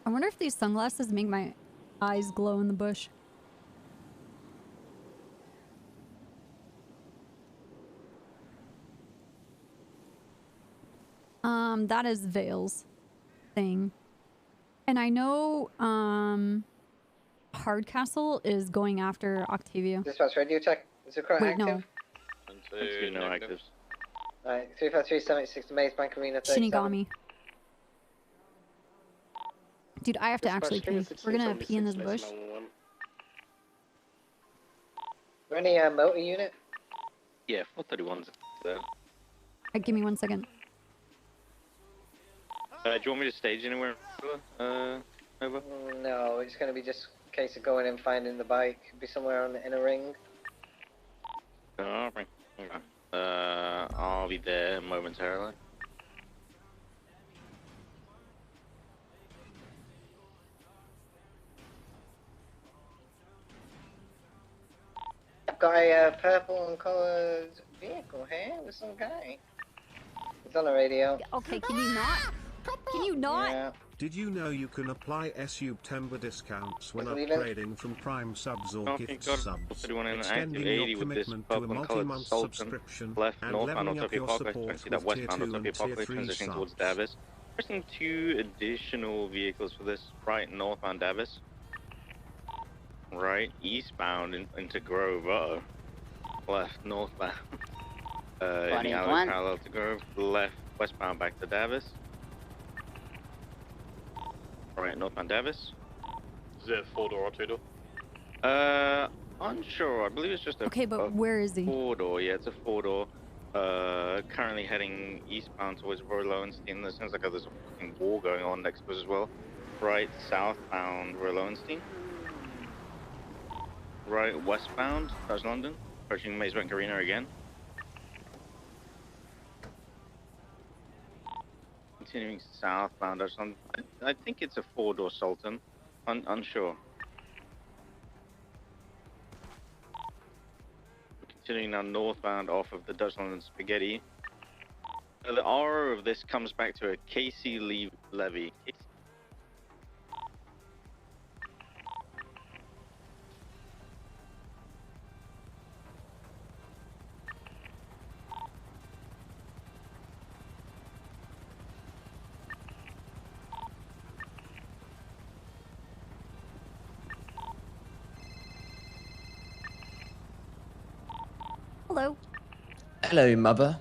I wonder if these sunglasses make my eyes glow in the bush. That is Vale's thing. And I know, Hardcastle is going after Octavia. Dispatch radio check. Is it current Wait, no. active? No actives. Alright, 35376 to Maze Bank Arena 37. Shinigami. Dude, I have to actually pee. We're gonna pee in this bush. Is there any motor unit? Yeah, 431's there. Give me 1 second. Do you want me to stage anywhere? Over? No, it's going to be just a case of going and finding the bike. Could be somewhere on the inner ring. Okay. I'll be there momentarily. I've got a purple and coloured vehicle here with some guy. It's on the radio. Okay, can you not? Can you not? Yeah. Did you know you can apply SU timber discounts when Is it even? upgrading from Prime subs or Okay, gift got subs, 31 and extending active your 80 with this commitment to a purple and coloured multi-month Sultan. subscription Left, and northbound leveling up Utopia your Parkway. I support see that with tier westbound 2 Utopia and tier Parkway 3 transitioning towards subs. Davis. Pressing 2 additional vehicles for this. Right, northbound Davis. Right, eastbound into Grove. Uh-oh. Left, northbound. In the alley parallel to Grove. Left, westbound back to Davis. Right, northbound Davis. Is it a 4-door or 2-door? Unsure. I believe it's just a Okay, but where is he? 4-door. Yeah, it's a 4-door. Currently heading eastbound towards Roy Lowenstein. There sounds like there's a fucking war going on next to us as well. Right, southbound Roy Lowenstein. Right, westbound, that's London. Approaching Mazebank Arena again. Continuing southbound, that's London. I think it's a 4-door Sultan. Unsure. Continuing now northbound off of the Dutch London Spaghetti. The RO of this comes back to a KC Levy. Hello. Hello, mother.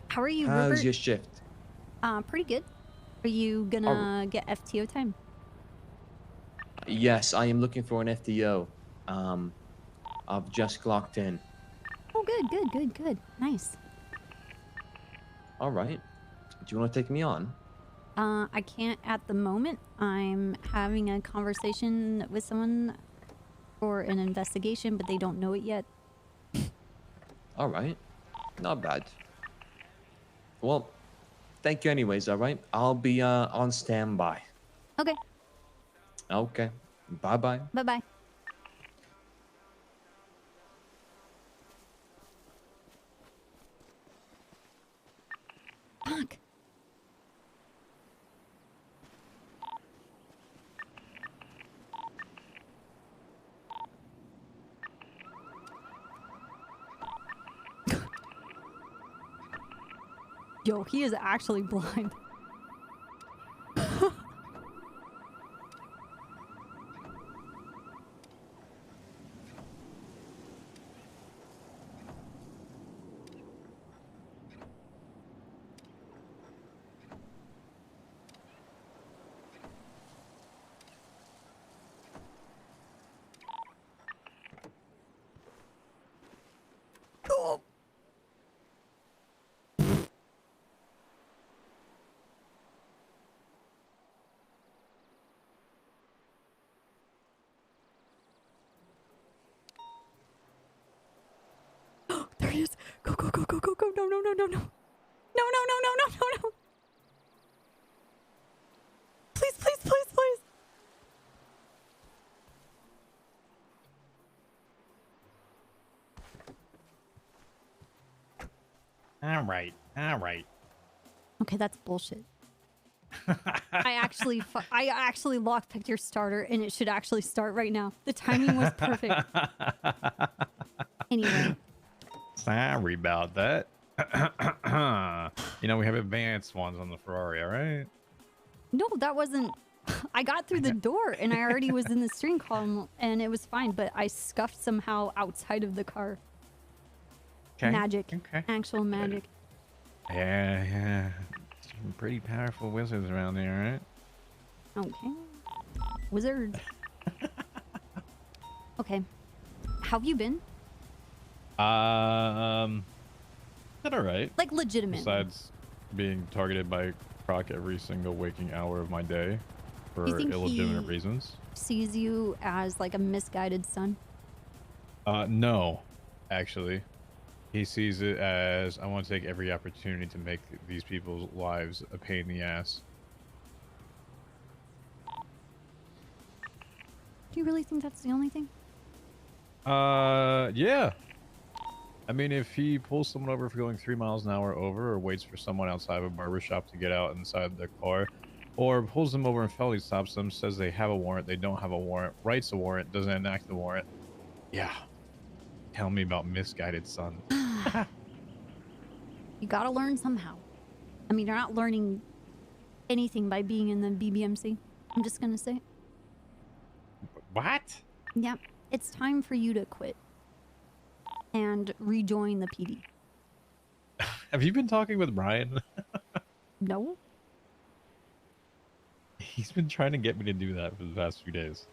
How are you, How's Rupert? your shift? Pretty good. Are you gonna get FTO time? Yes, I am looking for an FTO. I've just clocked in. Oh, good. Nice. All right. Do you want to take me on? I can't at the moment. I'm having a conversation with someone for an investigation, but they don't know it yet. All right. Not bad. Well, thank you anyways, all right? I'll be on standby. Okay. Okay. Bye-bye. Bye-bye. Yo, he is actually blind. Oh. There he is. Go, go, go, go, go, go. No, no, no, no, no. No, no, no, no, no, no, no. Please, please, please, please. All right. All right. Okay, that's bullshit. I actually lockpicked your starter, and it should actually start right now. The timing was perfect. Anyway. Sorry about that. You know, we have advanced ones on the Ferrari, all right? No, that wasn't... I got through the door, and I already was in the steering column, and it was fine, but I scuffed somehow outside of the car. Okay. Magic. Okay. Actual magic. Yeah, yeah. Some pretty powerful wizards around here, right? Okay. Wizards. Okay. How have you been? That all right. Like legitimate. Besides being targeted by Croc every single waking hour of my day for You think illegitimate he reasons. sees you as like a misguided son? No, actually. He sees it as I want to take every opportunity to make these people's lives a pain in the ass. Do you really think that's the only thing? Yeah. I mean, if he pulls someone over for going 3 miles an hour over, or waits for someone outside of a barbershop to get out inside their car, or pulls them over and felony stops them, says they have a warrant, they don't have a warrant, writes a warrant, doesn't enact the warrant. Yeah. Tell me about misguided son. You gotta learn somehow. I mean, you're not learning anything by being in the BBMC. I'm just gonna say. What? Yeah, it's time for you to quit and rejoin the PD. Have you been talking with Brian? No. He's been trying to get me to do that for the past few days.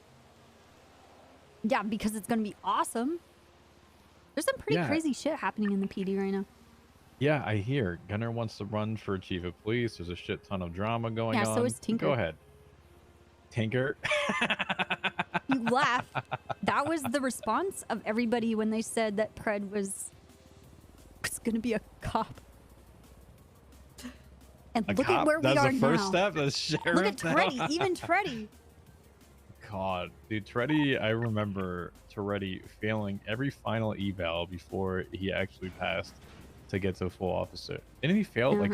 Yeah, because it's gonna be awesome. There's some pretty crazy shit happening in the PD right now. Yeah, I hear. Gunner wants to run for chief of police. There's a shit ton of drama going on. Yeah, so is Tinker. Go ahead. Tinker? You laugh. That was the response of everybody when they said that Pred was gonna be a cop. And look at where we are now. That's the first step. That's sheriff. Look at Treddy. Even Treddy. God, dude, Treddy, I remember Treddy failing every final eval before he actually passed to get to full officer. Didn't he fail like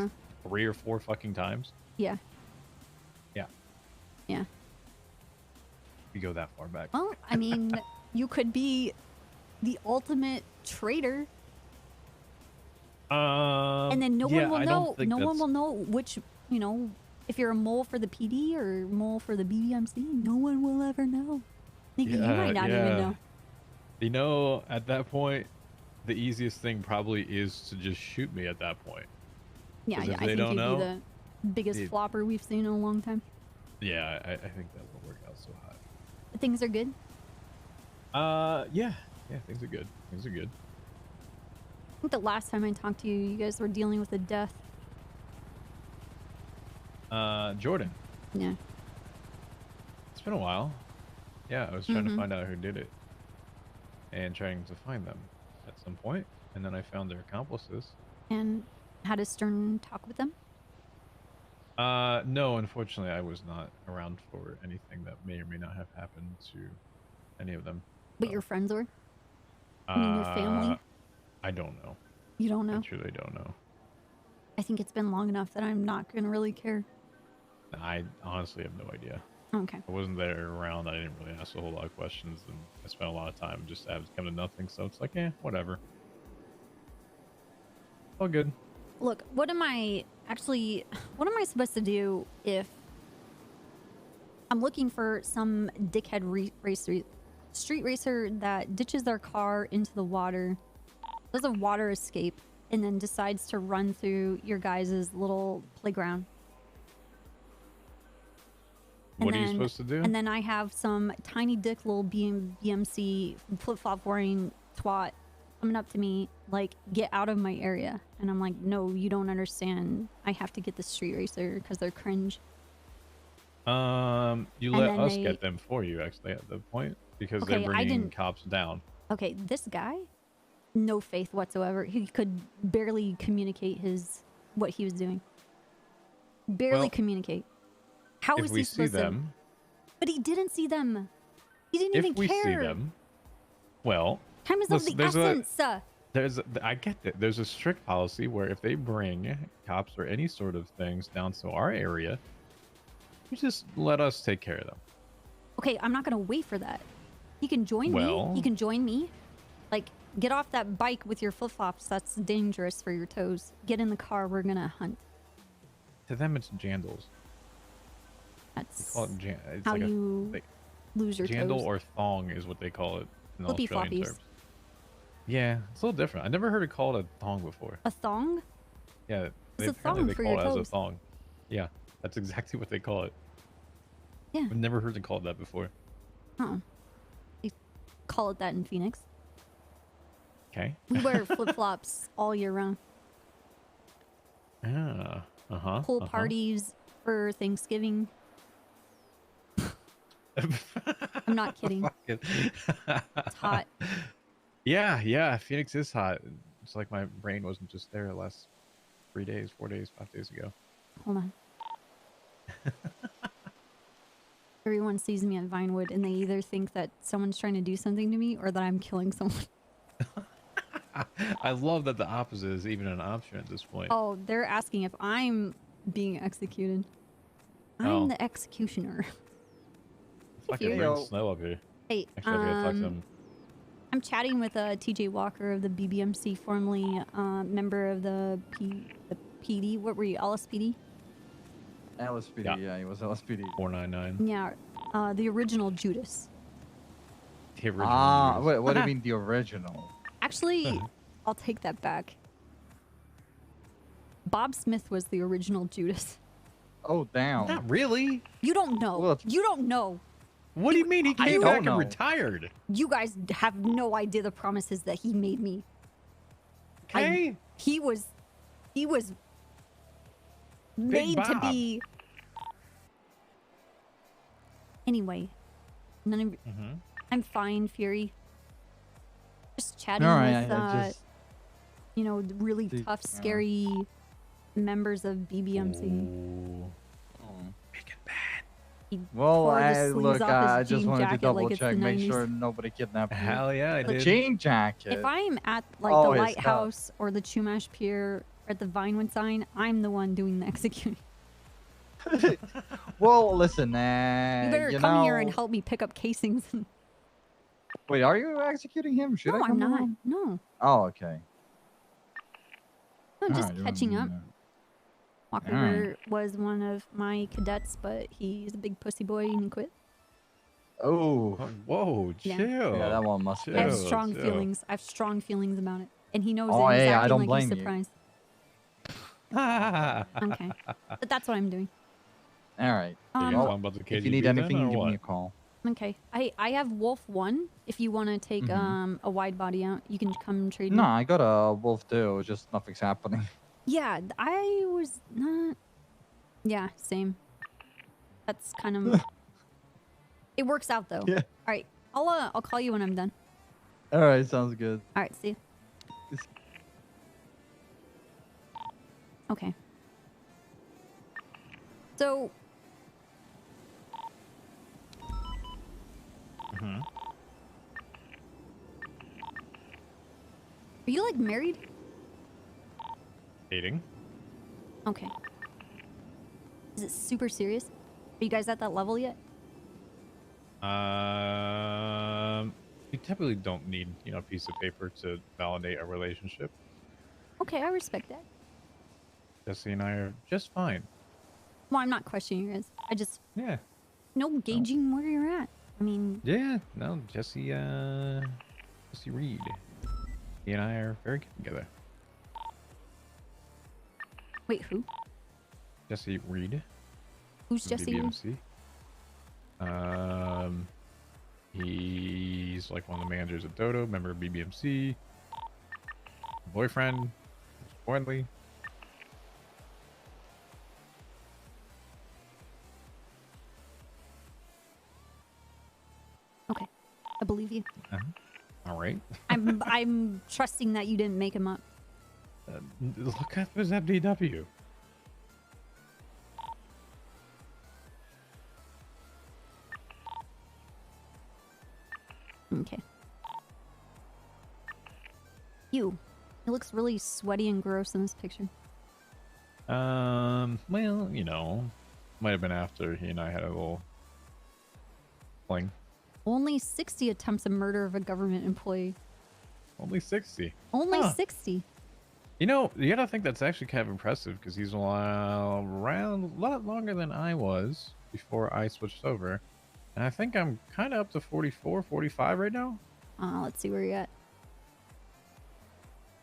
3 or 4 fucking times? Yeah. Yeah. Yeah. We go that far back. Well, I mean, you could be the ultimate traitor. And then no one will know. No one will know which, you know, if you're a mole for the PD or mole for the BBMC. No one will ever know. You might not even know. You know, at that point, the easiest thing probably is to just shoot me at that point. Yeah, I think you'd be the biggest flopper we've seen in a long time. Yeah, I think that will work out so hot. Things are good. Yeah, things are good. Things are good. I think the last time I talked to you, you guys were dealing with a death. Jordan. Yeah. It's been a while. Yeah, I was trying to find out who did it. And trying to find them at some point. And then I found their accomplices. And had a stern talk with them? No, unfortunately, I was not around for anything that may or may not have happened to any of them. But your friends were? I mean, your family? I don't know. You don't know? I truly don't know. I think it's been long enough that I'm not going to really care. I honestly have no idea. Okay. I wasn't there around. I didn't really ask a whole lot of questions, and I spent a lot of time just to have it come to nothing. So it's like, whatever. All good. Look, what am I supposed to do if I'm looking for some dickhead street racer that ditches their car into the water, does a water escape, and then decides to run through your guys' little playground? What are you supposed to do? And then I have some tiny dick little BMC flip-flop wearing twat coming up to me like, get out of my area. And I'm like, no, you don't understand. I have to get the street racer because they're cringe. You let us get them for you, actually, at the point, because they're bringing cops down. Okay, this guy, no faith whatsoever. He could barely communicate what he was doing. Barely communicate. How is he supposed to? But he didn't see them. He didn't even care. If we see them, well, time is of the essence. I get that. There's a strict policy where if they bring cops or any sort of things down to our area, you just let us take care of them. Okay, I'm not gonna wait for that. He can join me. He can join me. Like, get off that bike with your flip-flops. That's dangerous for your toes. Get in the car. We're gonna hunt. To them, it's jandals. That's how like you lose your jandal toes. or thong is what they call it in Flippy Australian floppies. terms. Yeah, it's a little different. I never heard it called a thong before. A thong? Yeah, It's a apparently thong they for call your it as a toes. thong. Yeah, that's exactly what they call it. Yeah. I've never heard it called that before. Oh. They call it that in Phoenix. Okay. We wear flip-flops all year round. Yeah. Pool parties for Thanksgiving. I'm not kidding. It's hot. Yeah. Phoenix is hot. It's like my brain wasn't just there the last 3 days, 4 days, 5 days ago. Hold on. Everyone sees me at Vinewood and they either think that someone's trying to do something to me or that I'm killing someone. I love that the opposite is even an option at this point. Oh, they're asking if I'm being executed. I'm the executioner. It's fucking bring snow up here. Hey, actually, I gotta talk to them. I'm chatting with TJ Walker of the BBMC, formerly member of the PD. What were you, LSPD? LSPD, yeah, he was LSPD. 499. Yeah, the original Judas. The original. What do you mean the original? Actually, I'll take that back. Bob Smith was the original Judas. Oh, damn. Not really. You don't know. Well, you don't know. What do you mean he came back and retired? You guys have no idea the promises that he made me. Okay. He was made to be. Anyway, I'm fine, Fury. Just chatting with the really tough, scary members of BBMC. Well, tore the I sleeves off his just jean wanted to jacket double like it's check, the make 90s. sure nobody kidnapped me. Hell yeah, I The did. jean jacket. If I'm at like Oh, the his lighthouse or the Chumash Pier or at the Vinewood sign, I'm the one doing the executing. Well, listen, You better come here and know- help me pick up casings. Wait, are you executing him? Should I No, I'm come not. along? No, Oh, okay. I'm just Alright, catching up. Walker Alright. was one of my cadets, but he's a big pussy boy and he quit. Oh. Whoa, Yeah. chill. Yeah, that one must be. I have strong feelings. I have strong feelings about it, and he knows Oh, it. He's hey, I acting don't like he's blame you. surprised. Okay, but that's what I'm doing. All right. Well, if you need anything, give me a call. Okay, I have Wolf 1. If you want to take a wide body out, you can come trade me. No, I got a wolf too. Just nothing's happening. Yeah, I was not. Yeah, same. That's kind of. It works out though. Yeah. All right, I'll call you when I'm done. All right, sounds good. All right, see you. Okay. So. Are you like married? Dating. Okay. Is it super serious? Are you guys at that level yet? We typically don't need, a piece of paper to validate a relationship. Okay, I respect that. Jesse and I are just fine. Well, I'm not questioning you guys. I just Yeah. gauging where you're at. I mean, Yeah. No, Jesse Reed. He and I are very good together. wait, who? Jesse Reed. Who's from Jesse Reed? BBMC. He's like one of the managers at Dodo, member of BBMC. Boyfriend, Boydley. Okay, I believe you. All right. I'm trusting that you didn't make him up. Look at his FDW. Okay. You. He looks really sweaty and gross in this picture. Well, you know, might have been after he and I had a little fling. Only 60 attempts of murder of a government employee. Only 60. Only Huh. 60. You know, you gotta think that's actually kind of impressive because he's around a lot longer than I was before I switched over. And I think I'm kind of up to 44, 45 right now. Let's see where you're at.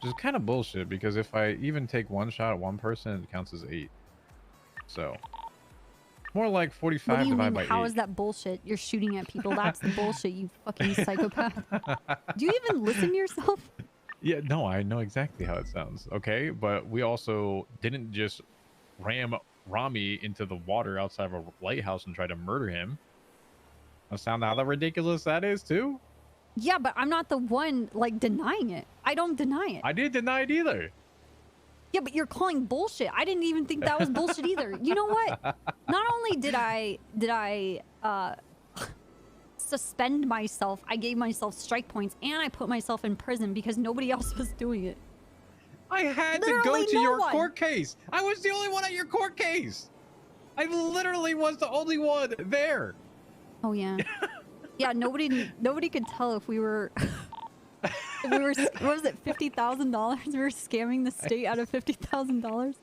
Which is kind of bullshit because if I even take one shot at one person, it counts as 8. So, more like 45 What do you divided mean? by How 8. is that bullshit? You're shooting at people. That's the bullshit, you fucking psychopath. Do you even listen to yourself? Yeah, no, I know exactly how it sounds. Okay, but we also didn't just ram Rami into the water outside of a lighthouse and try to murder him. Sound how ridiculous that is too? Yeah, but I'm not the one, like, denying it. I don't deny it. I didn't deny it either. Yeah, but you're calling bullshit. I didn't even think that was bullshit either. You know what? Not only did I suspend myself, I gave myself strike points, and I put myself in prison because nobody else was doing it. I had to go to your court case. I was the only one at your court case. I literally was the only one there. Oh yeah. Yeah, nobody could tell if we were what was it, $50,000? We were scamming the state out of $50,000. Wasn't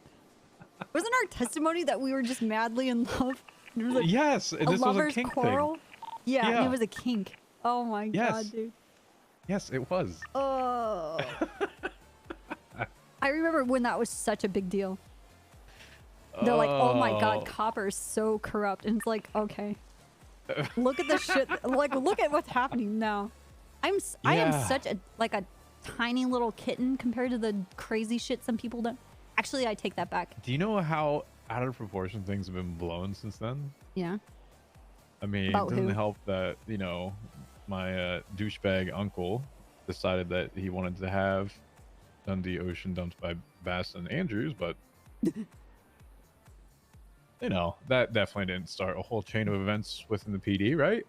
our testimony that we were just madly in love? And it was like Yes, and this was a lover's kink quarrel? thing. Yeah, and Yeah. it was a kink. Oh my Yes. god, dude. Yes, it was. Oh. I remember when that was such a big deal. They're like, oh my god, Copper is so corrupt. And it's like, okay. Look at the shit. Like, look at what's happening now. I am Yeah. such a tiny little kitten compared to the crazy shit some people do. Actually, I take that back. Do you know how out of proportion things have been blown since then? Yeah. I mean, About it doesn't who? help that, you know, my douchebag uncle decided that he wanted to have Dundee Ocean dumped by Bass and Andrews, but you know, that definitely didn't start a whole chain of events within the PD, right?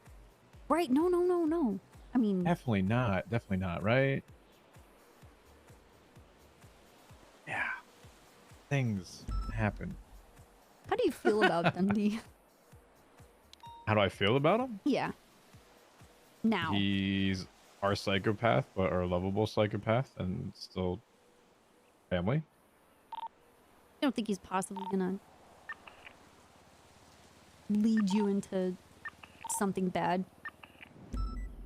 Right. No. I mean, Definitely not, right? Yeah. Things happen. how do you feel about Dundee? How do I feel about him? Yeah. Now. He's our psychopath, but our lovable psychopath, and still family. I don't think he's possibly gonna lead you into something bad.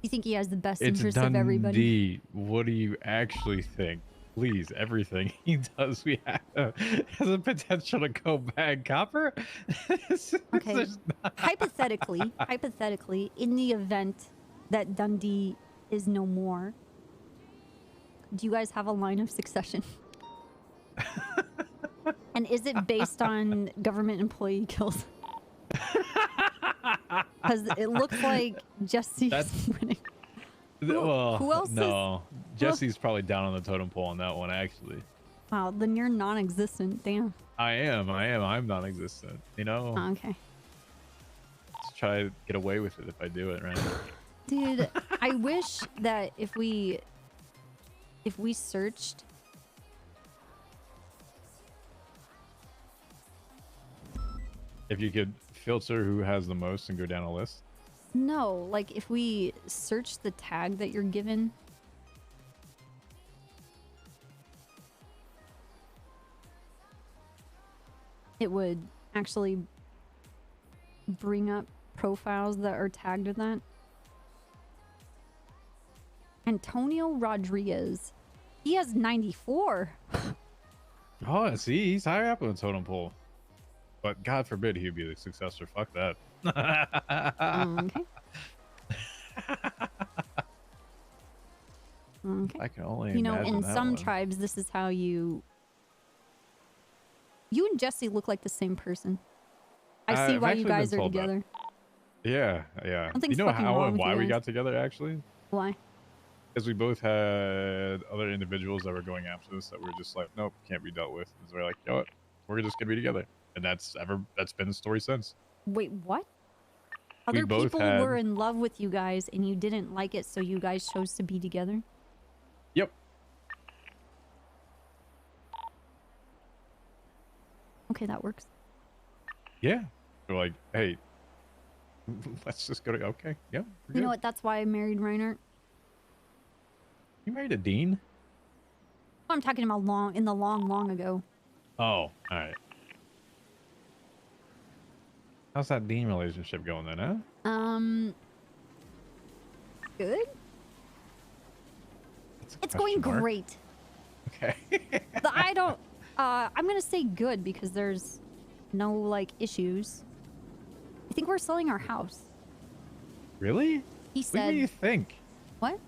You think he has the best It's interest of everybody? Dundee. What do you actually think? Please, everything he does, we have has a potential to go bad, Copper. Okay. Hypothetically, in the event that Dundee is no more, do you guys have a line of succession? And is it based on government employee kills? Because it looks like Jesse's winning. Well, who else no. Jesse's probably down on the totem pole on that one, actually. Wow, then you're non-existent. Damn. I am. I'm non-existent. You know. Oh, okay. Let's try to get away with it if I do it, right? Dude, I wish that if we searched If you could filter who has the most and go down a list. no, like if we search the tag that you're given. it would actually bring up profiles that are tagged with that. Antonio Rodriguez. He has 94. Oh, see, he's higher up on the totem pole. But God forbid he'd be the successor. Fuck that. Okay. Okay. I can only You know, imagine in that some one. tribes, this is how you and Jesse look like the same person. I see I've why you actually guys been are told that. together. Yeah, yeah. Something's You know fucking how wrong and with why you we guys. got together, actually? Why? Because we both had other individuals that were going after us that we were just like, nope, can't be dealt with. And so we're like, you know what? We're just gonna be together. And that's been the story since. Wait, what? We Other both people had- were in love with you guys and you didn't like it, so you guys chose to be together? Yep. Okay, that works. Yeah. We're like, hey, let's just go to okay. Yeah. You know what? That's why I married Reinhardt. You married a dean? I'm talking about long ago. Oh, all right. How's that dean relationship going then, huh? Good? It's going question mark. great. Okay. I don't, I'm gonna say good because there's no, like, issues. I think we're selling our house. Really? He What said... do you think? What?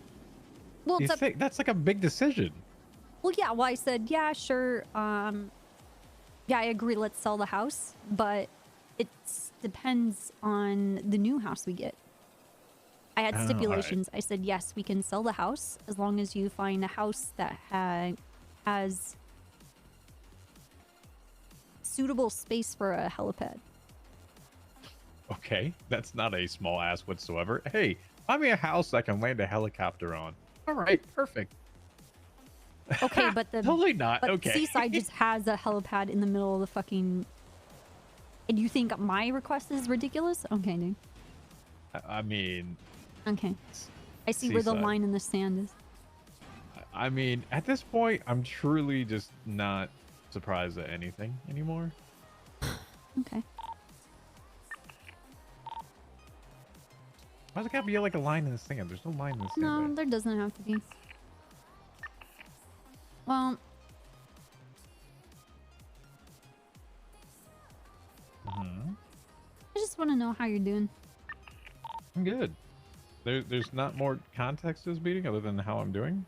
Well, You it's up... think that's like a big decision? Well, yeah, well, I said, yeah, sure, yeah, I agree, let's sell the house, but it depends on the new house we get. I had Oh, alright. stipulations. I said, yes, we can sell the house as long as you find a house that has suitable space for a helipad. Okay, that's not a small ask whatsoever. Hey, find me a house I can land a helicopter on. All right, perfect. Okay, but the Totally not. but Okay. Seaside just has a helipad in the middle of the fucking. And you think my request is ridiculous? Okay, dude. I mean, Okay. I see where the Seaside. line in the sand is. I mean, at this point, I'm truly just not surprised at anything anymore. Okay. Why's it gotta be like a line in the sand? There's no line in the sand. No, there doesn't have to be. Well, I just want to know how you're doing. I'm good. There's not more context to this meeting other than how I'm doing.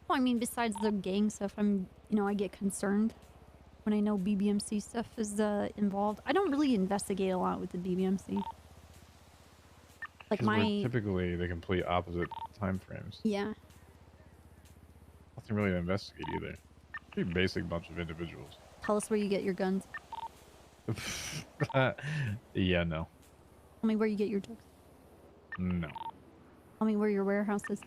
Well, I mean, besides the gang stuff, I get concerned when I know BBMC stuff is involved. I don't really investigate a lot with the BBMC. Like 'Cause we're typically the complete opposite time frames. Yeah. Nothing really to investigate either. Pretty basic bunch of individuals. Tell us where you get your guns. Yeah, no. Tell me where you get your drugs. No. Tell me where your warehouse is.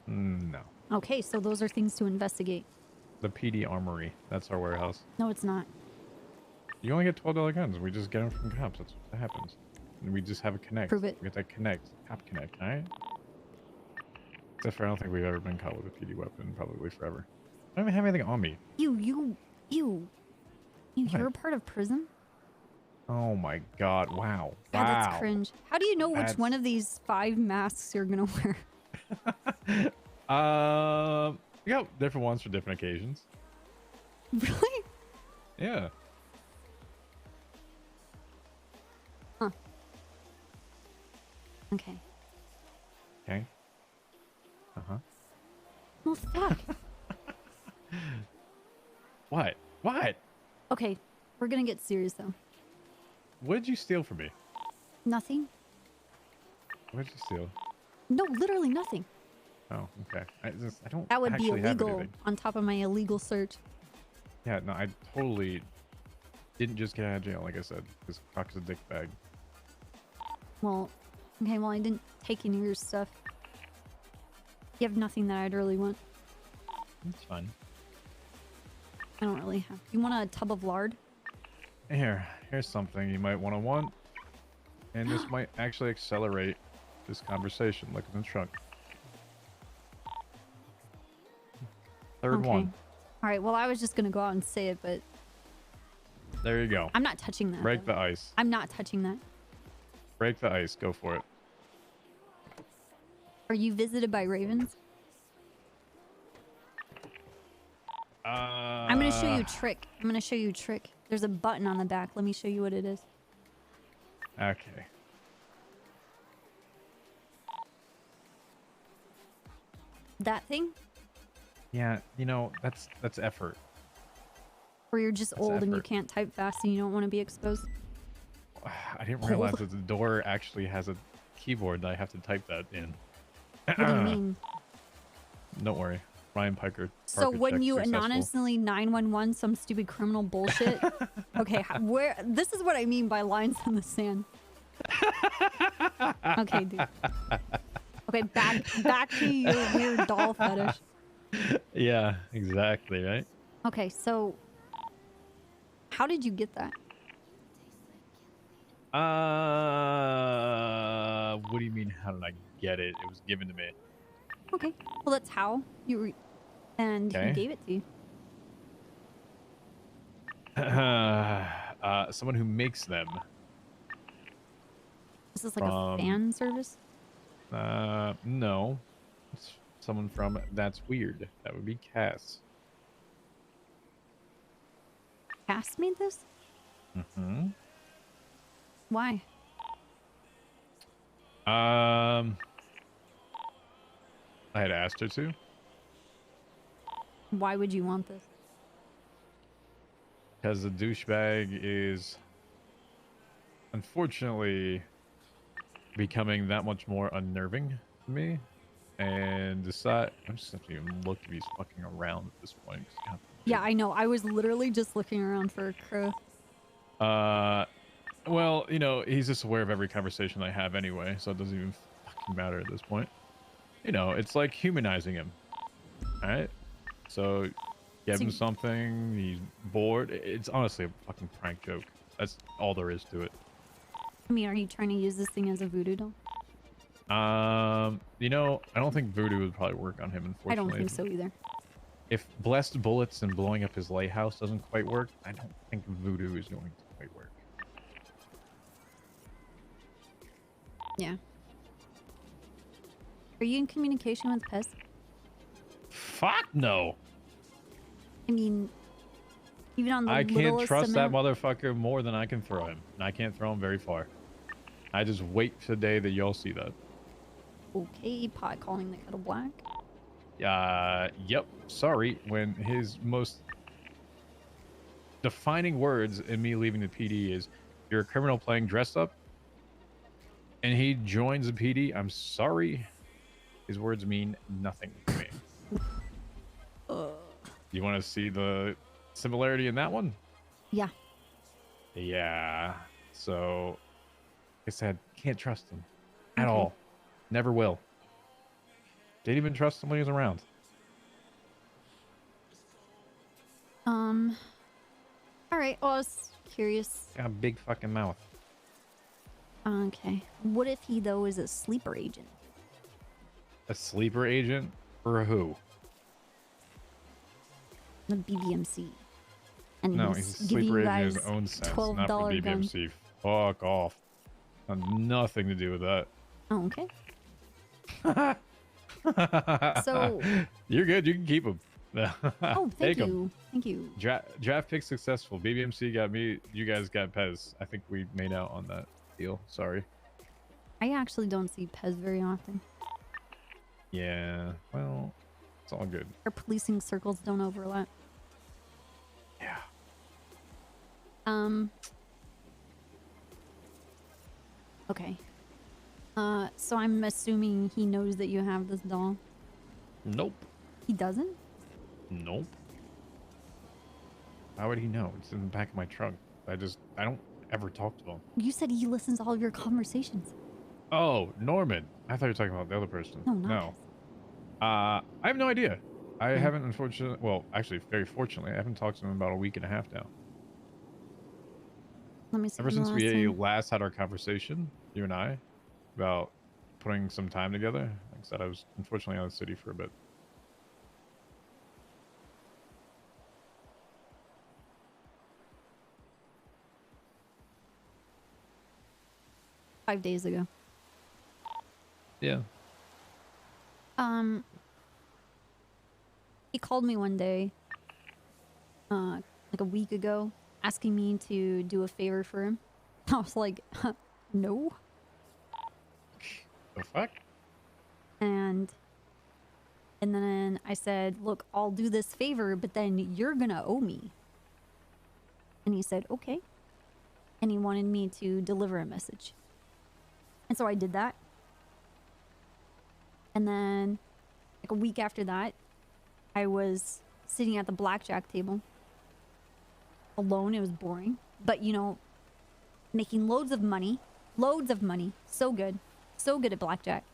No. Okay, so those are things to investigate. The PD Armory. That's our warehouse. No, it's not. You only get $12 guns. We just get them from cops. That's what happens. And we just have a connect. Prove it. We get that connect. Cop connect, alright? Except for I don't think we've ever been caught with a PD weapon probably forever. I don't even have anything on me. You're a part of prison? Oh my god, wow. God, Wow. that's cringe. How do you know which That's- one of these 5 masks you're gonna wear? We got different ones for different occasions. Really? Yeah. Huh. Okay. Okay. Uh-huh. Well, fuck. What? What? Okay, we're gonna get serious though. What did you steal from me? Nothing? What did you steal? No, literally nothing. Oh, okay. I don't That would be actually have illegal anything. on top of my illegal search. Yeah, no, I totally didn't just get out of jail, like I said. This Croc's a dick bag. Well, okay, well, I didn't take any of your stuff. You have nothing that I'd really want. It's fine. I don't really have. You want a tub of lard? Here's something you might want. And this might actually accelerate this conversation. Look in the trunk. Third Okay. one. All right. Well, I was just gonna go out and say it, but There you go. I'm not touching that. Break though. the ice. I'm not touching that. Break the ice. Go for it. Are you visited by ravens? I'm gonna show you a trick. I'm gonna show you a trick. There's a button on the back. Let me show you what it is. Okay. That thing? Yeah, you know, that's effort. Where you're just old and you effort. can't type fast and you don't want to be exposed? I didn't realize that the door actually has a keyboard that I have to type that in. What do you mean? Don't worry. Ryan Piker. So when check you successful. anonymously 911 some stupid criminal bullshit, okay, where this is what I mean by lines in the sand. Okay, dude. Okay, back to your weird doll fetish. Yeah, exactly, right? Okay, so how did you get that? What do you mean? How did I get it? It was given to me. Okay, well that's how you and Okay. he gave it to you. Someone who makes them. Is this like From- a fan service? No. It's someone from That's Weird. That would be Cass. Cass made this? Mm-hmm. Why? I had asked her to. Why would you want this? Because the douchebag is unfortunately becoming that much more unnerving to me. And decide I'm just not even look if he's fucking around at this point. God. Yeah, I know. I was literally just looking around for a crow. Well, you know, he's just aware of every conversation I have anyway, so it doesn't even fucking matter at this point. You know, it's like humanizing him. Alright? So, give him something, he's bored. It's honestly a fucking prank joke. That's all there is to it. I mean, are you trying to use this thing as a voodoo doll? You know, I don't think voodoo would probably work on him, unfortunately. I don't think so either. If blessed bullets and blowing up his lighthouse doesn't quite work, I don't think voodoo is going to quite work. Yeah. Are you in communication with Pez? Fuck no. I mean, even on the I can't littlest trust that amount. motherfucker more than I can throw him. And I can't throw him very far. I just wait for the day that y'all see that. Okay, pot calling the kettle black. Yep. Sorry. When his most defining words in me leaving the PD is, "You're a criminal playing dressed up," and he joins the PD, I'm sorry. His words mean nothing to me. You want to see the similarity in that one? Yeah. Yeah. So, like I said, can't trust him at Okay. all. Never will. Didn't even trust him when he was around. All right. Well, I was curious. Got a big fucking mouth. Okay. What if he though is a sleeper agent? A sleeper agent? For who? The BBMC. And No, he's he's a giving sleeper you agent in guys his own sense, $12 not for guns. BBMC. Fuck off. Nothing to do with that. Oh, okay. So- You're good. You can keep him. Oh, Take thank 'em. you. Thank you. Draft pick successful. BBMC got me. You guys got Pez. I think we made out on that deal. Sorry. I actually don't see Pez very often. Yeah. Well, it's all good. Our policing circles don't overlap. Yeah. Okay. So I'm assuming he knows that you have this doll. Nope. He doesn't? Nope. How would he know? It's in the back of my trunk. I don't ever talk to him. You said he listens to all of your conversations. Oh, Norman. I thought you were talking about the other person. No, not I have no idea. I haven't, unfortunately, well, actually, very fortunately, I haven't talked to him in about a week and a half now. Let me see. Ever the since last we time. last had our conversation, you and I, about putting some time together. Like I said, I was unfortunately out of the city for a bit. 5 days ago. Yeah. He called me one day, like a week ago, asking me to do a favor for him. I was like, no. The fuck? And then I said, look, I'll do this favor, but then you're gonna owe me. And he said, okay. And he wanted me to deliver a message. And so I did that. And then, like a week after that, I was sitting at the blackjack table. Alone, it was boring. But, you know, making loads of money. Loads of money. So good. So good at blackjack.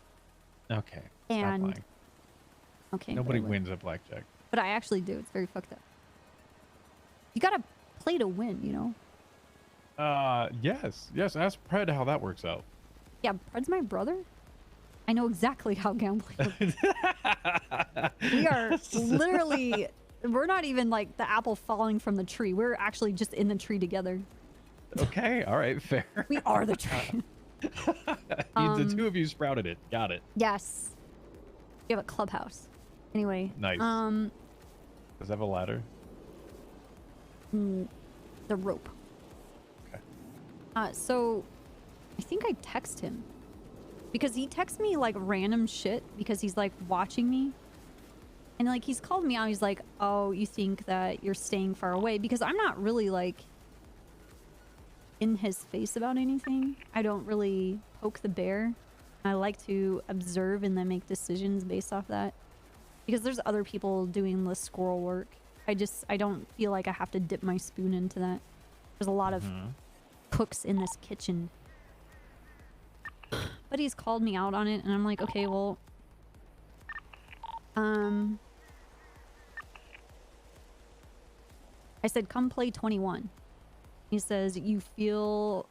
Okay. And... Stop lying. Okay. Nobody but wins at blackjack. But I actually do. It's very fucked up. You gotta play to win, you know? Yes. Yes, ask Pred how that works out. Yeah, Pred's my brother. I know exactly how gambling works. We are literally... We're not even like the apple falling from the tree. We're actually just in the tree together. Okay, all right, fair. We are the tree. The two of you sprouted it. Got it. Yes. We have a clubhouse. Anyway. Nice. Does it have a ladder? The rope. Okay. So I think I text him because he texts me like random shit because he's like watching me. And like he's called me out. He's like, oh, you think that you're staying far away? Because I'm not really like in his face about anything. I don't really poke the bear. I like to observe and then make decisions based off that. Because there's other people doing the squirrel work. I don't feel like I have to dip my spoon into that. There's a lot of cooks in this kitchen. But he's called me out on it and I'm like, okay, well, I said, come play 21. He says, you feel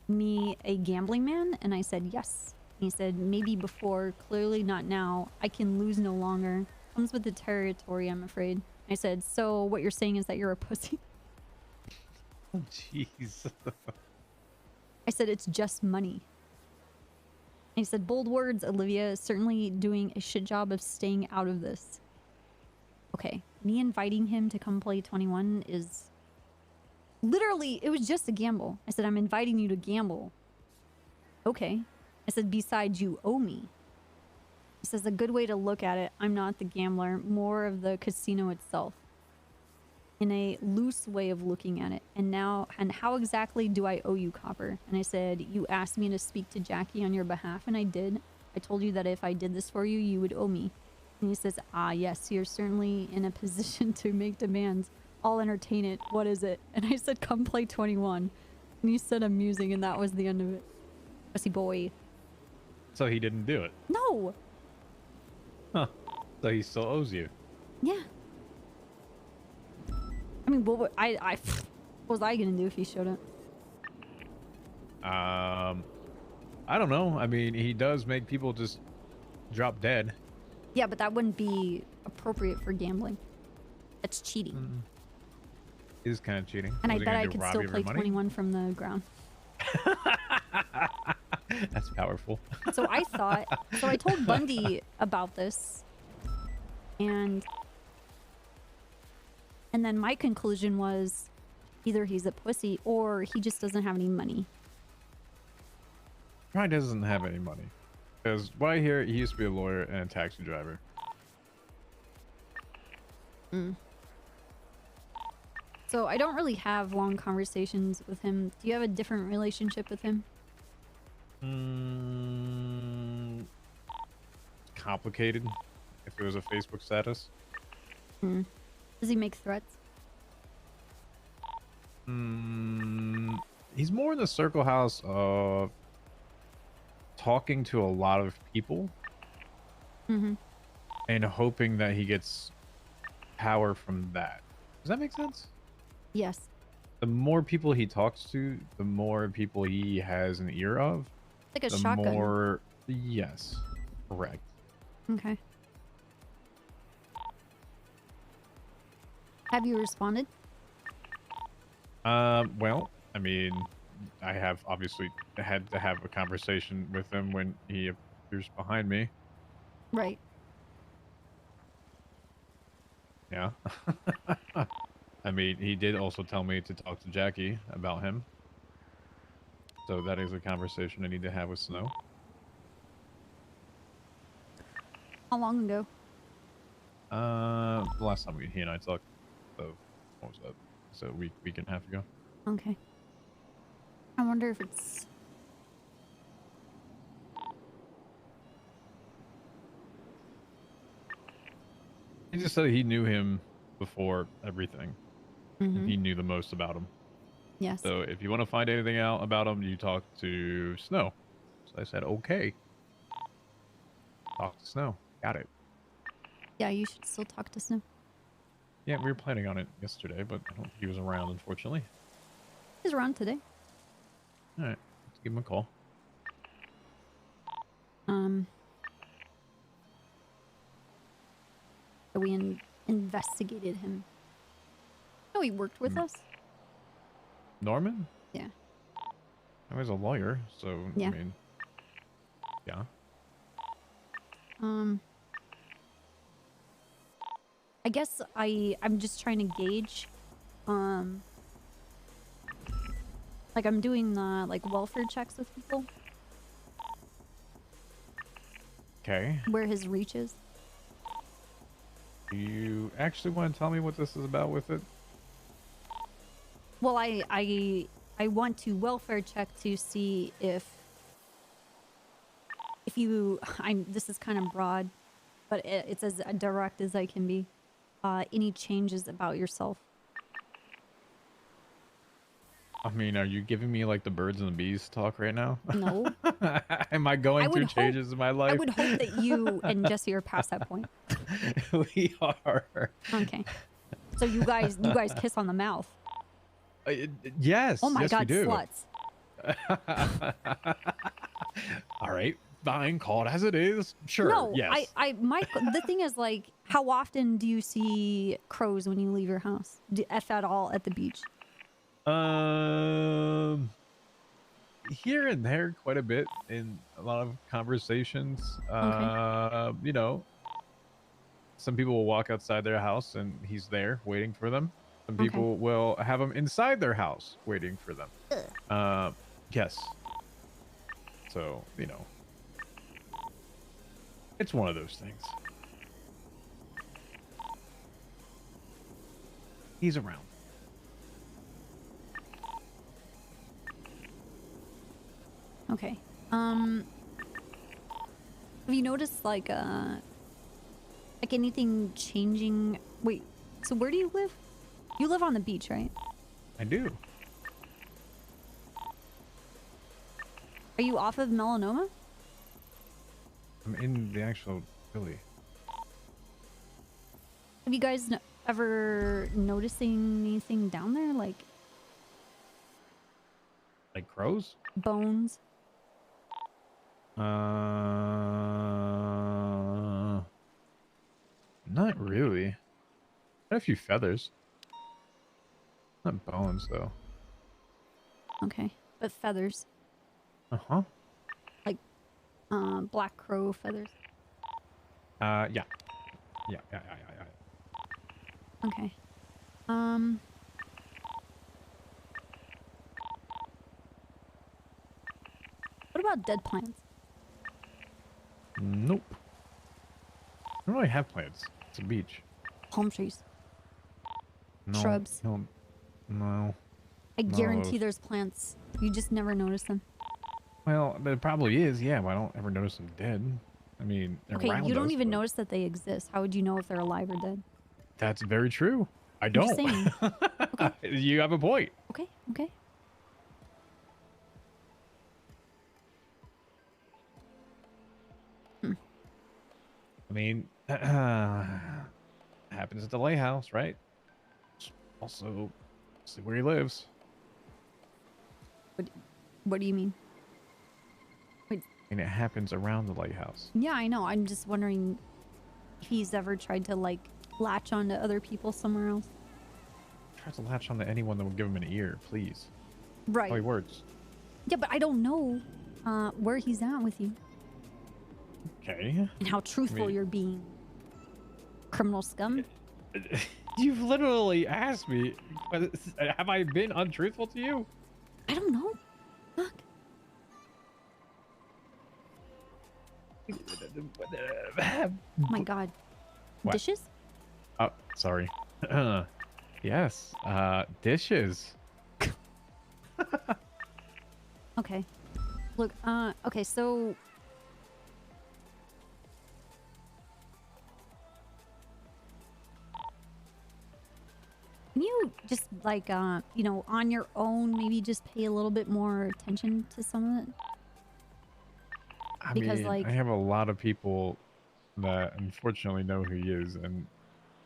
me a gambling man? And I said, yes. He said, maybe before, clearly not now. I can lose no longer. Comes with the territory, I'm afraid. I said, so what you're saying is that you're a pussy? Oh, jeez. I said, it's just money. He said, bold words, Olivia. Certainly doing a shit job of staying out of this. Okay, me inviting him to come play 21 is... Literally, it was just a gamble. I said, I'm inviting you to gamble. Okay. I said, besides, you owe me. He says, a good way to look at it, I'm not the gambler, more of the casino itself. In a loose way of looking at it. And how exactly do I owe you, Copper? And I said, you asked me to speak to Jackie on your behalf, and I did. I told you that if I did this for you, you would owe me. And he says, ah, yes, you're certainly in a position to make demands. I'll entertain it. What is it? And I said, come play 21. And he said amusing, and that was the end of it. Pussy boy. So he didn't do it? No! Huh. So he still owes you? Yeah. I mean, what was I gonna do if he showed up? I don't know. I mean, he does make people just drop dead. Yeah, but that wouldn't be appropriate for gambling. That's cheating. It is kind of cheating. And I Was he bet gonna I do, could rob still you of play your money? 21 from the ground. That's powerful. So I told Bundy about this. And then my conclusion was either he's a pussy or he just doesn't have any money. Probably doesn't have any money. Because what I hear, he used to be a lawyer and a taxi driver. So I don't really have long conversations with him. Do you have a different relationship with him? Complicated. If it was a Facebook status. Does he make threats? He's more in the circle house of talking to a lot of people and hoping that he gets power from that. Does that make sense? Yes. The more people he talks to, the more people he has an ear of. Like a the shotgun. more, yes, correct. Okay. Have you responded? Well, I mean, I have obviously had to have a conversation with him when he appears behind me. Right. Yeah. I mean, he did also tell me to talk to Jackie about him. So that is a conversation I need to have with Snow. How long ago? The last time he and I talked, so what was that? So week and a half ago. Okay. I wonder if it's... He just said he knew him before everything. Mhm. And he knew the most about him. Yes. So if you want to find anything out about him, you talk to Snow. So I said, okay. Talk to Snow. Got it. Yeah, you should still talk to Snow. Yeah, we were planning on it yesterday, but I don't think he was around, unfortunately. He's around today. All right, let's give him a call. So we investigated him. Oh, he worked with us? Norman? Yeah. I was a lawyer, so Yeah. I mean, yeah. I guess I'm just trying to gauge, like I'm doing like welfare checks with people. Okay. Where his reach is. Do you actually want to tell me what this is about with it? Well, I want to welfare check to see if you, this is kind of broad, but it's as direct as I can be. Any changes about yourself? I mean, are you giving me like the birds and the bees talk right now? No. Am I going through hope- changes in my life? I would hope that you and Jesse are past that point. We are. Okay. So you guys kiss on the mouth. Yes. Oh my yes, God, we do. sluts. All right, fine. Call it as it is. Sure. No, yes. the thing is, like, how often do you see crows when you leave your house? If at all at the beach? Here and there, quite a bit in a lot of conversations. Okay. You know, some people will walk outside their house and he's there waiting for them. Some Okay. people will have him inside their house waiting for them. Yes. So, you know, it's one of those things. He's around. Okay. Have you noticed like anything changing? Wait, so where do you live? You live on the beach, right? I do. Are you off of Melanoma? I'm in the actual Philly. Have you guys ever noticing anything down there, like crows? bones? Not really. Got a few feathers. Not bones, though. Okay, but feathers, Uh-huh. like black crow feathers. Yeah. Yeah. Okay. What about dead plants? Nope. I don't really have plants. It's a beach. Palm trees. No, Shrubs. No. No. I No. guarantee there's plants. You just never notice them. Well, there probably is, yeah, but I don't ever notice them dead. I mean, they're Okay, around you don't us, even but notice that they exist. How would you know if they're alive or dead? That's very true. I I'm don't. just saying. You have a point. Okay, okay. I mean, happens at the lighthouse, right? Also, see where he lives. What do you mean? Wait. And it happens around the lighthouse. Yeah, I know. I'm just wondering if he's ever tried to, like, latch onto other people somewhere else. Try to latch on to anyone that would give him an ear, please. Right. How he works. Yeah, but I don't know where he's at with you Okay. and how truthful you're being. Criminal scum. You've literally asked me, have I been untruthful to you? I don't know. Fuck. Oh my god. What? Dishes? Oh, sorry. Yes. Dishes. Okay. Look, okay, so can you just like you know, on your own maybe just pay a little bit more attention to some of it? I Because, mean, like- I have a lot of people that unfortunately know who he is, and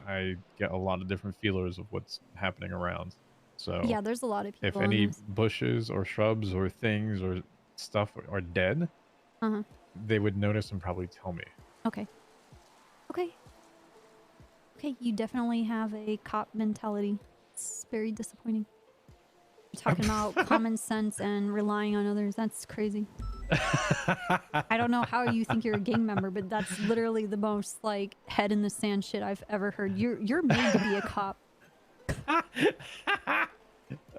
I get a lot of different feelers of what's happening around. So Yeah, there's a lot of if people in any this. bushes or shrubs or things or stuff are dead, Uh-huh. they would notice and probably tell me. Okay. Okay. Okay, you definitely have a cop mentality. It's very disappointing. You're talking about common sense and relying on others. That's crazy. I don't know how you think you're a gang member, but that's literally the most like head in the sand shit I've ever heard. You're made to be a cop.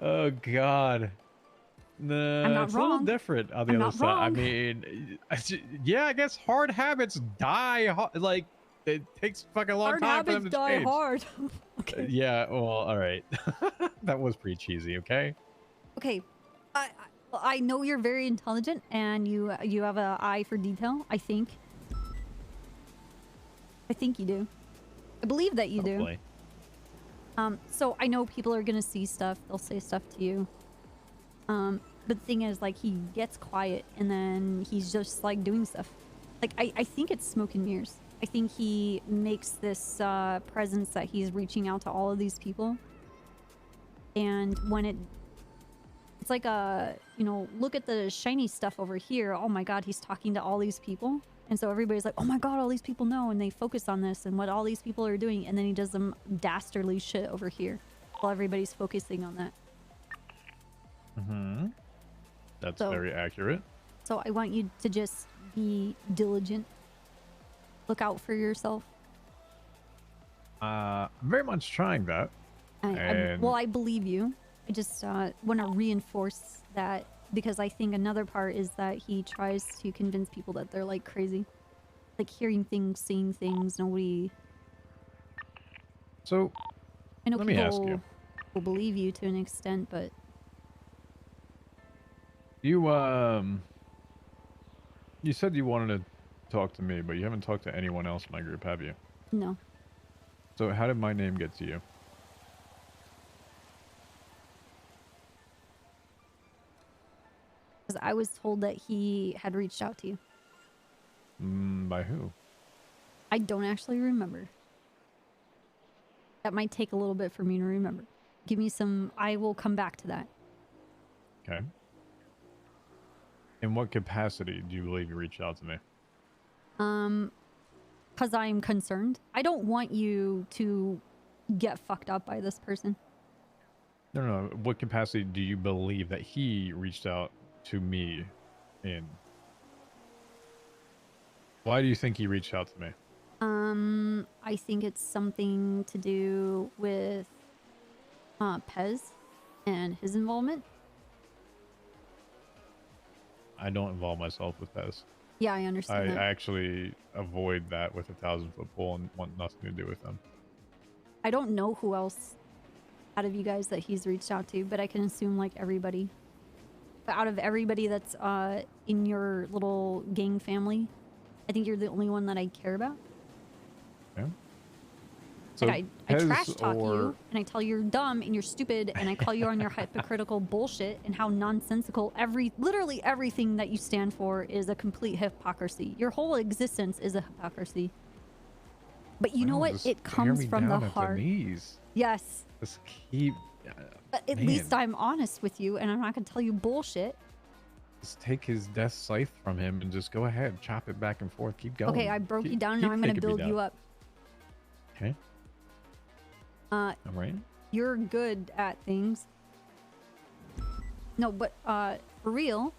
Oh God. No, I'm not it's a little wrong. different on the I'm other not side. I wrong. mean, yeah, I guess hard habits die. Like it takes fucking a long Hard time for habits them to die change. hard. Okay. Yeah. Well, all right. That was pretty cheesy. Okay. Okay. I know you're very intelligent and you have an eye for detail. I think you do. I believe that you Hopefully. do. So I know people are gonna see stuff. They'll say stuff to you. But the thing is, like, he gets quiet and then he's just like doing stuff. Like I think it's smoke and mirrors. I think he makes this presence that he's reaching out to all of these people. And when it's like you know, look at the shiny stuff over here. Oh my God, he's talking to all these people. And so everybody's like, oh my God, all these people know. And they focus on this and what all these people are doing. And then he does some dastardly shit over here while everybody's focusing on that. Mm-hmm. That's So- very accurate. So I want you to just be diligent. Look out for yourself. I'm very much trying that. Well, I believe you. I just want to reinforce that because I think another part is that he tries to convince people that they're like crazy. Like hearing things, seeing things, nobody... So, I know let me ask people you. will believe you to an extent, but you said you wanted to talk to me, but you haven't talked to anyone else in my group, have you? no. So how did my name get to you? Because I was told that he had reached out to you. By who? I don't actually remember. That might take a little bit for me to remember. Give me some... I will come back to that. Okay. In what capacity do you believe you reached out to me? Because I'm concerned. I don't want you to get fucked up by this person. No. What capacity do you believe that he reached out to me in? Why do you think he reached out to me? I think it's something to do with Pez and his involvement. I don't involve myself with Pez. Yeah, I understand I that. actually avoid that with a 1,000-foot pole and want nothing to do with them. I don't know who else out of you guys that he's reached out to, but I can assume like everybody. But out of everybody that's in your little gang family, I think you're the only one that I care about. Yeah. Like, I Pez trash talk or- you, and I tell you you're dumb and you're stupid, and I call you on your hypocritical bullshit and how nonsensical literally everything that you stand for is a complete hypocrisy. Your whole existence is a hypocrisy. But you know Wow, what? just It tear comes me from the down at heart. knees. Yes. Just keep. But at Man. least I'm honest with you, and I'm not gonna tell you bullshit. Just take his death scythe from him and just go ahead, chop it back and forth. Keep going. Okay, I broke you down. Keep Now I'm gonna taking me build you down. up. Okay. All right. You're good at things. No, but for real,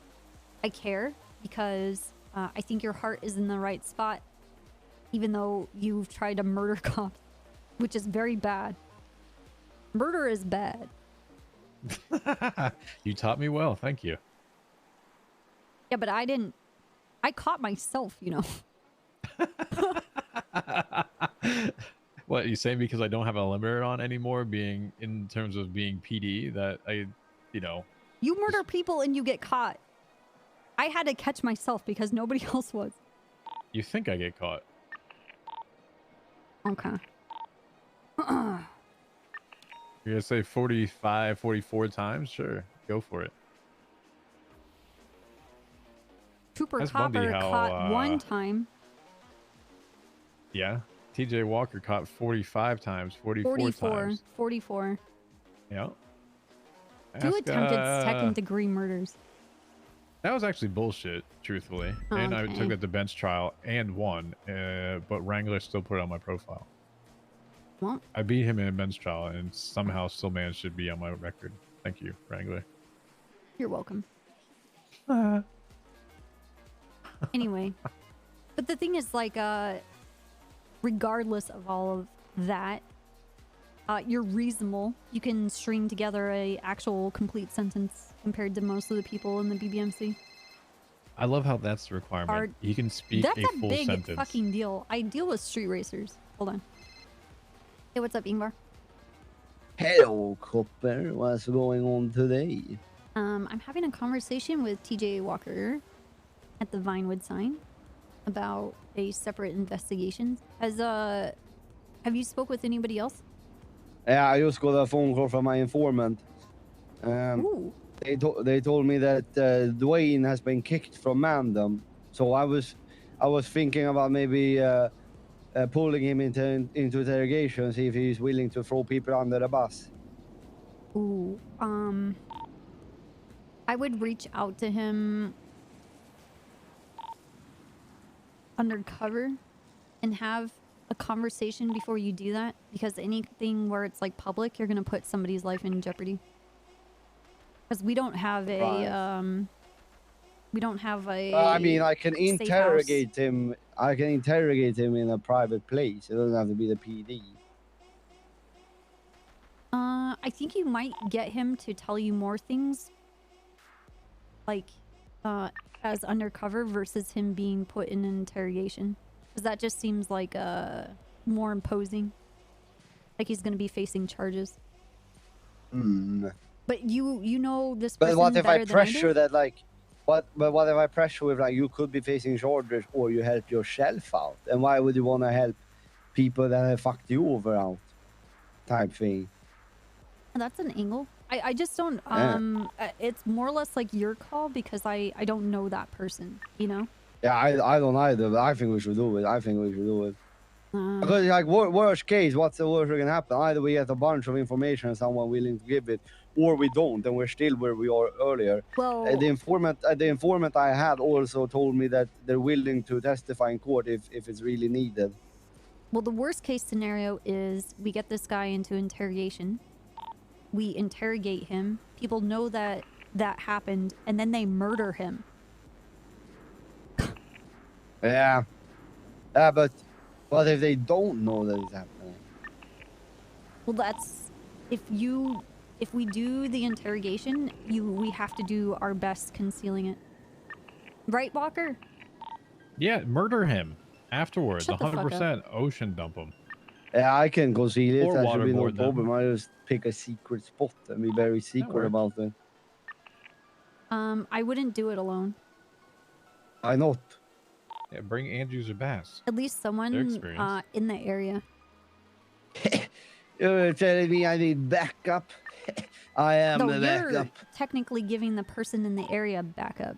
I care because I think your heart is in the right spot, even though you've tried to murder cops, which is very bad. Murder is bad. You taught me well. Thank you. Yeah, but I didn't. I caught myself, you know. What you saying? Because I don't have a limiter on anymore, being in terms of being PD, that I, you know. You murder people and you get caught. I had to catch myself because nobody else was. You think I get caught? Okay. You're gonna say 45, 44 times? Sure, go for it. Trooper That's Copper Bundy how, caught one time. Yeah. TJ Walker caught 45 times, 44 times. 44. Yeah. Two Ask, attempted second-degree murders. That was actually bullshit, truthfully. And I Okay. took it to bench trial and won, but Wrangler still put it on my profile. Well, I beat him in a bench trial and somehow still managed to be on my record. Thank you, Wrangler. you're welcome. Anyway, but the thing is, like, regardless of all of that, you're reasonable. You can string together a actual complete sentence compared to most of the people in the BBMC. I love how that's the requirement. He can speak That's a a full big sentence. fucking deal. I deal with street racers. Hold on. Hey, what's up, Ingvar? Hello, Copper. What's going on today? I'm having a conversation with TJ Walker at the Vinewood sign about a separate investigation. Have you spoke with anybody else? Yeah, I just got a phone call from my informant. They told me that Dwayne has been kicked from Mandem. So I was thinking about maybe pulling him into interrogation, see if he's willing to throw people under the bus. Ooh, I would reach out to him undercover and have a conversation before you do that, because anything where it's like public, you're gonna put somebody's life in jeopardy. Because we don't have a I mean, I can safe interrogate him. I can interrogate him in a private place. It doesn't have to be the PD. I think you might get him to tell you more things, like, as undercover versus him being put in an interrogation. Because that just seems like, more imposing. Like he's gonna be facing charges. Hmm. But you know this But person what if I better than I do? pressure that, like, what if I pressure with, like, you could be facing charges or you help yourself out? And why would you want to help people that have fucked you over out? Type thing. That's an angle. I just don't, Yeah. it's more or less like your call because I don't know that person, you know? Yeah, I don't either, but I think we should do it. Because, like, worst case, what's the worst that can happen? Either we get a bunch of information and someone willing to give it, or we don't, and we're still where we are earlier. Well, the informant I had also told me that they're willing to testify in court if it's really needed. Well, the worst case scenario is we get this guy into interrogation. We interrogate him. People know that happened, and then they murder him. Yeah. Yeah, but what if they don't know that it's happening? Well, that's if we do the interrogation, we have to do our best concealing it. Right, Walker? Yeah, murder him afterwards. Shut the fuck up. 100% ocean dump him. Yeah, I can conceal it. Or That should be no waterboard them. problem. I just pick a secret spot and be very secret works. about it. I wouldn't do it alone. Why not? Yeah, bring Andrews or Bass. At least Their someone experience. in the area. You're telling me I need backup? I am Though the you're backup. technically giving the person in the area backup.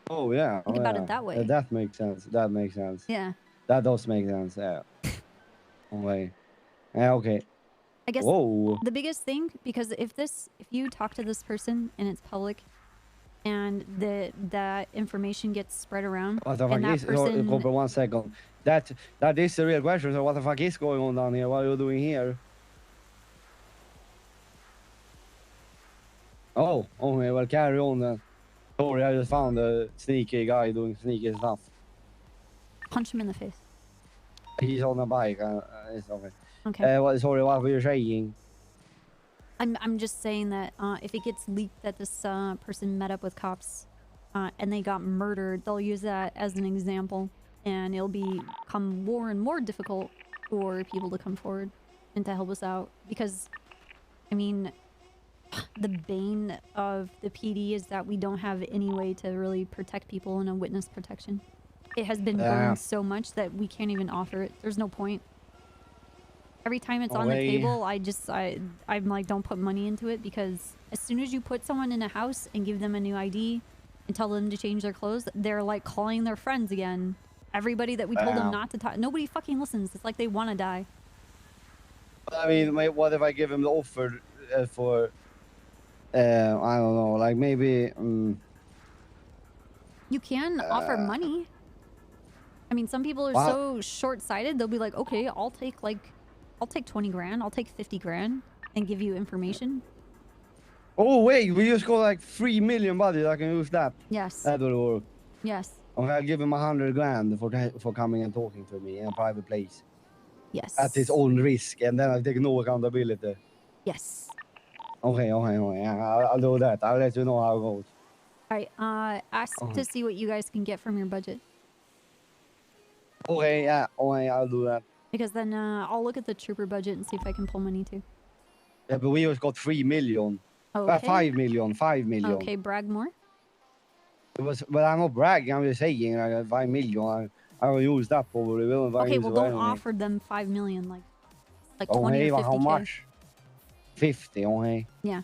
Oh, yeah. Think about it that way. That makes sense. That makes sense. Yeah. That does make sense, yeah. Okay. Yeah, okay. I guess Whoa. the biggest thing, because if you talk to this person and it's public, and that information gets spread around, What the fuck and that is... person, Cooper, 1 second. That is the real question. So what the fuck is going on down here? What are you doing here? Oh, okay, well, carry on then. Sorry, I just found a sneaky guy doing sneaky stuff. Punch him in the face. He's on a bike. It's okay. Okay. Sorry, what were you saying? I'm just saying that if it gets leaked that this person met up with cops and they got murdered, they'll use that as an example, and it'll become more and more difficult for people to come forward and to help us out. Because, I mean, the bane of the PD is that we don't have any way to really protect people in a witness protection. It has been burned so much that we can't even offer it. There's no point. Every time it's on the table, I'm like, don't put money into it, because as soon as you put someone in a house and give them a new ID and tell them to change their clothes, they're like calling their friends again. Everybody that we told them not to talk, nobody fucking listens. It's like they want to die. I mean, what if I give him the offer for, I don't know, like maybe... You can offer money. I mean, some people are so short-sighted, they'll be like, okay, I'll take 20 grand, I'll take 50 grand and give you information. Oh, wait, we just got like 3 million budget. I can use that. Yes. That will work. Yes. Okay, I'll give him 100 grand for coming and talking to me in a private place. Yes. At his own risk, and then I'll take no accountability. Yes. Okay. I'll do that. I'll let you know how it goes. All right, ask to see what you guys can get from your budget. Okay, yeah. Okay, I'll do that. Because then I'll look at the trooper budget and see if I can pull money too. Yeah, but we just got 3 million. Okay. 5 million. 5 million. Okay, brag more. But I'm not bragging. I'm just saying, I got 5 million. I will use that probably. Okay, well, don't offer them 5 million, like 20 or 50K. How much? 50. Okay. Yeah.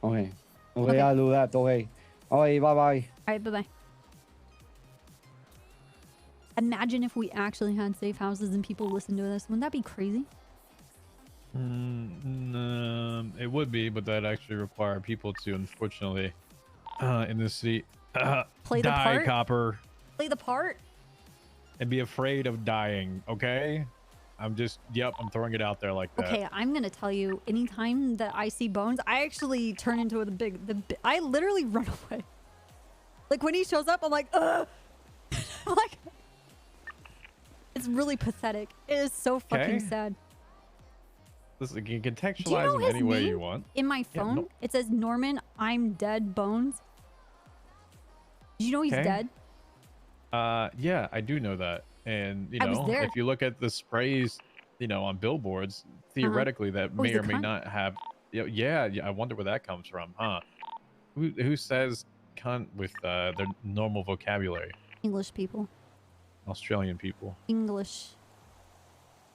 Okay. Okay, I'll do that. Okay. Okay, bye bye. All right, bye bye. Imagine if we actually had safe houses and people listened to this. Wouldn't that be crazy? It would be, but that actually require people to, unfortunately, in this city, play the die, part. copper, Play the part. and be afraid of dying. Okay, I'm throwing it out there like that. Okay, I'm gonna tell you. Anytime that I see Bones, I actually turn into I literally run away. Like when he shows up, I'm like, ugh. I'm like, it's really pathetic. It is so fucking sad. Listen, you can Do you contextualize know him his any way name? you want. In my phone, it says Norman, I'm dead, Bones. Do you know he's dead? Yeah, I do know that. And, I was there. if you look at the sprays, on billboards, theoretically that may he's a or may cunt. not have, yeah, I wonder where that comes from, huh? Who says cunt with their normal vocabulary? English people. Australian people. English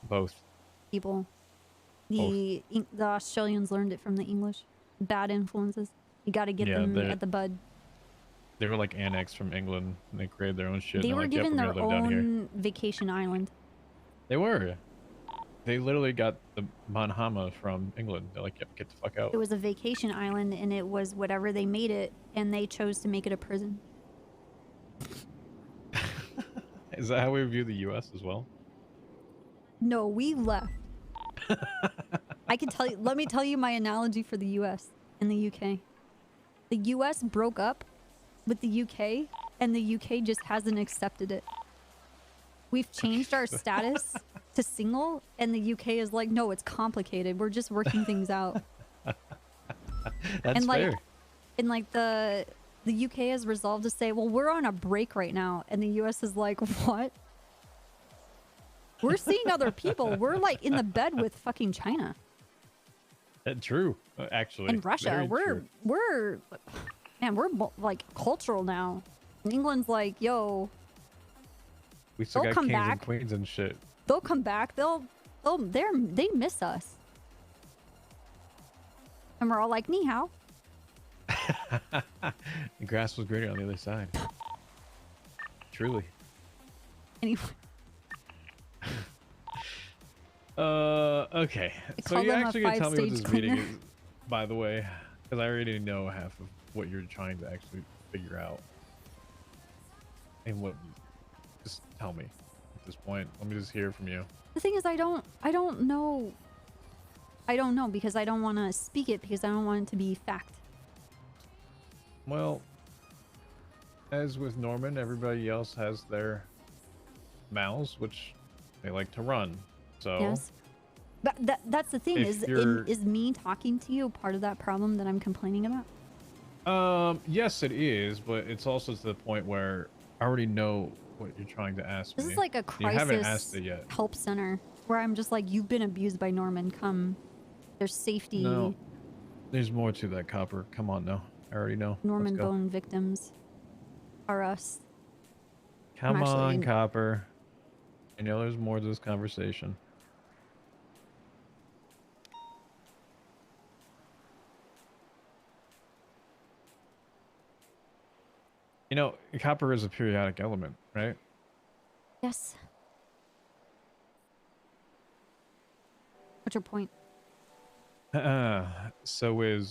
Both. people. The Australians learned it from the English. Bad influences. You got to get them at the bud. They were like annexed from England, and they created their own shit. They were given their live down here. own vacation island. They were. They literally got the Manhama from England. They're like, get the fuck out. It was a vacation island, and it was whatever they made it, and they chose to make it a prison. Is that how we view the U.S. as well? No, we left. I can tell you. Let me tell you my analogy for the U.S. and the U.K. The U.S. broke up with the U.K., and the U.K. just hasn't accepted it. We've changed our status to single, and the UK is like, no, it's complicated. We're just working things out. That's fair. And like the UK has resolved to say, well, we're on a break right now, and the US is like, what? We're seeing other people. We're like in the bed with fucking China. True, actually. And Russia. Very true. We're like cultural now. And England's like, yo. We still They'll got come kings back. and queens and shit. They'll come back. They miss us. And we're all like, ni hao. The grass was greener on the other side. Truly. Anyway. Okay. So call you them a actually can tell me what this five-stage meeting cleaner. is, by the way, because I already know half of what you're trying to actually figure out. And what? Just tell me at this point. Let me just hear from you. The thing is, I don't know. I don't know because I don't want to speak it because I don't want it to be fact. Well, as with Norman, everybody else has their mouths, which they like to run. So Yes. But that's the thing, If you're- is me talking to you part of that problem that I'm complaining about? yes, it is, but it's also to the point where I already know what you're trying to ask This me. is like a You haven't crisis asked it yet. help center where I'm just like, you've been abused by Norman. Come, there's safety. No, there's more to that, Copper. Come on now. I already know. Norman Let's go. bone victims are us. Come I'm actually- on, Copper. I know there's more to this conversation. You know, copper is a periodic element, right? Yes. What's your point? So is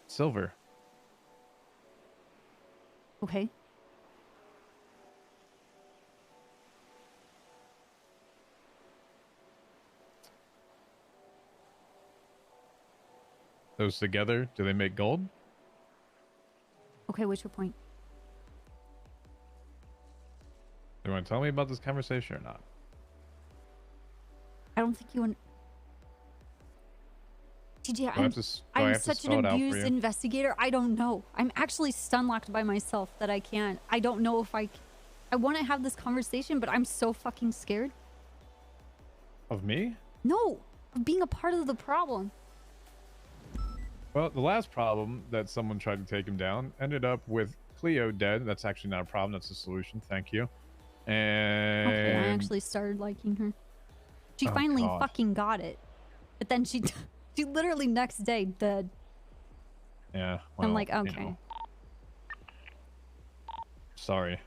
silver. Okay. Those together, do they make gold? Okay, what's your point? Do you want to tell me about this conversation or not? I don't think you. TJ, I have to I'm such such an abused investigator. I don't know. I'm actually stun locked by myself that I can't. I don't know if I want to have this conversation, but I'm so fucking scared. Of me? No, of being a part of the problem. Well, the last problem that someone tried to take him down ended up with Cleo dead. That's actually not a problem. That's a solution. Thank you. And Okay, I actually started liking her. She Oh, finally God. fucking got it, but then she literally next day dead. yeah. I'm well, like, you okay. know. Sorry.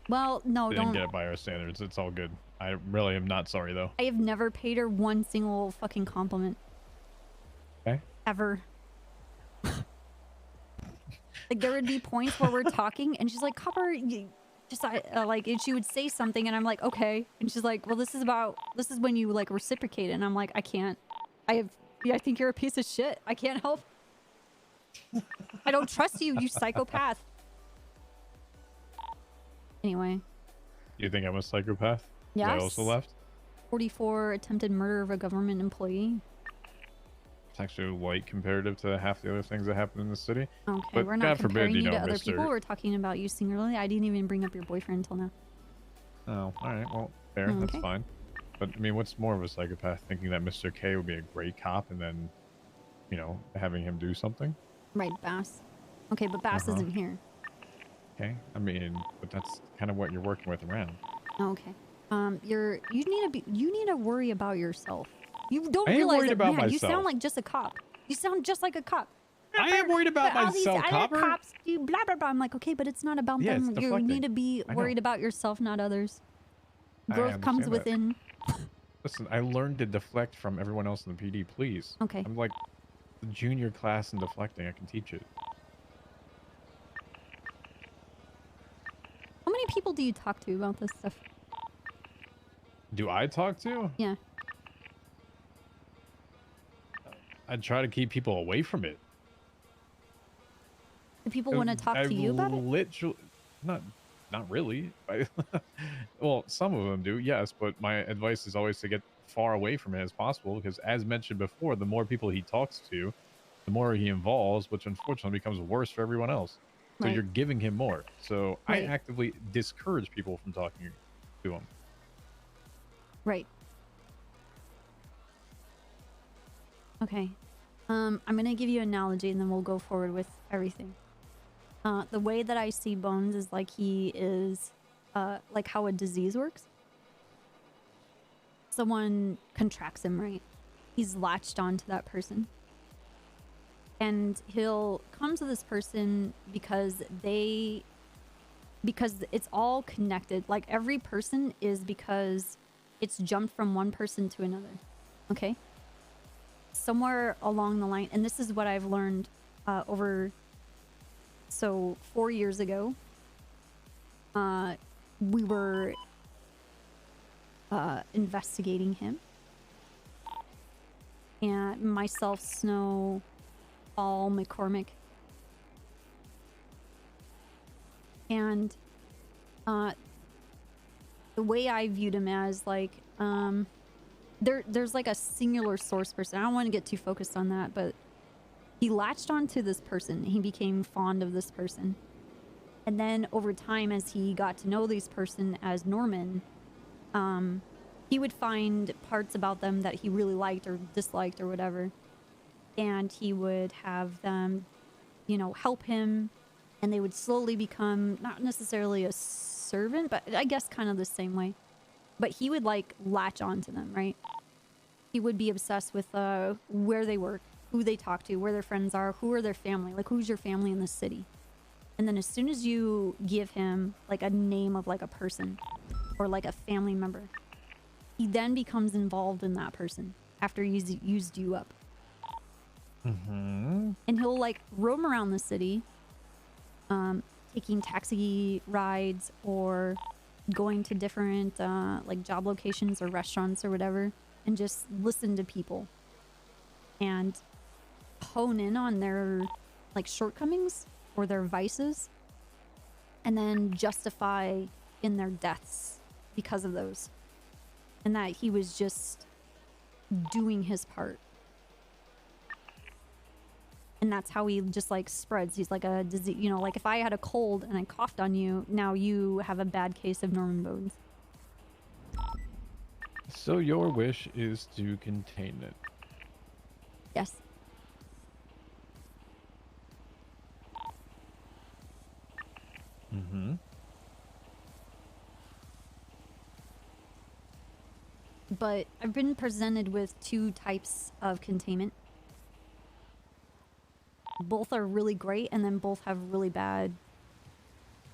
Well, no, Didn't don't. get it by our standards. It's all good. I really am not sorry though. I have never paid her one single fucking compliment. Okay. Ever. Like there would be points where we're talking and she's like, Copper, just like, and she would say something and I'm like, okay. And she's like, well, this is when you like reciprocate it. And I'm like, I can't. I think you're a piece of shit. I can't help. I don't trust you, you psychopath. Anyway. You think I'm a psychopath? Yes. I also left? 44 attempted murder of a government employee. It's actually light comparative to half the other things that happen in the city. Okay, But we're not God comparing forbid, you you know, to other Mr. people. We're talking about you singularly. I didn't even bring up your boyfriend until now. Oh, all right. Well, fair. Okay. That's fine. But I mean, what's more of a psychopath thinking that Mr. K would be a great cop and then, you know, having him do something? Right, Bass. Okay, but Bass Uh-huh. isn't here. Okay. I mean, but that's kind of what you're working with around. Okay. You need to worry about yourself. You don't I am realize worried that, about man, you myself. sound like just a cop. You sound just like a cop. I am worried about But all these myself, other Copper. cops do blah blah blah. I'm like, okay, but it's not about Yeah, them. it's You deflecting. need to be I know. worried about yourself, not others. I Growth comes understand that. within. Listen, I learned to deflect from everyone else in the PD, please. Okay. I'm like the junior class in deflecting. I can teach it. How many people do you talk to about this stuff? Do I talk to? Yeah. I try to keep people away from it. Do people want to talk to you about it? Literally, not really. Well, some of them do, yes, but my advice is always to get far away from it as possible because, as mentioned before, the more people he talks to, the more he involves, which unfortunately becomes worse for everyone else. So Right. you're giving him more. So I Right. actively discourage people from talking to him. Right. Okay. I'm gonna give you an analogy and then we'll go forward with everything. The way that I see Bones is like he is, like how a disease works. Someone contracts him, right? He's latched onto that person. And he'll come to this person because it's all connected. Like every person is because it's jumped from one person to another. Okay? Somewhere along the line, and this is what I've learned so 4 years ago, we were investigating him. And myself, Snow, Paul McCormick. And the way I viewed him as like there's like a singular source person. I don't want to get too focused on that, but he latched onto this person. He became fond of this person. And then over time, as he got to know this person as Norman, he would find parts about them that he really liked or disliked or whatever. And he would have them, you know, help him. And they would slowly become not necessarily a servant, but I guess kind of the same way. But he would like latch onto them, right? He would be obsessed with where they work, who they talk to, where their friends are, who are their family, like who's your family in the city. And then as soon as you give him like a name of like a person or like a family member, he then becomes involved in that person after he's used you up. Mm-hmm. And he'll like roam around the city, taking taxi rides or going to different like job locations or restaurants or whatever, and just listen to people and hone in on their like shortcomings or their vices, and then justify in their deaths because of those, and that he was just doing his part. And that's how he just like spreads. He's like a disease, you know, like if I had a cold and I coughed on you, now you have a bad case of Norman bones. So your wish is to contain it. Yes. Mm-hmm. But I've been presented with two types of containment. Both are really great, and then both have really bad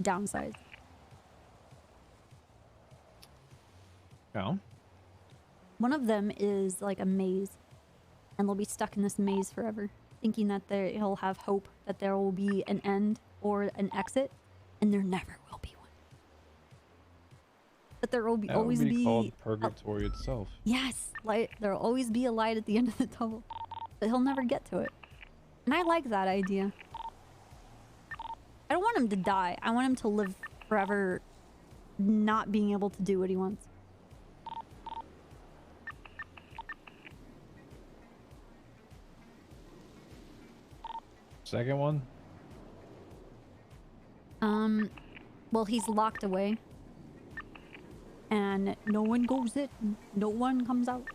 downsides. Yeah. One of them is like a maze, and they'll be stuck in this maze forever, thinking that he'll have hope that there will be an end or an exit, and there never will be one. But there will be, That always would be be called purgatory itself. yes, light. There'll always be a light at the end of the tunnel, but he'll never get to it. And I like that idea. I don't want him to die. I want him to live forever not being able to do what he wants. Second one? Well, he's locked away. And no one goes in. No one comes out.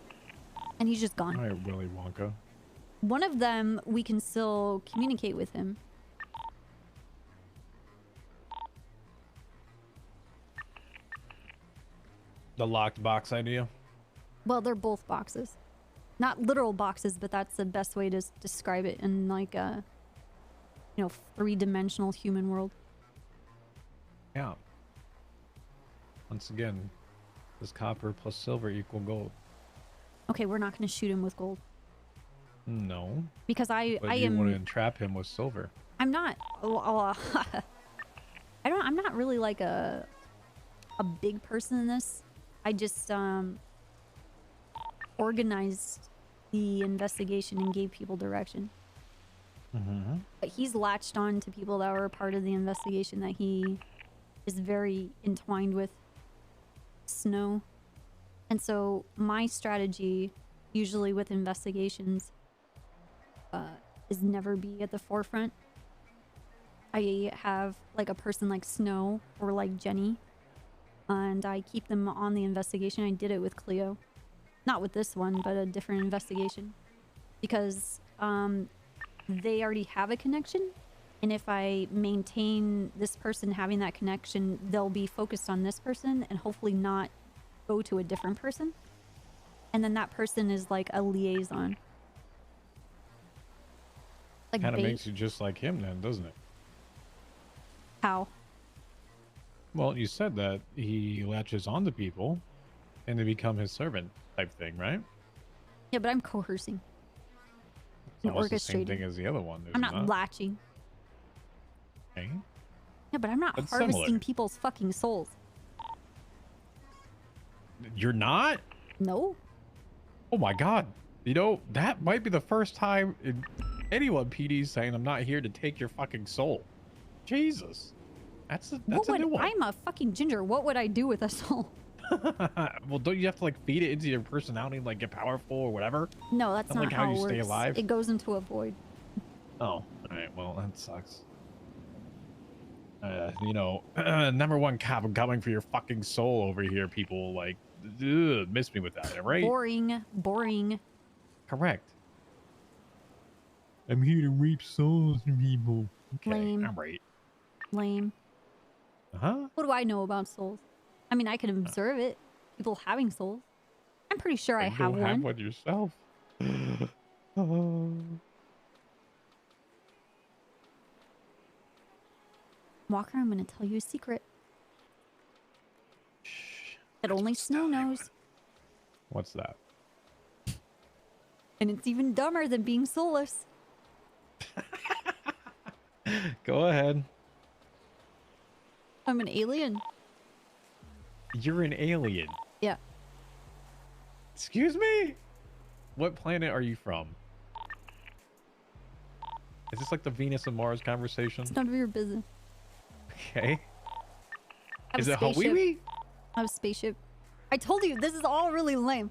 And he's just gone. All right, Willy Wonka. One of them, we can still communicate with him. The locked box idea? Well, they're both boxes. Not literal boxes, but that's the best way to describe it in like a, you know, three-dimensional human world. Yeah. Once again, does copper plus silver equal gold? Okay, we're not going to shoot him with gold. No. Because But I you am... want to entrap him with silver. I'm not... I'm not really like a big person in this. I just organized the investigation and gave people direction. Mm-hmm. But he's latched on to people that were a part of the investigation that he is very entwined with. Snow. And so my strategy, usually with investigations, is never be at the forefront. I have like a person like Snow or like Jenny, and I keep them on the investigation. I did it with Cleo. Not with this one, but a different investigation. Because they already have a connection, and if I maintain this person having that connection, they'll be focused on this person and hopefully not go to a different person. And then that person is like a liaison. Like Kind of bait. makes you just like him then, doesn't it? How? Well, you said that he latches onto people and they become his servant type thing, right? Yeah, but I'm coercing. It's And almost the same orchestrating. thing as the other one. I'm isn't not it? latching. Okay. Yeah, but I'm not That's harvesting similar. people's fucking souls. You're not? No. Oh my god. You know, that might be the first time in anyone, PD, saying I'm not here to take your fucking soul. Jesus. That's a What would new one. I'm a fucking ginger. What would I do with a soul? Well, don't you have to like feed it into your personality and like get powerful or whatever? No, that's not like how how it you works. stay alive. It goes into a void. Oh, all right. Well, that sucks. You know, number one cop, I'm coming for your fucking soul over here. People like, ugh, miss me with that, right? Boring. Boring. Correct. I'm here to reap souls from people. Okay, Lame. I'm right. Lame. Huh? What do I know about souls? I mean, I can observe it. People having souls. I'm pretty sure I have Go one. have one yourself. Oh. Walker, I'm going to tell you a secret. That only Snow knows. What's that? And it's even dumber than being soulless. Go ahead. I'm an alien. You're an alien. Yeah. Excuse me? What planet are you from? Is this like the Venus and Mars conversation? It's none of your business. Okay. I have Is a it spaceship. Hawaii? I have a spaceship. I told you, this is all really lame.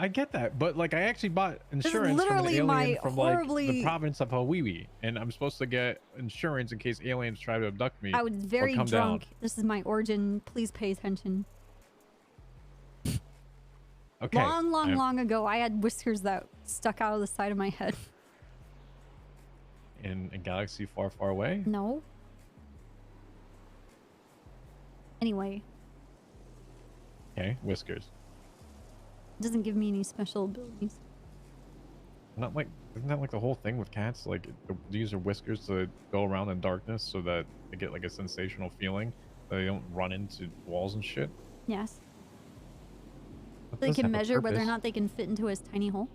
I get that, but like I actually bought is insurance from an literally alien my from like horribly- the province of Hawaii, and I'm supposed to get insurance in case aliens try to abduct me. I was very or come drunk. Down. This is my origin. Please pay attention. Okay. Long ago, I had whiskers that stuck out of the side of my head. In a galaxy far, far away? No. Anyway, Okay, whiskers. it doesn't give me any special abilities. Not like, isn't that like the whole thing with cats? Like, they use their whiskers to go around in darkness so that they get like a sensational feeling. That they don't run into walls and shit. Yes. That They does can have a measure whether or purpose. not they can fit into his tiny hole.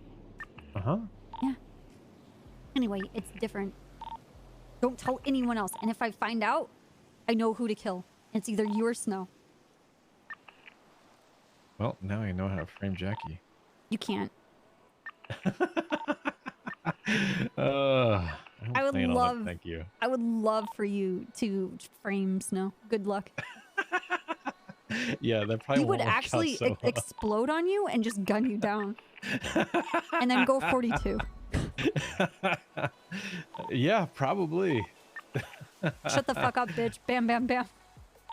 Uh-huh. Yeah. Anyway, it's different. Don't tell anyone else. And if I find out, I know who to kill. It's either you or Snow. Well, now I know how to frame Jackie. You can't. I would love. Thank you. I would love for you to frame Snow. Good luck. Yeah, that probably He would won't work out actually so well. explode on you and just gun you down. And then go 42. Yeah, probably. Shut the fuck up, bitch. Bam, bam, bam.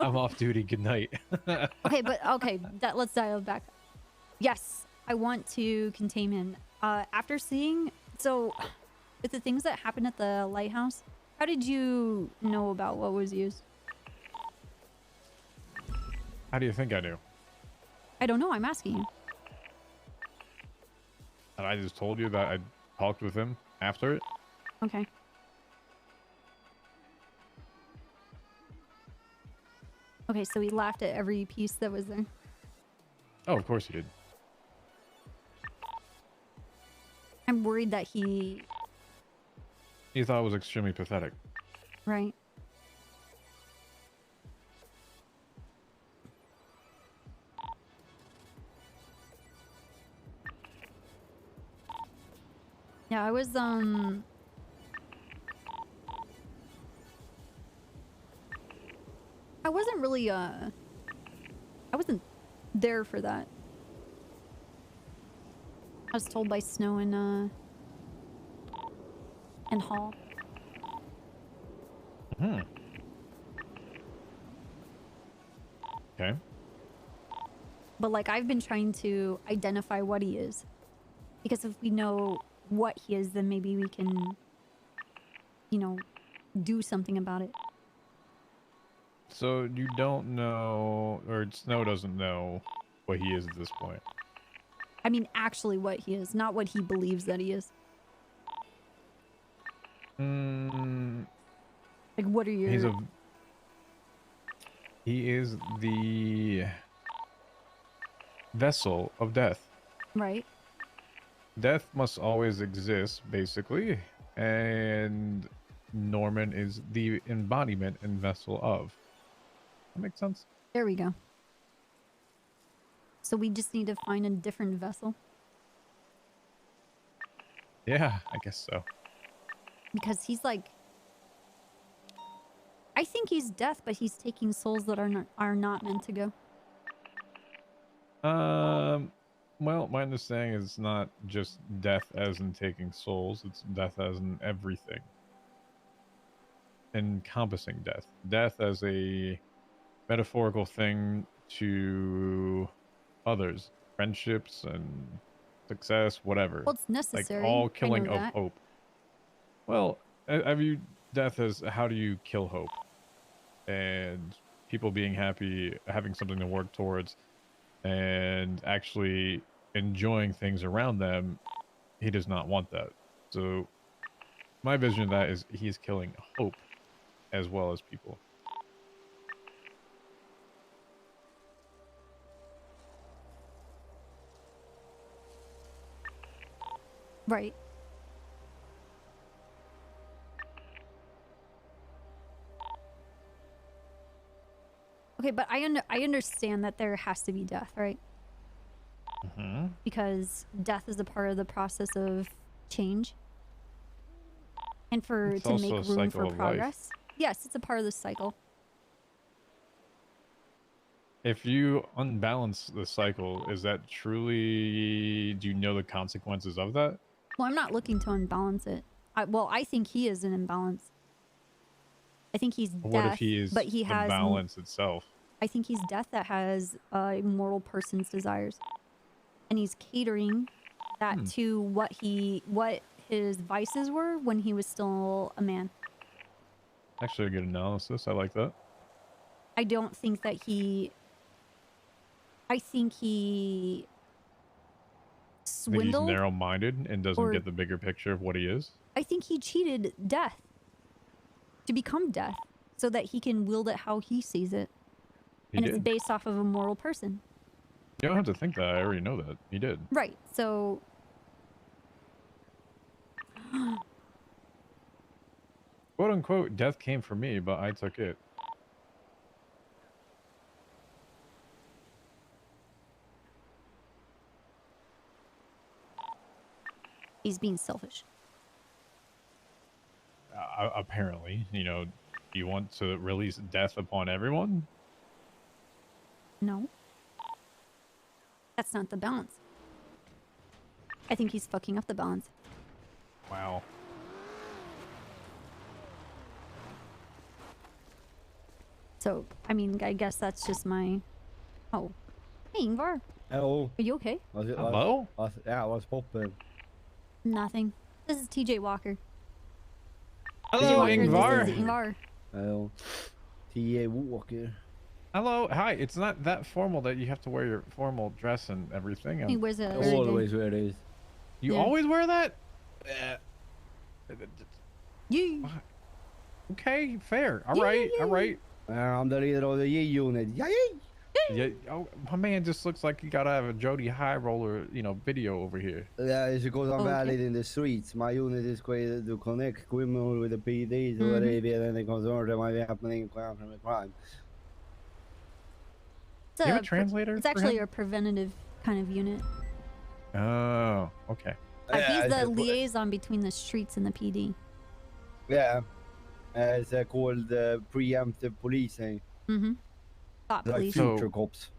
I'm off duty. Good night. Okay, but okay, let's dial back. Yes, I want to contain him. After seeing, so with the things that happened at the lighthouse, how did you know about what was used? How do you think I knew? I don't know. I'm asking you. And I just told you that I talked with him after it. Okay. Okay, so he laughed at every piece that was there. Oh, of course he did. I'm worried that he... He thought it was extremely pathetic. Right. Yeah, I was, I wasn't really, I wasn't there for that. I was told by Snow and Hall. Hmm. Okay. But, like, I've been trying to identify what he is. Because if we know what he is, then maybe we can, you know, do something about it. So you don't know, or Snow doesn't know what he is at this point. I mean, actually what he is, not what he believes that he is. Mm, Like, what are your... He is the vessel of death. Right. Death must always exist, basically, and Norman is the embodiment and vessel of. That makes sense? There we go. So we just need to find a different vessel. Yeah, I guess so. Because he's like, I think he's death, but he's taking souls that are not meant to go. Well, my understanding is not just death as in taking souls, it's death as in everything. Encompassing death. Death as a metaphorical thing to others. Friendships and success, whatever. Well, it's necessary. Like all I killing know of that. hope. Well, I view death as how do you kill hope? And people being happy, having something to work towards, and actually enjoying things around them, he does not want that. So my vision of that is he's killing hope as well as people. Right. Okay, but I understand that there has to be death, right? Mm-hmm. Because death is a part of the process of change. And It's to also make a room cycle for of life. progress. Yes, it's a part of the cycle. If you unbalance the cycle, is that truly... Do you know the consequences of that? Well, I'm not looking to unbalance it. I think he is an imbalance. I think he's What death, if he is but he the has... balance itself? I think he's death that has a mortal person's desires. And he's catering that to what his vices were when he was still a man. Actually, a good analysis. I like that. I don't think that he... I think he I think he's swindled. narrow-minded and doesn't or- get the bigger picture of what he is. I think he cheated death to become death so that he can wield it how he sees it. He and did. it's based off of a moral person. You don't have to think that. I already know that. He did. Right. So Quote unquote, death came for me, but I took it. he's being selfish. Apparently, you know, do you want to release death upon everyone? No. That's not the balance. I think he's fucking up the balance. Wow. So, I mean, I guess that's just my... Oh. Hey, Ingvar. Hello. Are you okay? Hello? Yeah, what's poppin'? Nothing. This is TJ Walker. Hello, TJ Walker, Ingvar. This is Ingvar. Hello. T.A. Walker. Hello. Hi. It's not that formal that you have to wear your formal dress and everything. He wears a... Always wear this. You Yeah. always wear that? Yeah. Okay, fair. All Yeah, right, yeah, all right. I'm the leader of the Yi unit. Yay! Yeah. Oh, my man just looks like you gotta have a Jody High Roller, you know, video over here. Yeah, it's because I'm Okay. valid in the streets. My unit is created to connect criminals with the PD so that they get any concern that might be happening in crime. It's You have a translator It's for actually him? a preventative kind of unit. Oh, okay. He's it's the a- liaison between the streets and the PD. Yeah. It's called preemptive policing. Mm-hmm. Thought Like police. So- future cops.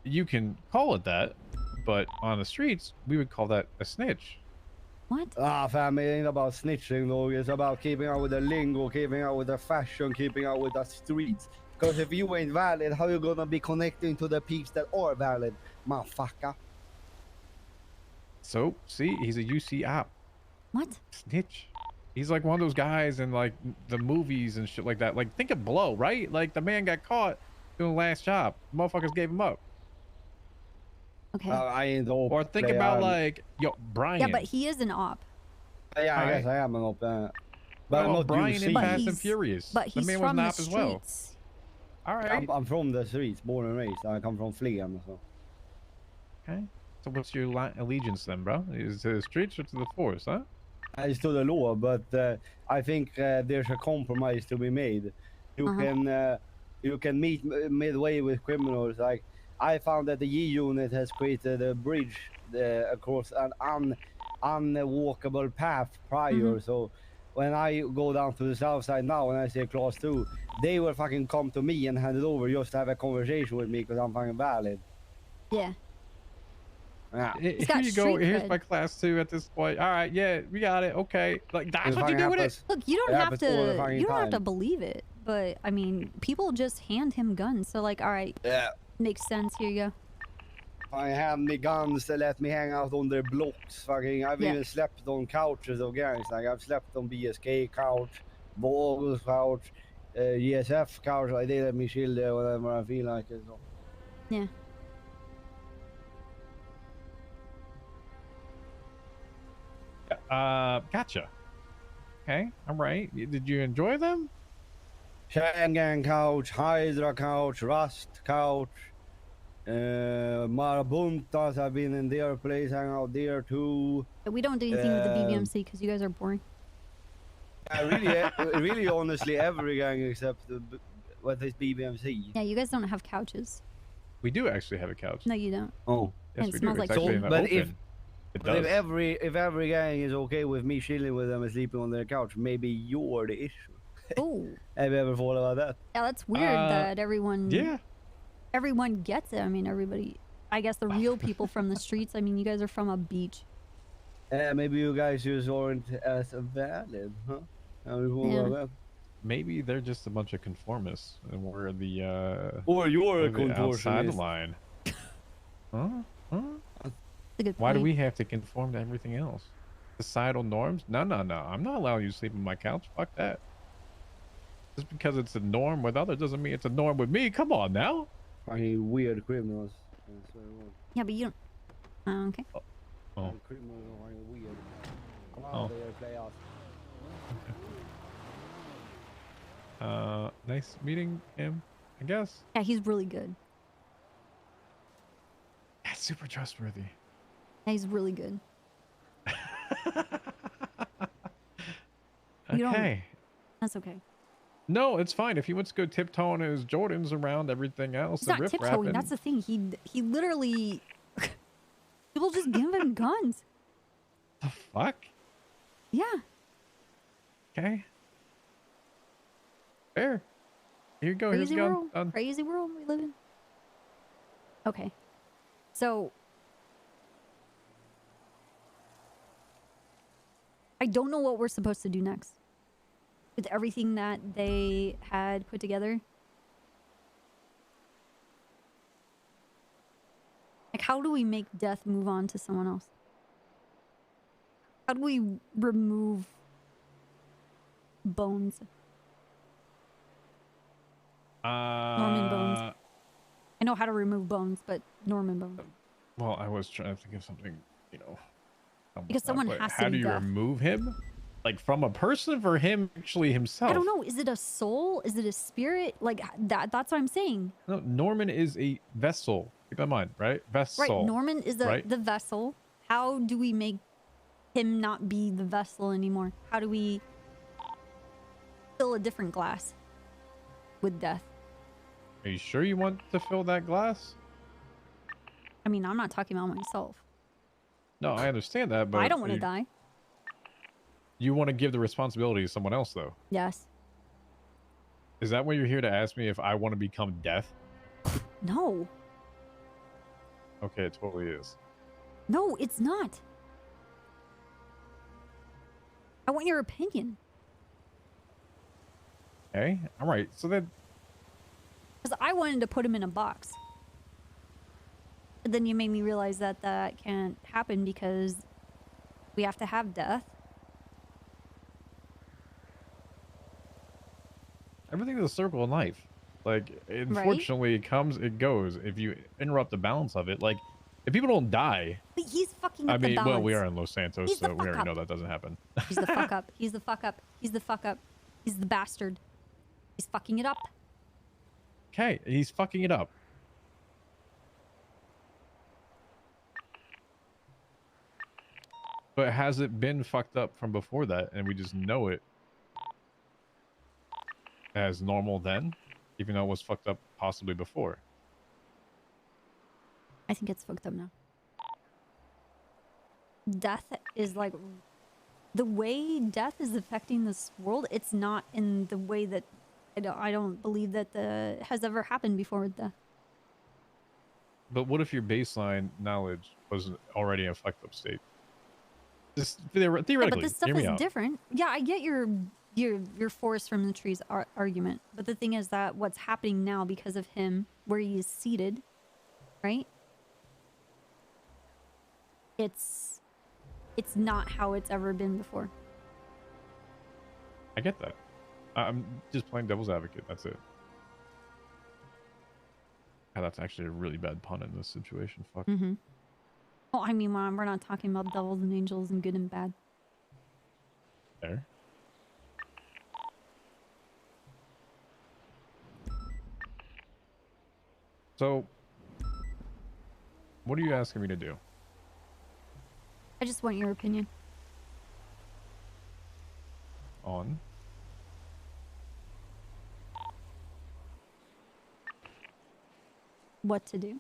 You can call it that, but on the streets, we would call that a snitch. What? Ah, fam, it ain't about snitching, though. It's about keeping up with the lingo, keeping up with the fashion, keeping up with the streets. Because if you ain't valid, how you gonna be connecting to the peeps that are valid, motherfucker? So, see, he's a UC op. What? Snitch. He's like one of those guys in like the movies and shit like that. Like, think of Blow, right? Like, the man got caught doing last job. Motherfuckers gave him up. Okay. I ain't the op Or think player, about I'm- like, yo, Brian. Yeah, but he is an op. Yeah, I guess Alright. I am an op. But Well, not Brian UC. in But Fast and he's- Furious. But the he's man was from an the op as well. streets. All right. I'm from the streets, born and raised. I come from Flen. So. Okay. So what's your allegiance then, bro? Is it to the streets or to the force, huh? It's to the law, but I think there's a compromise to be made. You can meet midway with criminals. Like I found that the E unit has created a bridge across an unwalkable path prior. So when I go down to the south side now, and I say class 2, they will fucking come to me and hand it over just to have a conversation with me because I'm fucking valid. Yeah. Yeah. He's Here got you go. street Here's cred. my class 2 at this point. All right, yeah, we got it. Okay, like that's It what you fucking do with it. happens. Look, you don't It have happens all the to. fucking You don't have to time. believe it, but I mean, people just hand him guns. So like, all right, Yeah. makes sense. Here you go. I hand me guns, they let me hang out on their blocks. Fucking, I've Yeah. even slept on couches of gangs. Like I've slept on BSK couch, Bogus couch, GSF couch. Like they let me chill there whenever I feel like it. So. Yeah. Gotcha. Okay, all right. Did you enjoy them? Shangan couch, Hydra couch, Rust couch, Marabuntas. I've been in their place, hang out there too. We don't do anything with the BBMC because you guys are boring. Really, honestly, every gang except what is BBMC. Yeah, you guys don't have couches. We do actually have a couch. No, you don't. Oh, Yes, And it we do. smells It's like actually shit. in the but open. It does. if every gang is okay with me chilling with them and sleeping on their couch, maybe you're the issue. Oh. Have you ever thought about that? Yeah, that's weird that everyone. yeah. Everyone gets it. I mean, everybody. I guess the real people from the streets. I mean, you guys are from a beach. Maybe you guys just aren't as valid, huh? Have you thought about that? Maybe they're just a bunch of conformists, and we're the Or you're a we're the outside contortionist. line. Huh? Huh? That's a good Why do point. we have to conform to everything else? Societal norms? No, no, no. I'm not allowing you to sleep on my couch. Fuck that. Just because it's a norm with others doesn't mean it's a norm with me. Come on now. Fucking weird criminals. That's what I want. Yeah, but you don't. Okay. Oh. Criminals are fucking weird. Come Oh. on, there, play us. Nice meeting him, I guess. Yeah, he's really good. Yeah, super trustworthy. Yeah, he's really good. You don't- Okay. That's okay. No, it's fine. If he wants to go tiptoeing his Jordans around everything else, He's and not riff tiptoeing. rapping. That's the thing. He literally. People just give him guns. The fuck? Yeah. Okay. Fair. Here you go. Here's Crazy the gun. world. Done. Crazy world we live in. Okay. So. I don't know what we're supposed to do next. With everything that they had put together. Like, how do we make death move on to someone else? How do we remove bones? Norman bones. I know how to remove bones, but Norman bones. Well, I was trying to think of something, you know. Because someone but has to How be do you deaf. remove him? Like from a person, for him actually himself? I don't know. Is it a soul? Is it a spirit? Like that's what I'm saying. No, Norman is a vessel. Keep in mind, right? Vessel. Right. Norman is right? the vessel. How do we make him not be the vessel anymore? How do we fill a different glass with death? Are you sure you want to fill that glass? I mean, I'm not talking about myself. No, I understand that, but I don't want to die. You want to give the responsibility to someone else, though. Yes. Is that why you're here to ask me if I want to become death? No. Okay, it totally is. No, it's not. I want your opinion. Okay, all right. So then, Because I wanted to put him in a box. But then you made me realize that that can't happen because we have to have death. everything is a circle in life. Like, unfortunately, it comes, it goes. If you interrupt the balance of it, like, if people don't die, But he's fucking I up the mean, balance. well, we are in Los Santos, He's the so we fuck already up. know that doesn't happen. He's the fuck up. He's the fuck up. He's the fuck up. He's the bastard. He's fucking it up. Okay, he's fucking it up. But has it been fucked up from before that, and we just know it as normal then, even though it was fucked up possibly before? I think it's fucked up now. death is like the way death is affecting this world. It's not in the way that I don't believe that has ever happened before with death. But what if your baseline knowledge was already in a fucked up state? Just theoretically, Yeah, but this stuff hear me is out. different. Yeah, I get your forest from the trees argument, but the thing is that what's happening now because of him, where he is seated, right? It's not how it's ever been before. I get that. I'm just playing devil's advocate. That's it. God, that's actually a really bad pun in this situation. Fuck. Mm-hmm. Well, I mean, we're not talking about devils and angels and good and bad. There. So, what are you asking me to do? I just want your opinion. On? What to do?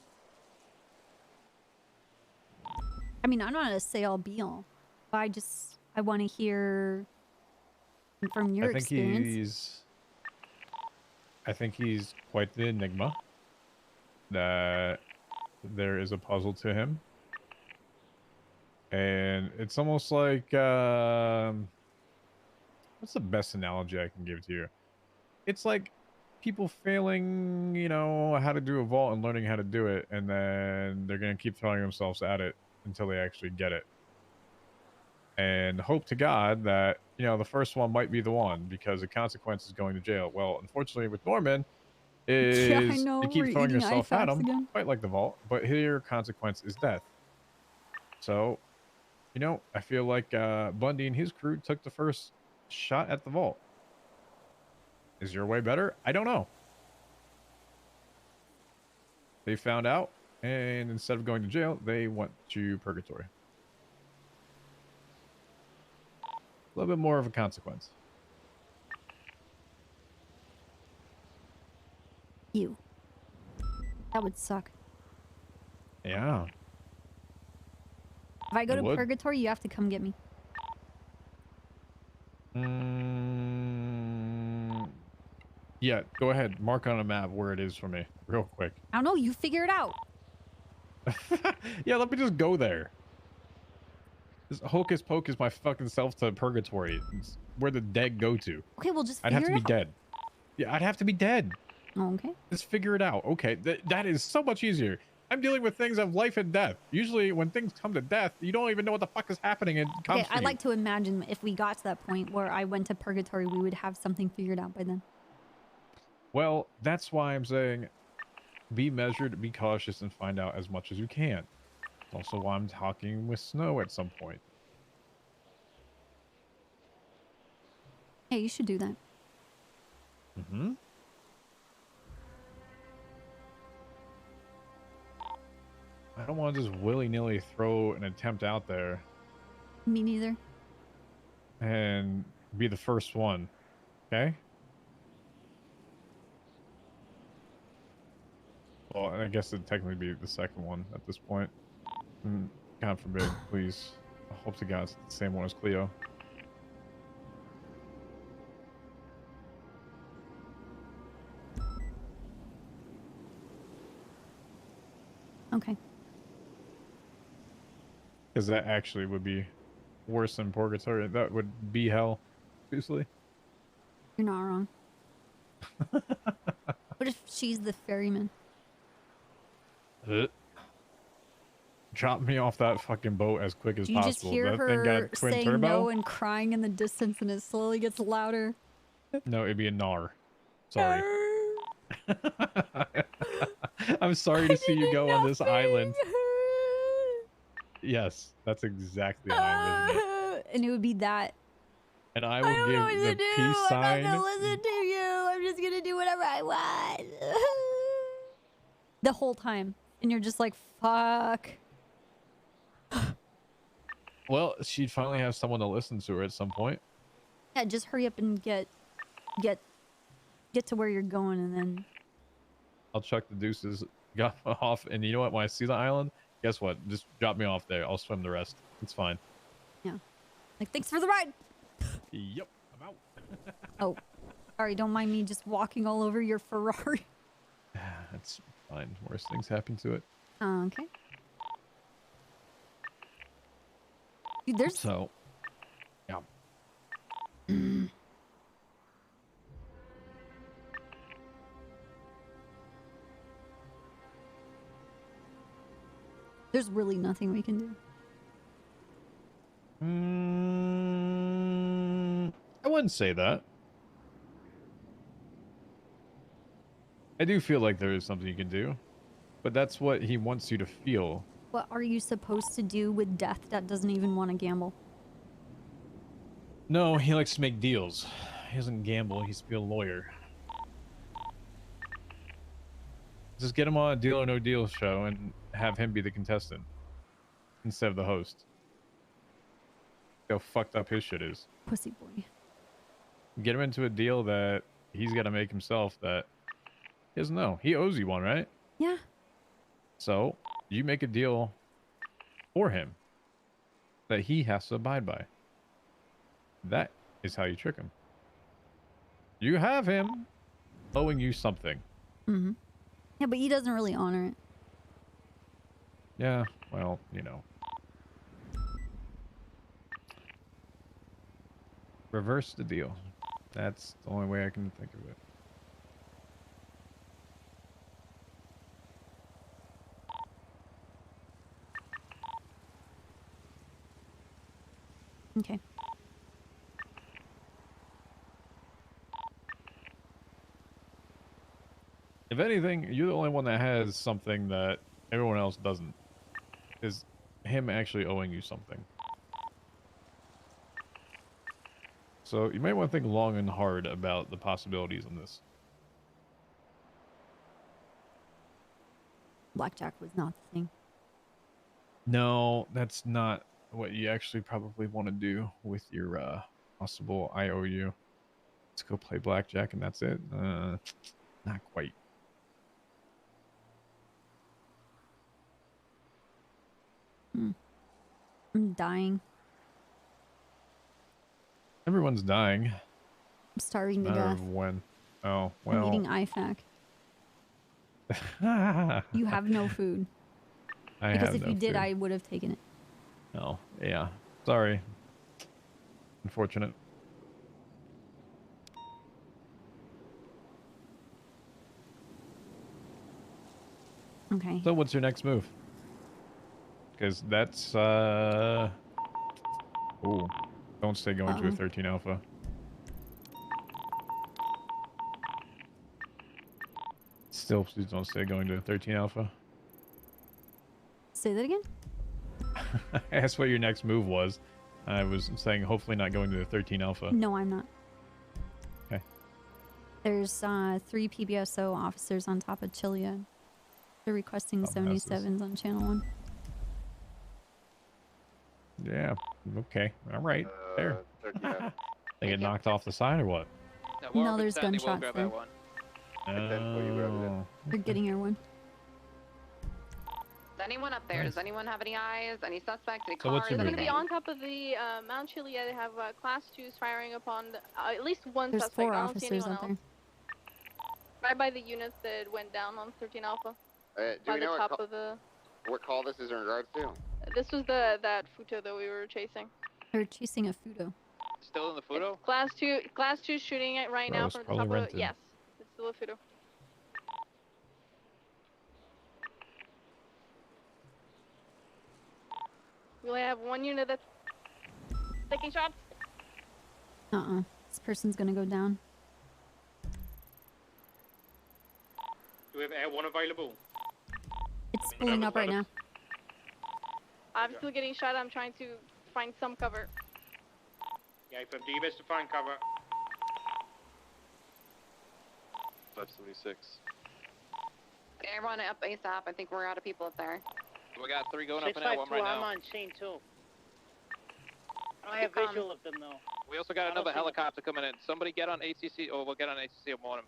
I mean, I'm not a say-all be-all, but I want to hear from your experience. I think he's quite the enigma. That there is a puzzle to him. And it's almost like, what's the best analogy I can give to you? It's like people failing, you know, how to do a vault and learning how to do it, and then they're going to keep throwing themselves at it until they actually get it. And hope to God that, you know, the first one might be the one, because the consequence is going to jail. Well, unfortunately with Norman, is Yeah, I know, you keep we're throwing eating yourself at IFACs him, again. quite like the vault, but here consequence is death. So, you know, I feel like Bundy and his crew took the first shot at the vault. Is your way better? I don't know. They found out, and instead of going to jail, they went to purgatory. A little bit more of a consequence. You. That would suck. Yeah. If I go It to would. purgatory, you have to come get me. Yeah, go ahead. Mark on a map where it is for me, real quick. I don't know. You figure it out. Yeah, let me just go there. This hocus pocus my fucking self to purgatory. It's where the dead go to. Okay, well, just I'd have figure to it be out. dead. Yeah, I'd have to be dead. Oh, okay. Just figure it out. Okay, that is so much easier. I'm dealing with things of life and death. Usually when things come to death, you don't even know what the fuck is happening and it comes Okay, for I'd you. like to imagine if we got to that point where I went to purgatory, we would have something figured out by then. Well, that's why I'm saying be measured, be cautious, and find out as much as you can. It's also why I'm talking with Snow at some point. Yeah, you should do that. Mm-hmm. I don't want to just willy-nilly throw an attempt out there Me neither. and be the first one. Okay? Well, I guess it'd technically be the second one at this point. God forbid, please. I hope to God it's the same one as Cleo. Okay. Because that actually would be worse than purgatory. That would be hell, obviously. You're not wrong. What if she's the ferryman? Drop me off that fucking boat as quick as You just possible. hear That thing got a her twin saying turbo? no and crying in the distance, and it slowly gets louder. No, it'd be a gnar. Sorry. I'm sorry to see you go on this island. Yes, that's exactly how I envision it. And it would be that. And I will give the peace sign. I'm not gonna listen to you. I'm just gonna do whatever I want. The whole time. And you're just like, fuck. Well, she'd finally have someone to listen to her at some point. Yeah, just hurry up and get to where you're going, and then I'll chuck the deuces, got off, and you know what? When I see the island, guess what? Just drop me off there. I'll swim the rest. It's fine. Yeah. Like, thanks for the ride. Yep, I'm out. Oh, sorry. Don't mind me just walking all over your Ferrari. That's fine. Worst things happen to it. Okay. Dude, there's So, yeah. there's really nothing we can do. I wouldn't say that. I do feel like there is something you can do, but that's what he wants you to feel. What are you supposed to do with death that doesn't even want to gamble? No, he likes to make deals. He doesn't gamble. He's to be a lawyer. Just get him on a Deal or No Deal show and have him be the contestant instead of the host. See how fucked up his shit is. Pussy boy. Get him into a deal that he's got to make himself that he doesn't know. He owes you one, right? Yeah. So you make a deal for him that he has to abide by. That is how you trick him. You have him owing you something. Mm-hmm. Yeah, but he doesn't really honor it. Yeah, well, you know. Reverse the deal. That's the only way I can think of it. Okay. If anything, you're the only one that has something that everyone else doesn't. Is him actually owing you something. So you might want to think long and hard about the possibilities on this. Blackjack was not the thing. No, that's not what you actually probably want to do with your possible IOU. Let's go play blackjack and that's it. Not quite. I'm dying. Everyone's dying. I'm starving to Matter death. of when. Oh, I'm well. eating IFAC. You have no food. I because have if no you did, food. I would have taken it. Oh, yeah. Sorry. Unfortunate. Okay. So what's your next move? Because that's ooh. Don't stay going to a 13 alpha. Still, please don't stay going to a 13 alpha. Say that again? I asked what your next move was. I was saying hopefully not going to the 13 alpha. No, I'm not. Okay. There's 3 PBSO officers on top of Chilean. They're requesting 77s on channel 1. Yeah. Okay. All right. There. 13 alpha. They get knocked off the side or what? No, there's gunshots there. Oh. They're getting your one. Is anyone up there? Does anyone have any eyes? Any suspects? Any So what's cars? your They're going to move? be on top of the Mount Chilia. They have class 2s firing upon at least one There's suspect. 4 I don't see officers anyone up else. there. Right by the units that went down on 13 Alpha. Do By we the know top of the... what call this is in regards to? This was that Futo that we were chasing. They're chasing a Fudo. Still in the Fudo? Class 2 shooting it right Bro, now it's from the probably top rented. of... Yes, it's still a Fudo. We only have one unit that's taking shots. This person's gonna go down. Do we have Air 1 available? It's spooling up right now. I'm still getting shot. I'm trying to find some cover. Yeah, from do your best to find cover. 576. Everyone up ASAP. I think we're out of people up there. We got 3 going up in L1 right now. I'm on chain 2. I don't have visual of them though. We also got another helicopter coming in. Somebody get on ACC, or we'll get on ACC and warn him.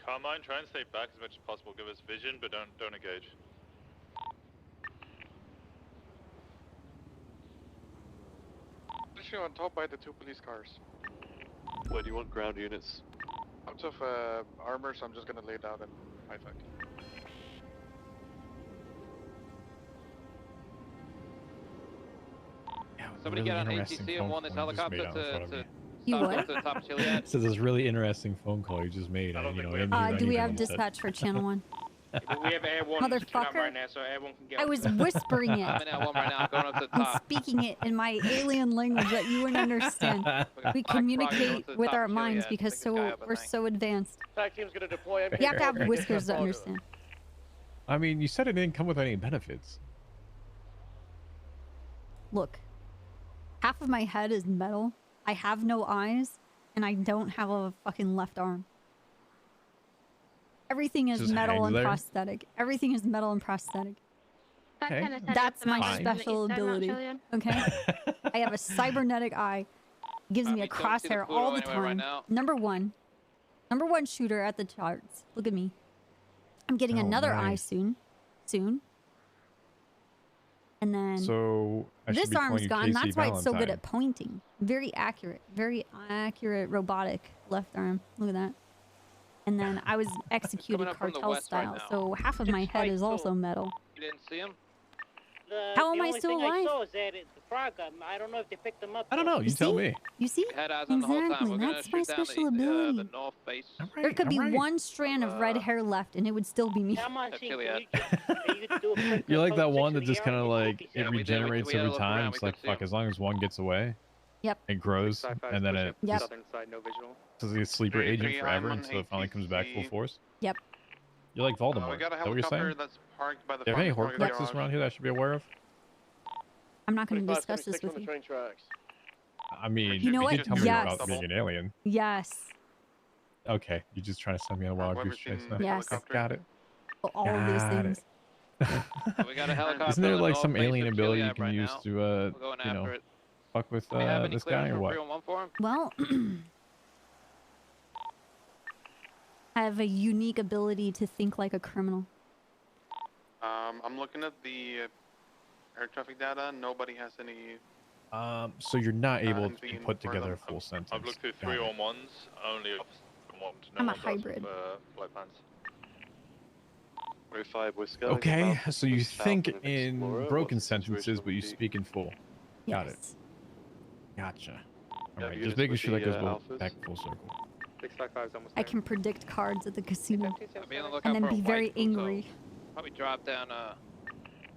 Carmine, try and stay back as much as possible. Give us vision, but don't engage. actually on top by the 2 police cars. Where do you want ground units? Out of armor, so I'm just gonna lay down and high five. Somebody get on ATC and warn this helicopter to You stop what? up to the top of Chiliad. So this really interesting phone call you just made. Do we have dispatch for channel 1? We have air one queued up Motherfucker. right now, so everyone can get. I was whispering it. I'm in L1 right now, going up to the I'm top. speaking it in my alien language that you wouldn't understand. We communicate with our minds because we're so advanced. Attack team's gonna deploy. You have to have whiskers to understand. I mean, you said it didn't come with any benefits. Look, half of my head is metal. I have no eyes, and I don't have a fucking left arm. Everything is Just metal hangs and there? prosthetic. Everything is metal and prosthetic. Okay. That's my Fine. special ability. Okay? I have a cybernetic eye. Gives me a don't see the crosshair Pluto all the anywhere right time. now. Number one shooter at the charts. Look at me. I'm getting Oh, another eye nice. soon. And then So I should this be calling arm's you gone. Casey That's why it's so good Valentine. at pointing. Very accurate robotic left arm. Look at that. And then I was executed Coming up from the cartel west right style, now. so half of my head is also metal. You didn't see him? How am I still The alive? only thing I saw is that the frog. I don't know if they picked them up. I don't know. You tell me. You see? We had eyes on the whole time. Exactly. We're gonna That's my shoot down special the ability. north face. There could be one strand of red hair left, and it would still be me. Come on, Chief, Chiliad. you could do a quick You're like that code one six that for just the kind of air. like Yeah, it we did. regenerates We had a every look time. around. It's We like could see fuck, him. as long as one gets away, Yep. it grows, and then it Yep. just Southern side, no visual. is a sleeper Three, agent three, forever I'm on until it finally comes back full ATC. force. Yep. You're like Voldemort. We got a Is that what you're helicopter saying? that's parked by the Do you have any front of the Horcruxes garage. around here that I should be aware of? I'm not going to discuss this with on the you. train tracks. I mean, You know you what? did tell me Yes. about being an alien. Yes. Okay, you're just trying to send me on a wild goose chase now. Yes. Got it. All of these Got things. We got a helicopter. Isn't there on the like some north face alien of ability you Chiliad can right use now. to, We're going you know, after it. fuck with Do we have any this guy clearance or from what? 311 for him? Well, I have a unique ability to think like a criminal. I'm looking at the air traffic data. Nobody has any. So you're not able to being put together a further- full sentence. I've looked through Got it. 311s, only officers want no I'm a one does hybrid. with, flight plans. 05 Whiskey. Okay, so you south think of an in Explorer. broken What's the situation sentences, on but you the speak in full. Got it. Yes. Gotcha. All Yeah, right, units just making with sure that the, goes Alphas. back full circle. 655's almost I there. can predict cards at the casino Be on the lookout and then for a be very white Pluto. angry. Probably drop down. Well,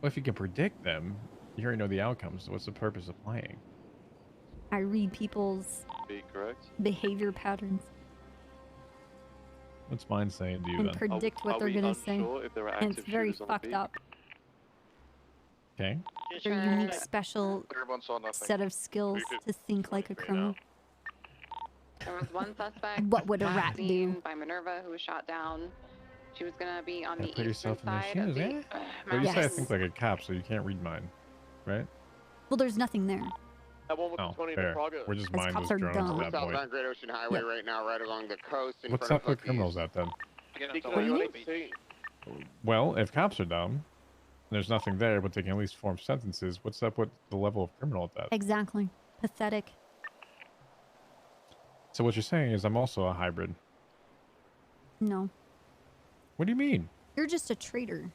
if you can predict them, you already know the outcomes. So what's the purpose of playing? I read people's Be correct. behavior patterns What's mine saying to you and then? predict what Are they're we going to say. unsure if there are And it's active very shooters on the fucked beat? up. Okay. Their unique special Everyone saw nothing. set of skills to think like a criminal. There was one suspect. What would a rat last do? seen by Minerva who was shot down. She was gonna be on Gotta the put eastern yourself in their side shoes, of the eh? Well, you say I Yes. think like a cop, so you can't read mine, right? Well, there's nothing there. That one with Oh, the 20 fair. Praga. We're just As mindless cops are drones dumb. at that point. Southbound Great Ocean Highway right now, right along the coast. In What's front up with of criminals at then? What do you mean? mean? Well, if cops are dumb, there's nothing there, but they can at least form sentences. What's up with the level of criminal at that? Exactly. Pathetic. So what you're saying is I'm also a hybrid. No. What do you mean? You're just a traitor.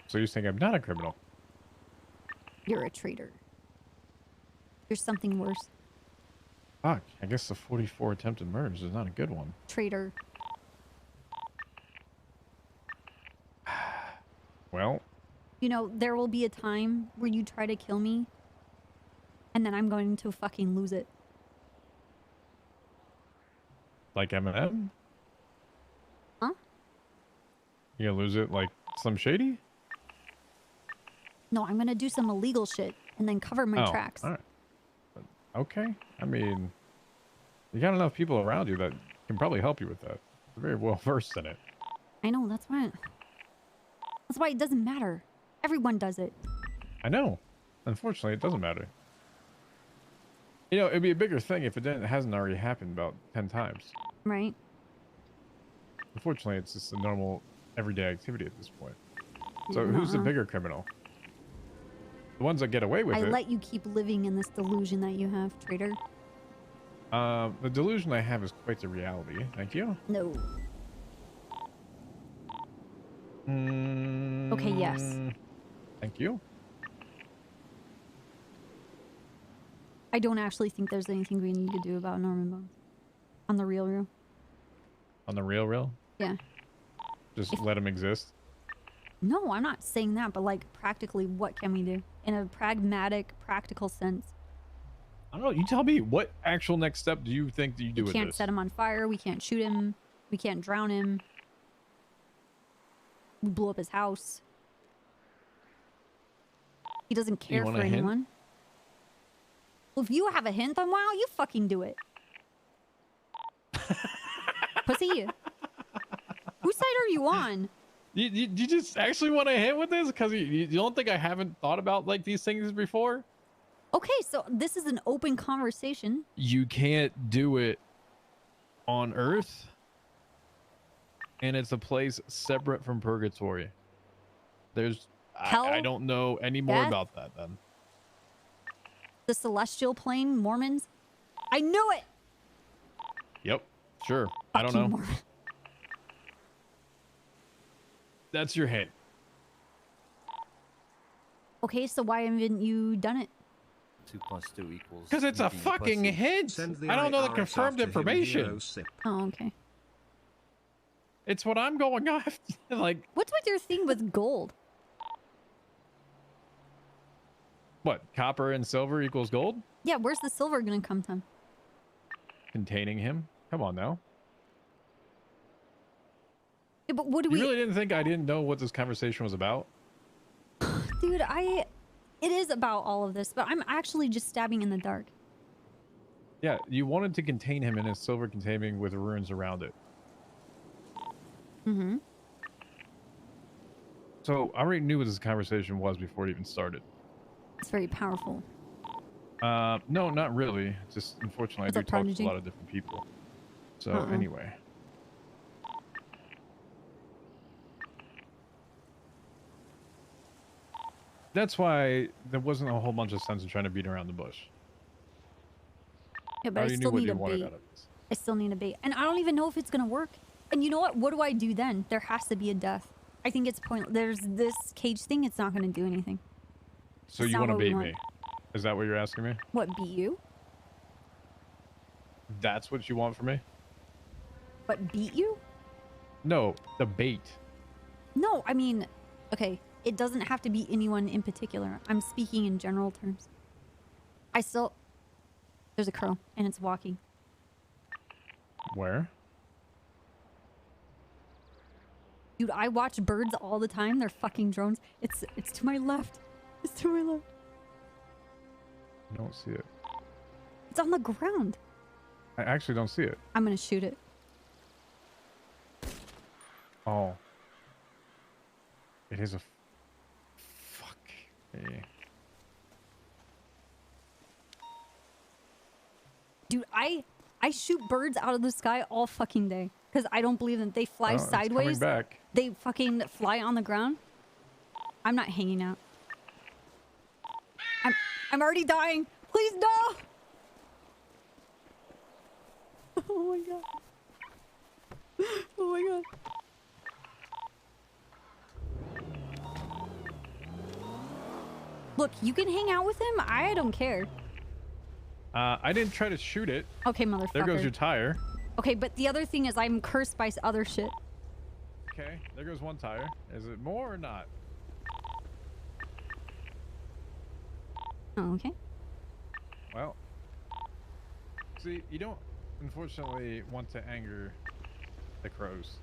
So you think I'm not a criminal? You're a traitor. You're something worse. Fuck, I guess the 44 attempted murders is not a good one. Traitor. Well, You know, there will be a time where you try to kill me, and then I'm going to fucking lose it. like Eminem? Huh? You gonna lose it like Slim Shady? No, I'm gonna do some illegal shit and then cover my tracks. All right. Okay. I mean, you got enough people around you that can probably help you with that. They're very well versed in it. I know, that's why it doesn't matter. Everyone does it. I know. Unfortunately, it doesn't matter. You know, it'd be a bigger thing if it hasn't already happened about 10 times. Right? Unfortunately, it's just a normal, everyday activity at this point. So Yeah, who's the uh-uh. bigger criminal? The ones that get away with I it. let you keep living in this delusion that you have, traitor. The delusion I have is quite the reality. Thank you. No. Okay, yes. Thank you. I don't actually think there's anything we need to do about Norman Bones. On the real. On the real? Yeah. Just let him exist. No, I'm not saying that, but like practically what can we do? In a pragmatic, practical sense. I don't know. You tell me. What actual next step do you think that you do We with can't this? set him on fire. We can't shoot him. We can't drown him. We blew up his house. He doesn't care want for a hint? anyone. Well, if you have a hint, then wow, you fucking do it. Pussy. Whose side are you on? You just actually want to hit with this? Because you don't think I haven't thought about like these things before? Okay, so this is an open conversation. You can't do it on Earth. And it's a place separate from purgatory. There's... I don't know any more death, about that then. The celestial plane, Mormons. I knew it! Yep. Sure. I don't know. Mormon. That's your hint. Okay, so why haven't you done it? 2 + 2 = Because it's a fucking hint. I don't know the confirmed information. Oh, okay. It's what I'm going off. Like, what's with your thing with gold? what? Copper and silver equals gold? Yeah, where's the silver gonna come from? Containing him? Come on now. Yeah, but what do You we... really didn't think I didn't know what this conversation was about? Dude, it is about all of this, but I'm actually just stabbing in the dark. Yeah, you wanted to contain him in a silver container with runes around it. Mm-hmm. So I already knew what this conversation was before it even started. It's very powerful. No, not really. Just unfortunately, What's I up, do talk to Prodigy? a lot of different people. So Uh-uh. anyway. That's why there wasn't a whole bunch of sense in trying to beat around the bush. Yeah, but I already knew still what need you a wanted bait. out of this. I still need a bait. And I don't even know if it's gonna work. And you know what? What do I do then? There has to be a death. I think it's pointless. There's this cage thing. It's not gonna do anything. So It's you not want to what we bait want. me? Is that what you're asking me? What, beat you? That's what you want from me? What, beat you? No, the bait. No, I mean, okay, it doesn't have to be anyone in particular. I'm speaking in general terms. There's a crow, and it's walking. Where? Dude, I watch birds all the time. They're fucking drones. It's to my left. It's to my left. I don't see it. It's on the ground. I actually don't see it. I'm gonna shoot it. Oh. It is a... Fuck. me. Dude, I shoot birds out of the sky all fucking day. Because I don't believe that they fly Oh, it's coming sideways. back. They fucking fly on the ground. I'm not hanging out. I'm already dying. Please no. Oh my god. Oh my god. Look, you can hang out with him. I don't care. I didn't try to shoot it. Okay, motherfucker. There goes your tire. Okay, but the other thing is I'm cursed by other shit. Okay, there goes one tire. Is it more or not? Oh, okay. Well, see, you don't unfortunately want to anger the crows.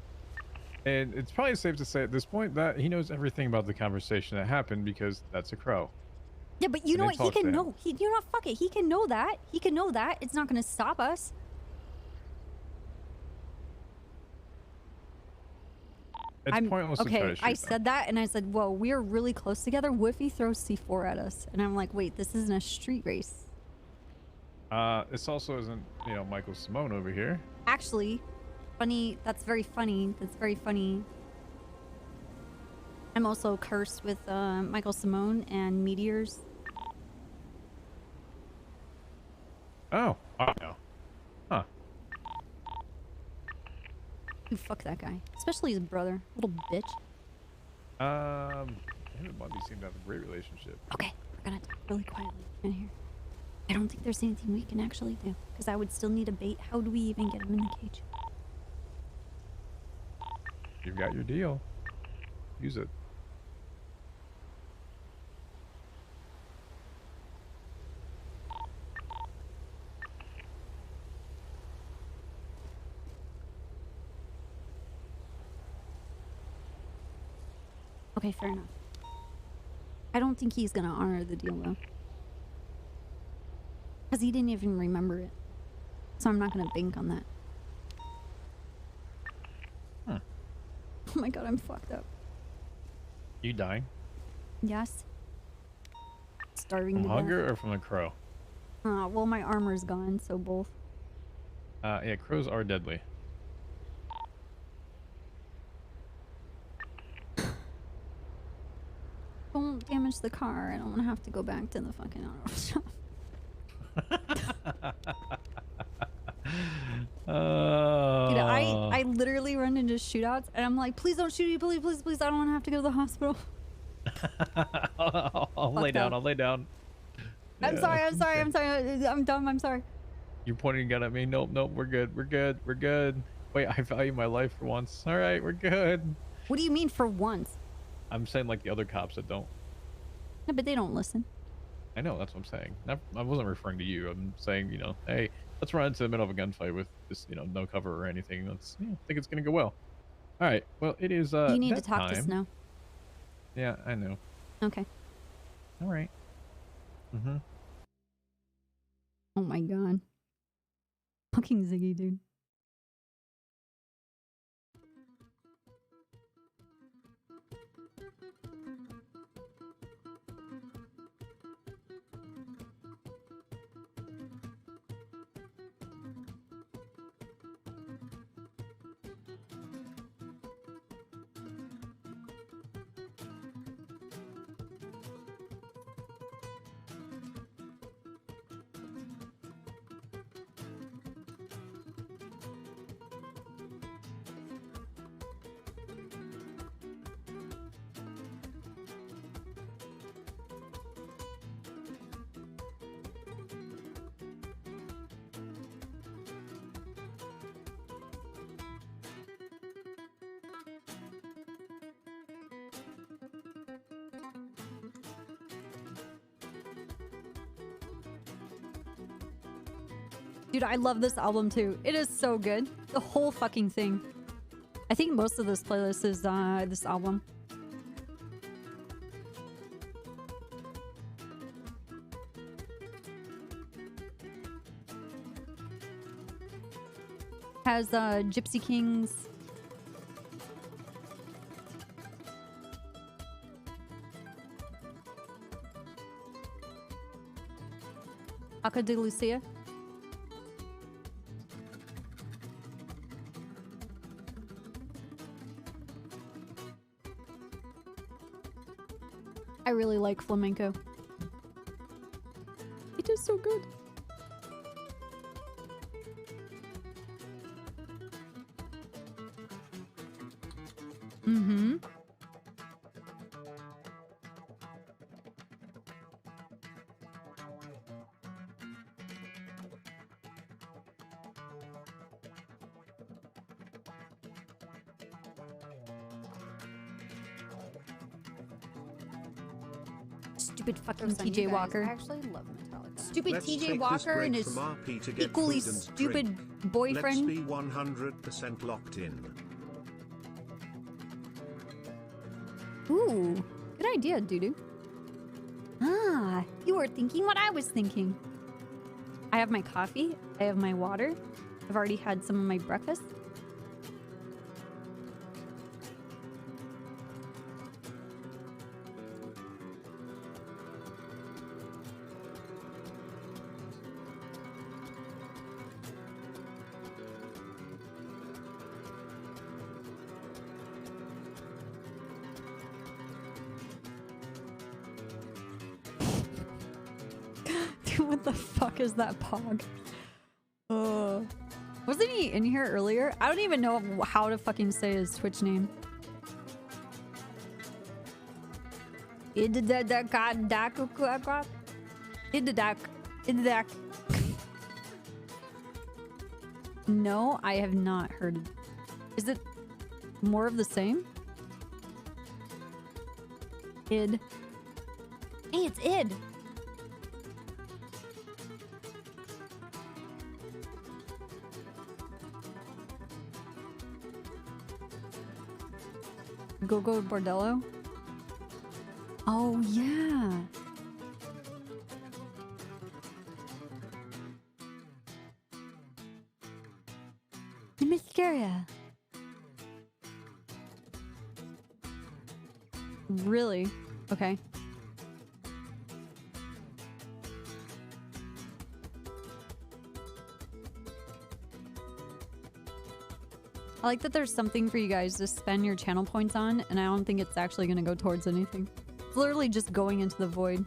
And it's probably safe to say at this point that he knows everything about the conversation that happened because that's a crow. Yeah, but you And know they what? He talk to can him. know. You know what? Fuck it. He can know that. He can know that. It's not going to stop us. It's pointless to try to Okay, shoot I them. said that and I said, whoa, we are really close together. What if he throws C4 at us? And I'm like, wait, this isn't a street race. This also isn't, you know, Michael Simone over here. Actually, funny. That's very funny. That's very funny. I'm also cursed with Michael Simone and meteors Oh, I know. Huh. Dude, fuck that guy. Especially his brother. Little bitch. Him and Bundy seem to have a great relationship. Okay, we're gonna talk really quietly in here. I don't think there's anything we can actually do. Because I would still need a bait. How do we even get him in the cage? You've got your deal. Use it. Okay, fair enough. I don't think he's gonna honor the deal though. Because he didn't even remember it. So I'm not gonna bank on that. Huh. Oh my god, I'm fucked up. You dying? Yes. Starving From to hunger or from a crow? death. Well, my armor's gone, so both. Yeah, crows are deadly. Don't damage the car. I don't want to have to go back to the fucking auto shop. Dude, I literally run into shootouts and I'm like, please don't shoot me, please, please, please. I don't want to have to go to the hospital. I'll lay down. I'll lay down. I'm Yeah, sorry. I'm sorry. okay. I'm sorry. I'm dumb. I'm sorry. You're pointing a gun at me. Nope, nope. We're good. We're good. We're good. Wait, I value my life for once. All right, we're good. What do you mean for once? I'm saying like the other cops that don't. No, but they don't listen. I know, that's what I'm saying. I wasn't referring to you. I'm saying, hey, let's run into the middle of a gunfight with this, no cover or anything. Let's, think it's gonna go well. All right. Well, it is. You need to that talk to time. Snow. Yeah, I know. Okay. All right. Mm-hmm. Oh my god. Fucking Ziggy, dude. Dude, I love this album too. It is so good. The whole fucking thing. I think most of this playlist is this album. Has Gypsy Kings. Aca de Lucia. I really like flamenco. It is so good. Mm-hmm. Stupid fucking TJ Walker. I actually love Metallica. Stupid Let's TJ take this Walker break and his from RP to get equally food and stupid drink. boyfriend. Let's be 100% locked in. Ooh, good idea, Doodoo. Ah, you were thinking what I was thinking. I have my coffee. I have my water. I've already had some of my breakfast. What the fuck is that pog? Wasn't he in here earlier? I don't even know how to fucking say his Twitch name. No, I have not heard it. Is it more of the same? Id. Hey, it's Id. Go Bordello? Oh, yeah. The mascara. Really? Okay. I like that there's something for you guys to spend your channel points on, and I don't think it's actually going to go towards anything. It's literally just going into the void.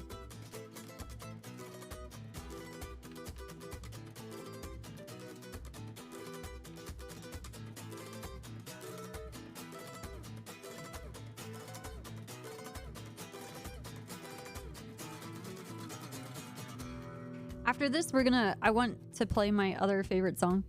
After this, I want to play my other favorite song.